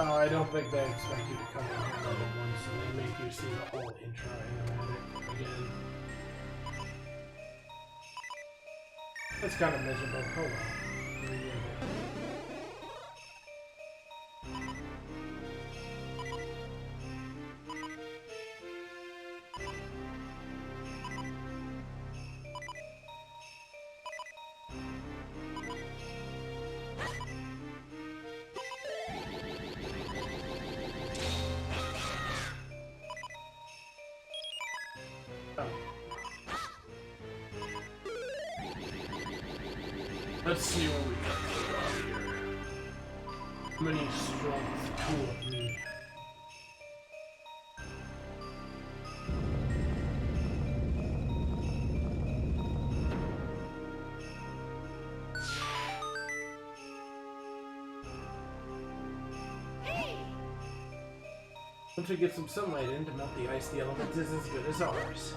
Oh, I don't think they expect you to come in here all at once, so they make you see the whole intro animatic again. That's kind of miserable. Oh well. Let's see what we got going on here. Many strength, two of me. Once we get some sunlight in to melt the ice, the element is as good as ours.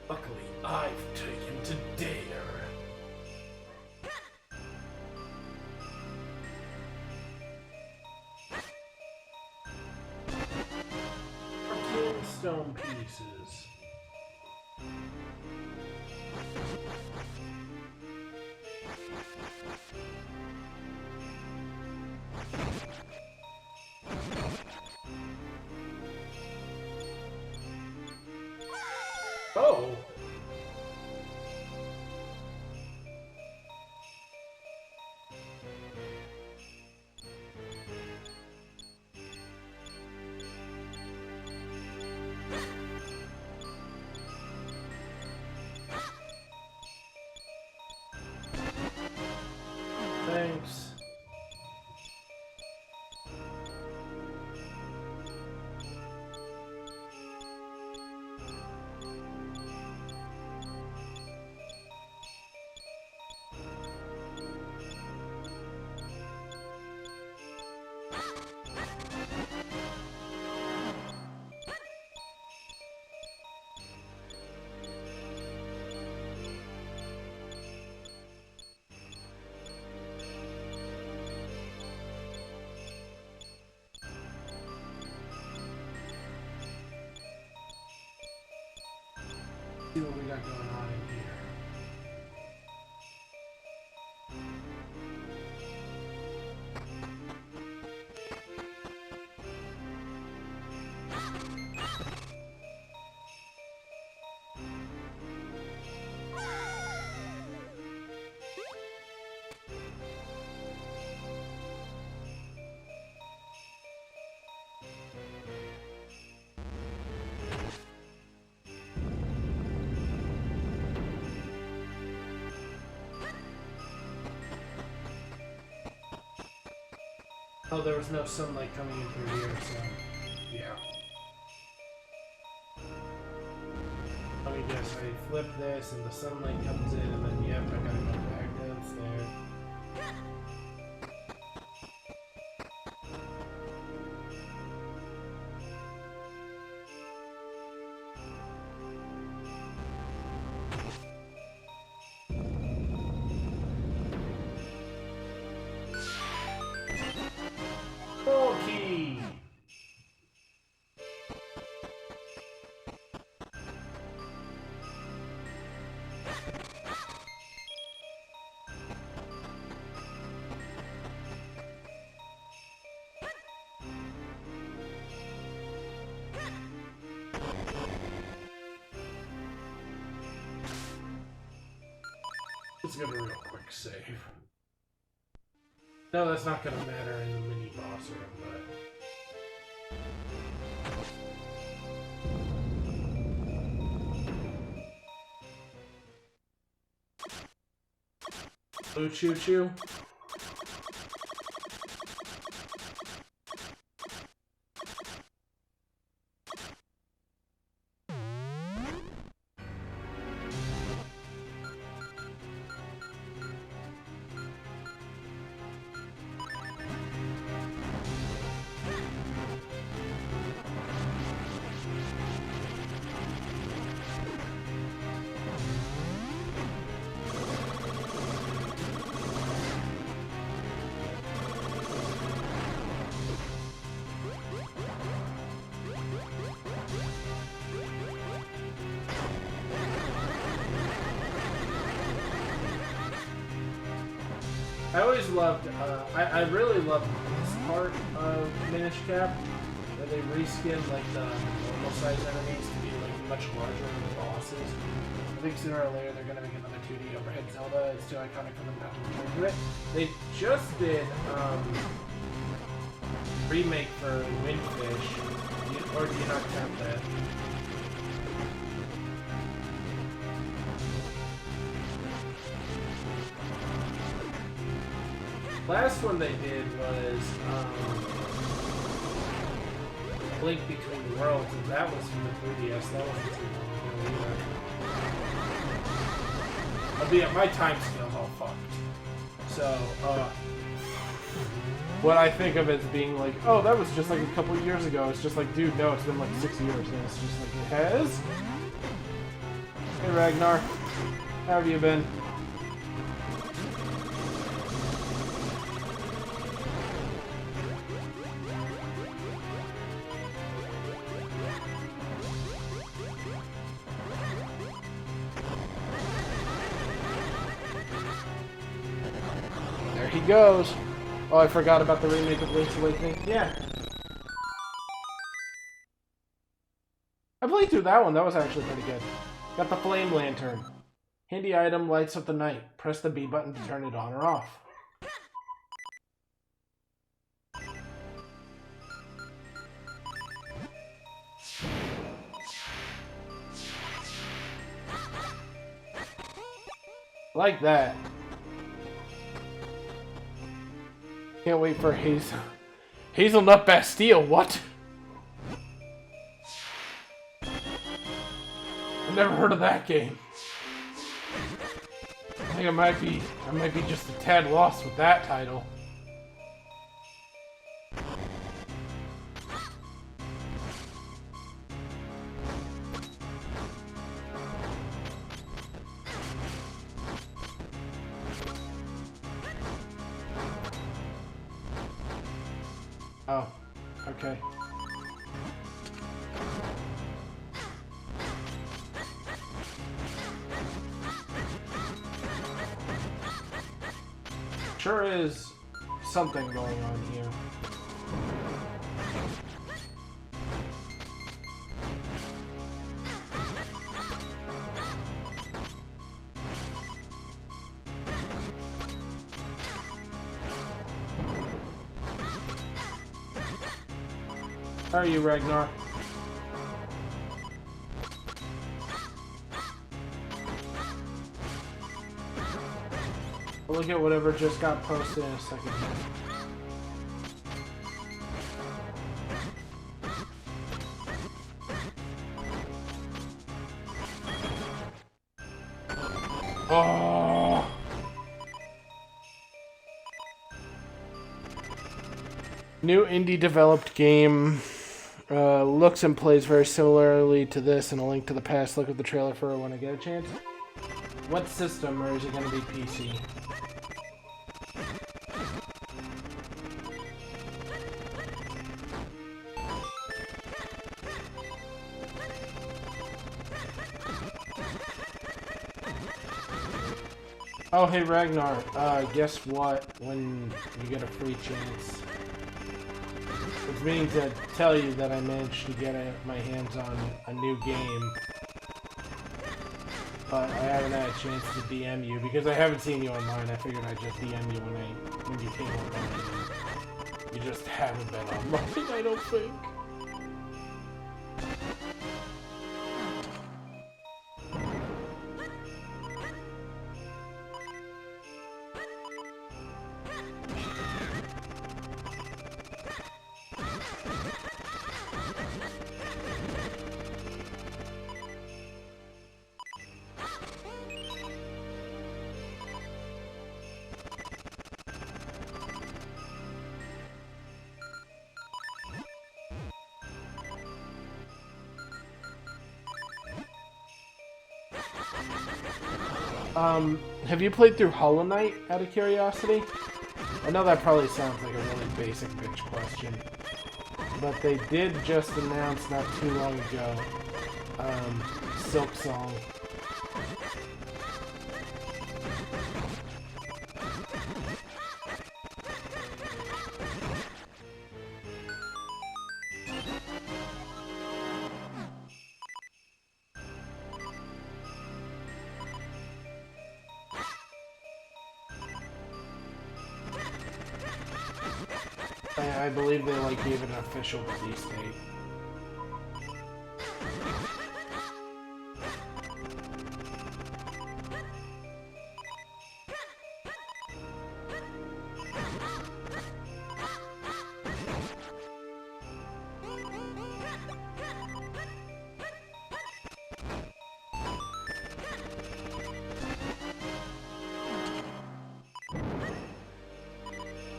Luckily, I've taken to dare. Stone pieces. no! Thanks. See what we got going on in here. Oh, there was no sunlight coming in through here, so yeah. Let me guess, I flip this and the sunlight comes in and then yep, I gotta go back downstairs. Key. Let's get a real quick save. No, that's not gonna matter in the mini boss room, but. Blue Choo Choo. I always loved, I really loved this part of Minish Cap, where they reskinned like the normal size enemies to be like much larger than the bosses. I think sooner or later they're gonna make another 2D overhead Zelda. It's too iconic for them not to return to it. They just did remake for Windfish, or do you not count that? Last one they did was Link Between Worlds, and that was from the 3DS. That wasn't too long ago either. I'll be at my time scale's all fucked. So, what I think of as being like, oh, that was just like a couple of years ago. It's just like, dude, no, it's been like 6 years, and it's just like, it has? Hey, Ragnar. How have you been? There he goes. Oh, I forgot about the remake of Link's Awakening. Yeah. I played through that one. That was actually pretty good. Got the flame lantern. Handy item, lights up the night. Press the B button to turn it on or off. Like that. Can't wait for Hazelnut Bastille. What? I've never heard of that game. I think I might be just a tad lost with that title. Oh, okay. Sure is something going on here. How are you, Ragnar? We'll look at whatever just got posted in a second here. Oh! New indie developed game. Looks and plays very similarly to this, and a link to the past. Look at the trailer for it when I get a chance. What system, or is it going to be PC? Oh, hey Ragnar, guess what? When you get a free chance, it's meaning to tell you that I managed to get my hands on a new game, but I haven't had a chance to DM you because I haven't seen you online. I figured I'd just DM you when you came online. You just haven't been online, I don't think. Have you played through Hollow Knight, out of curiosity? I know that probably sounds like a really basic bitch question, but they did just announce not too long ago, Silk Song. I believe they gave it an official release date.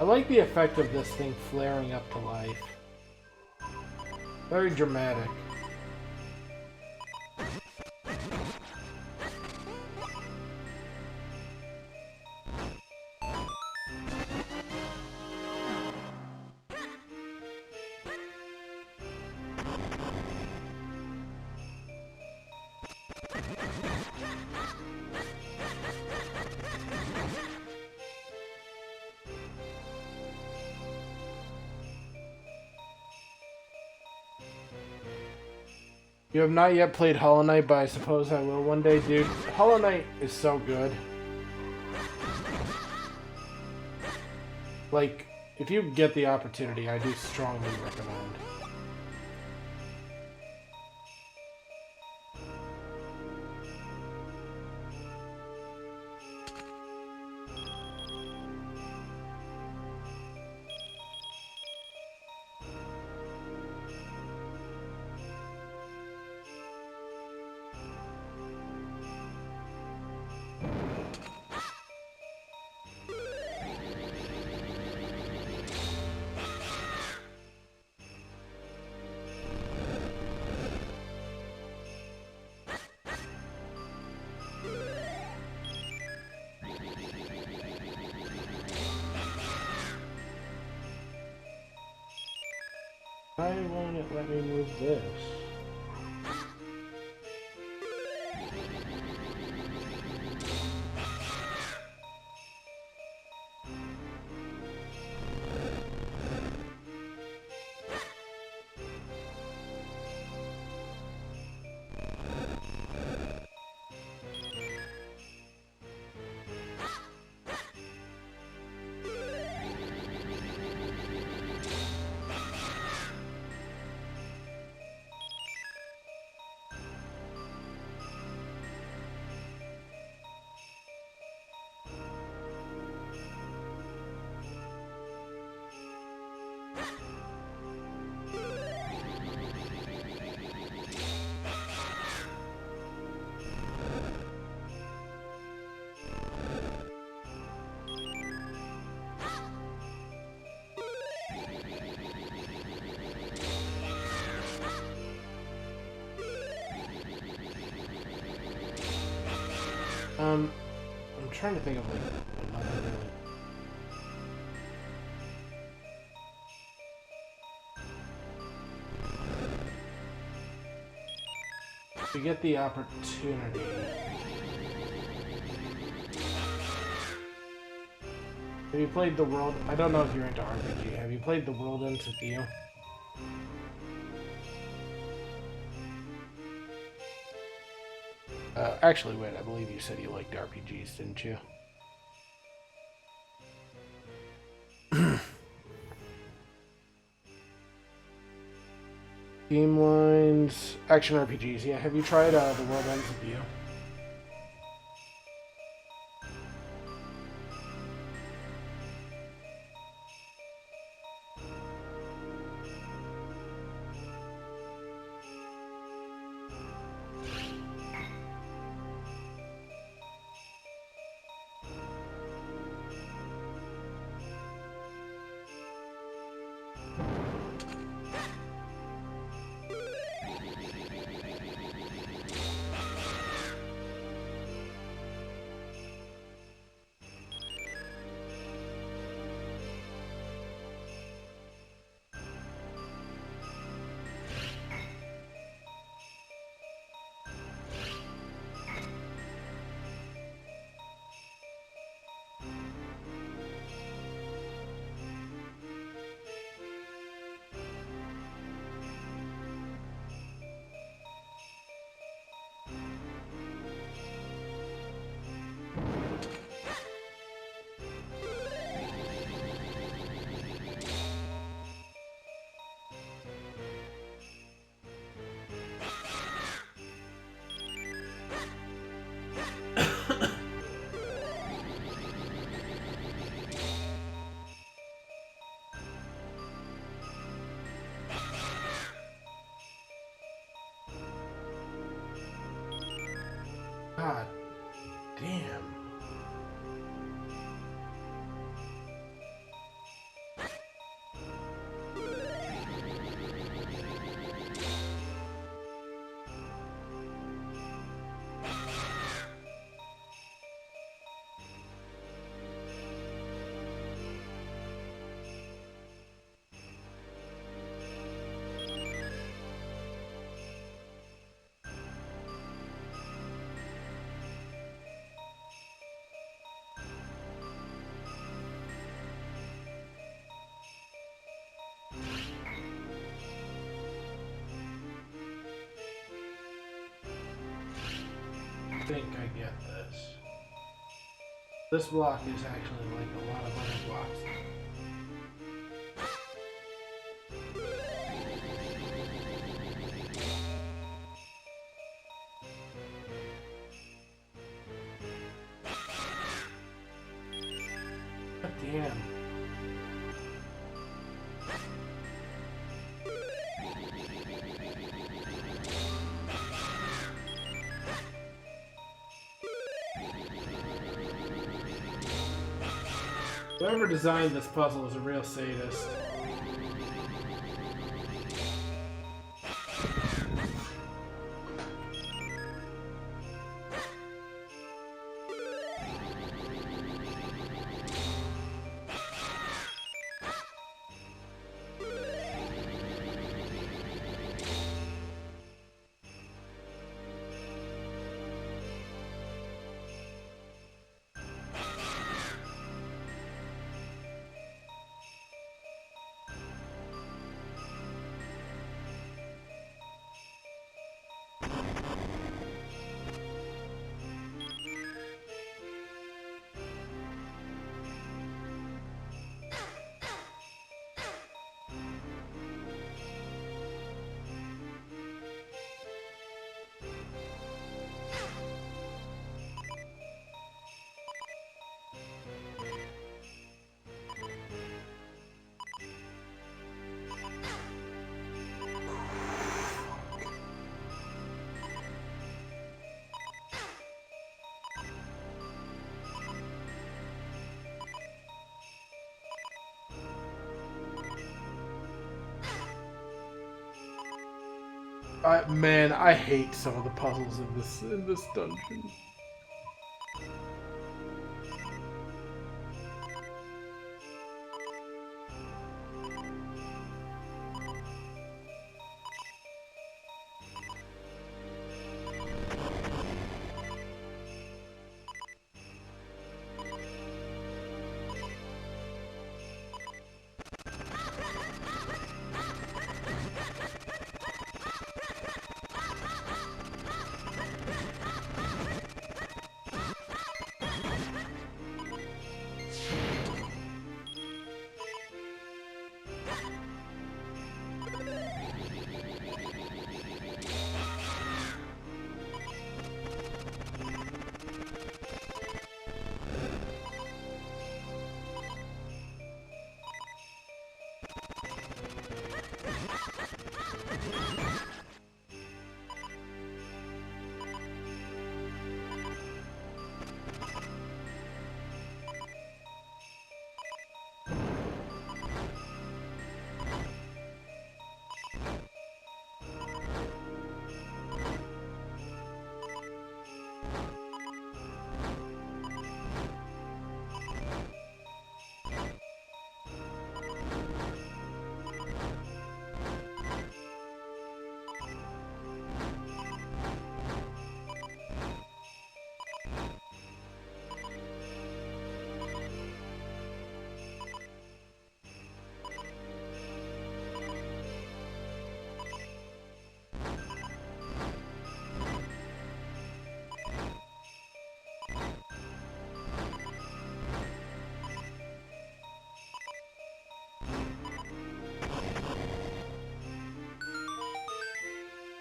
I like the effect of this thing flaring up to life. Very dramatic. You have not yet played Hollow Knight, but I suppose I will one day, dude. Hollow Knight is so good. Like, if you get the opportunity, I do strongly recommend. Why won't it let me move this? I'm trying to think of like another really. To get the opportunity. Have you played the world? I don't know if you're into RPG. Have you played the world into Theo? Actually, wait, I believe you said you liked RPGs, didn't you? Game lines, action RPGs. Yeah, have you tried the World Ends with You? God damn. think I get this. This block is actually like a lot of other blocks. God damn. Whoever designed this puzzle is a real sadist. Man, I hate some of the puzzles in this dungeon.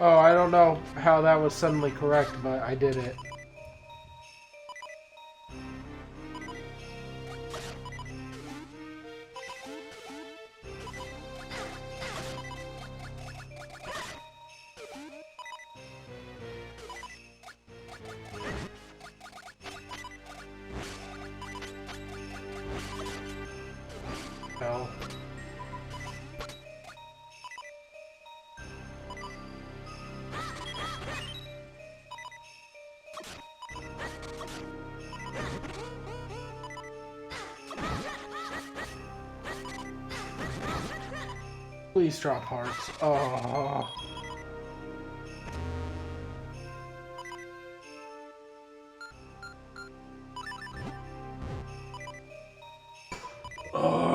Oh, I don't know how that was suddenly correct, but I did it. Hell. Please drop hearts. Oh. Oh.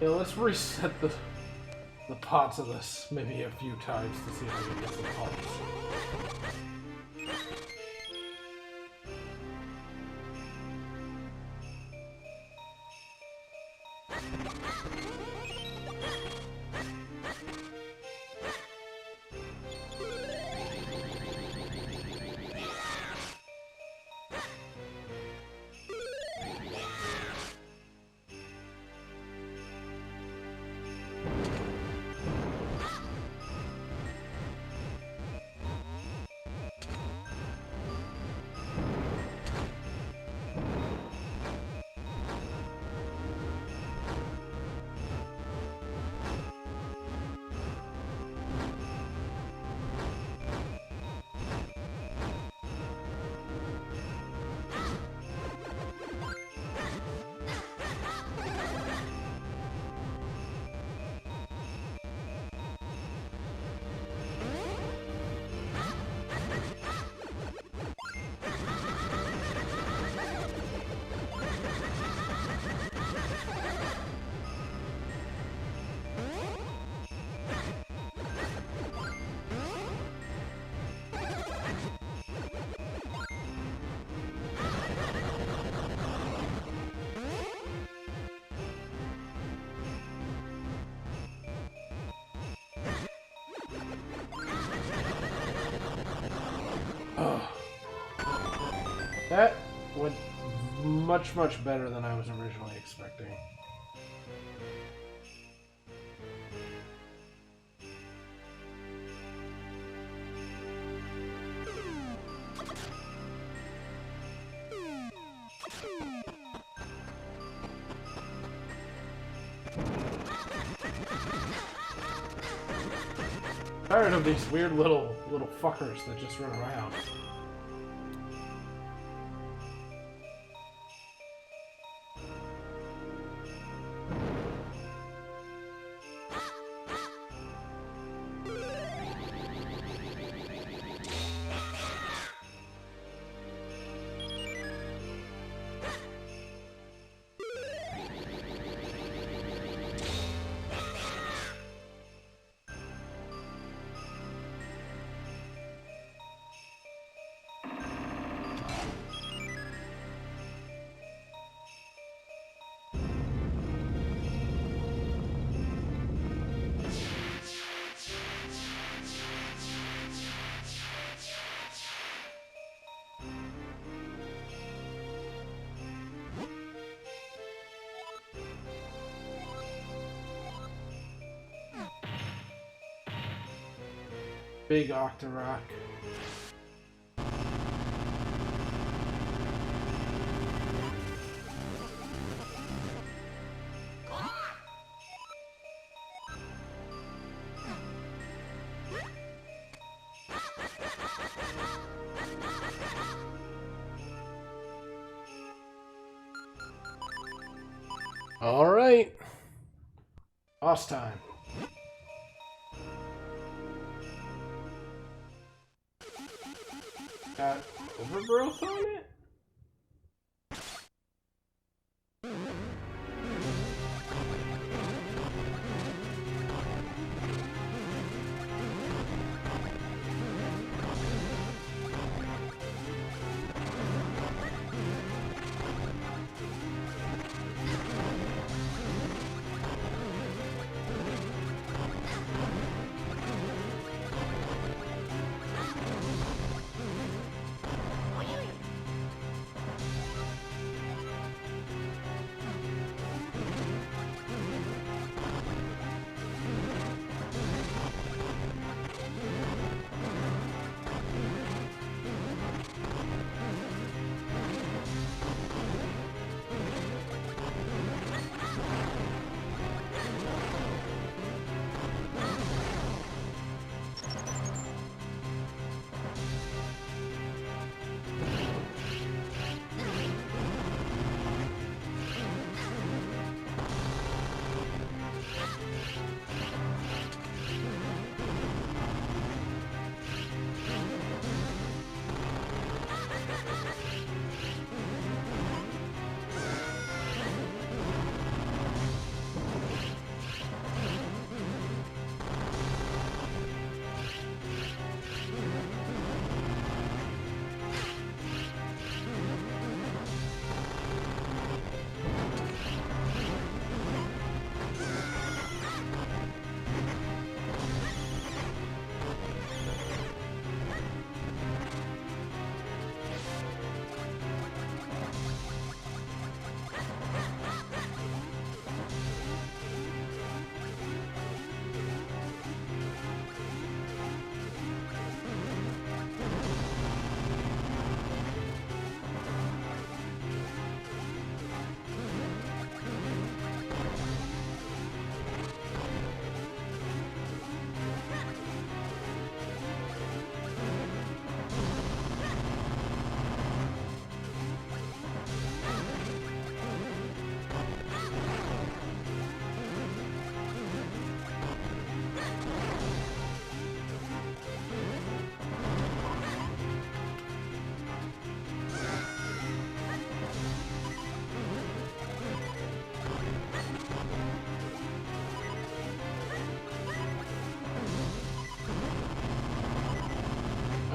Yeah, let's reset the pots of this maybe a few times to see if I can get some pots. That went much, much better than I was originally expecting. Tired of these weird little fuckers that just run around. Big Octorok. All right. Boss time. Got overgrowth on it?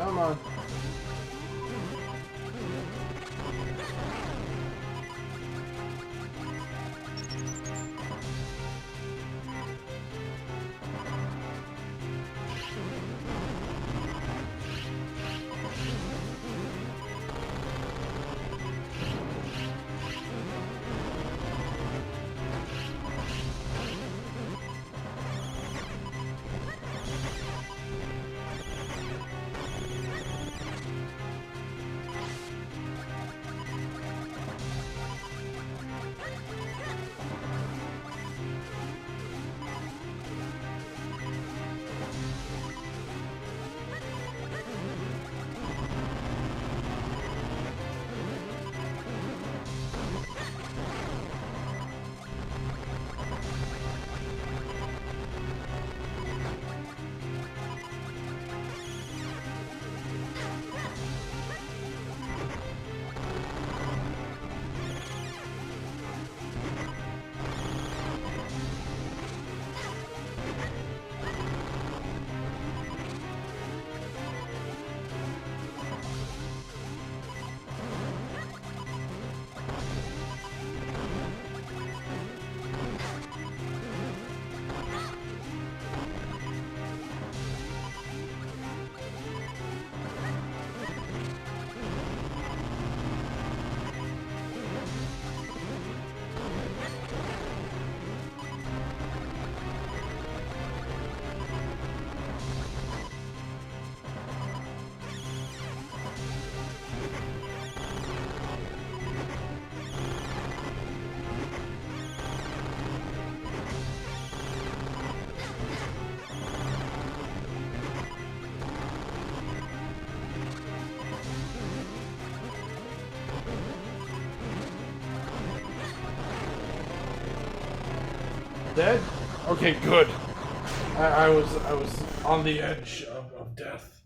Come on. Dead? Okay, good. I was on the edge of death.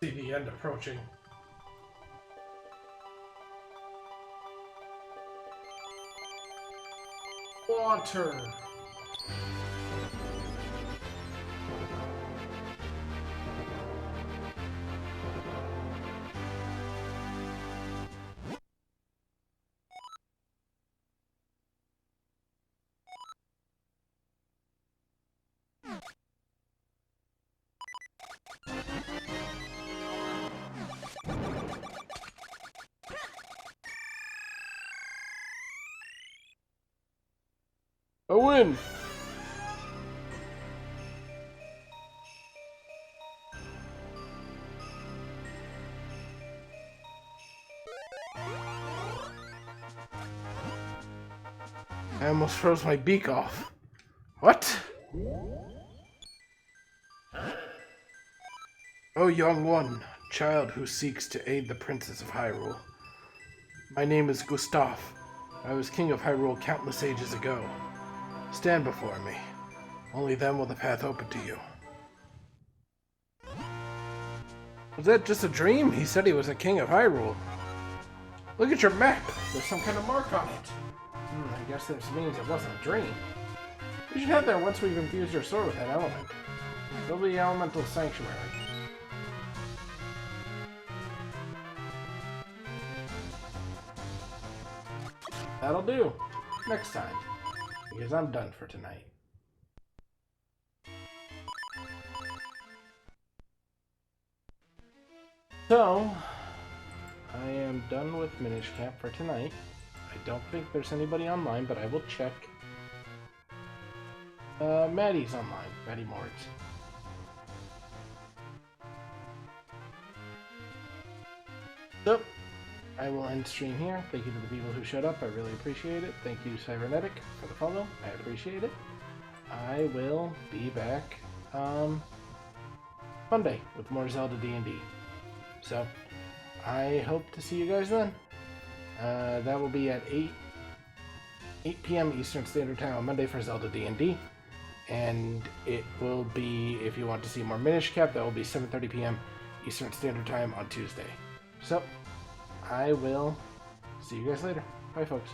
See the end approaching. Water. A win! I almost froze my beak off. What? O young one, child who seeks to aid the princes of Hyrule. My name is Gustav. I was king of Hyrule countless ages ago. Stand before me. Only then will the path open to you. Was that just a dream? He said he was a king of Hyrule. Look at your map. There's some kind of mark on it. I guess this means it wasn't a dream. We should head there once we've infused your sword with that element. Build the elemental sanctuary. That'll do. Next time. Because I'm done for tonight. So, I am done with Minish Camp for tonight. I don't think there's anybody online, but I will check. Maddie's online. Maddie Moritz. So, I will end stream here. Thank you to the people who showed up. I really appreciate it. Thank you, Cybernetic, for the follow. I appreciate it. I will be back Monday with more Zelda D&D. So, I hope to see you guys then. That will be at 8 p.m. Eastern Standard Time on Monday for Zelda D&D. And it will be, if you want to see more Minish Cap, that will be 7:30 p.m. Eastern Standard Time on Tuesday. So, I will see you guys later. Bye, folks.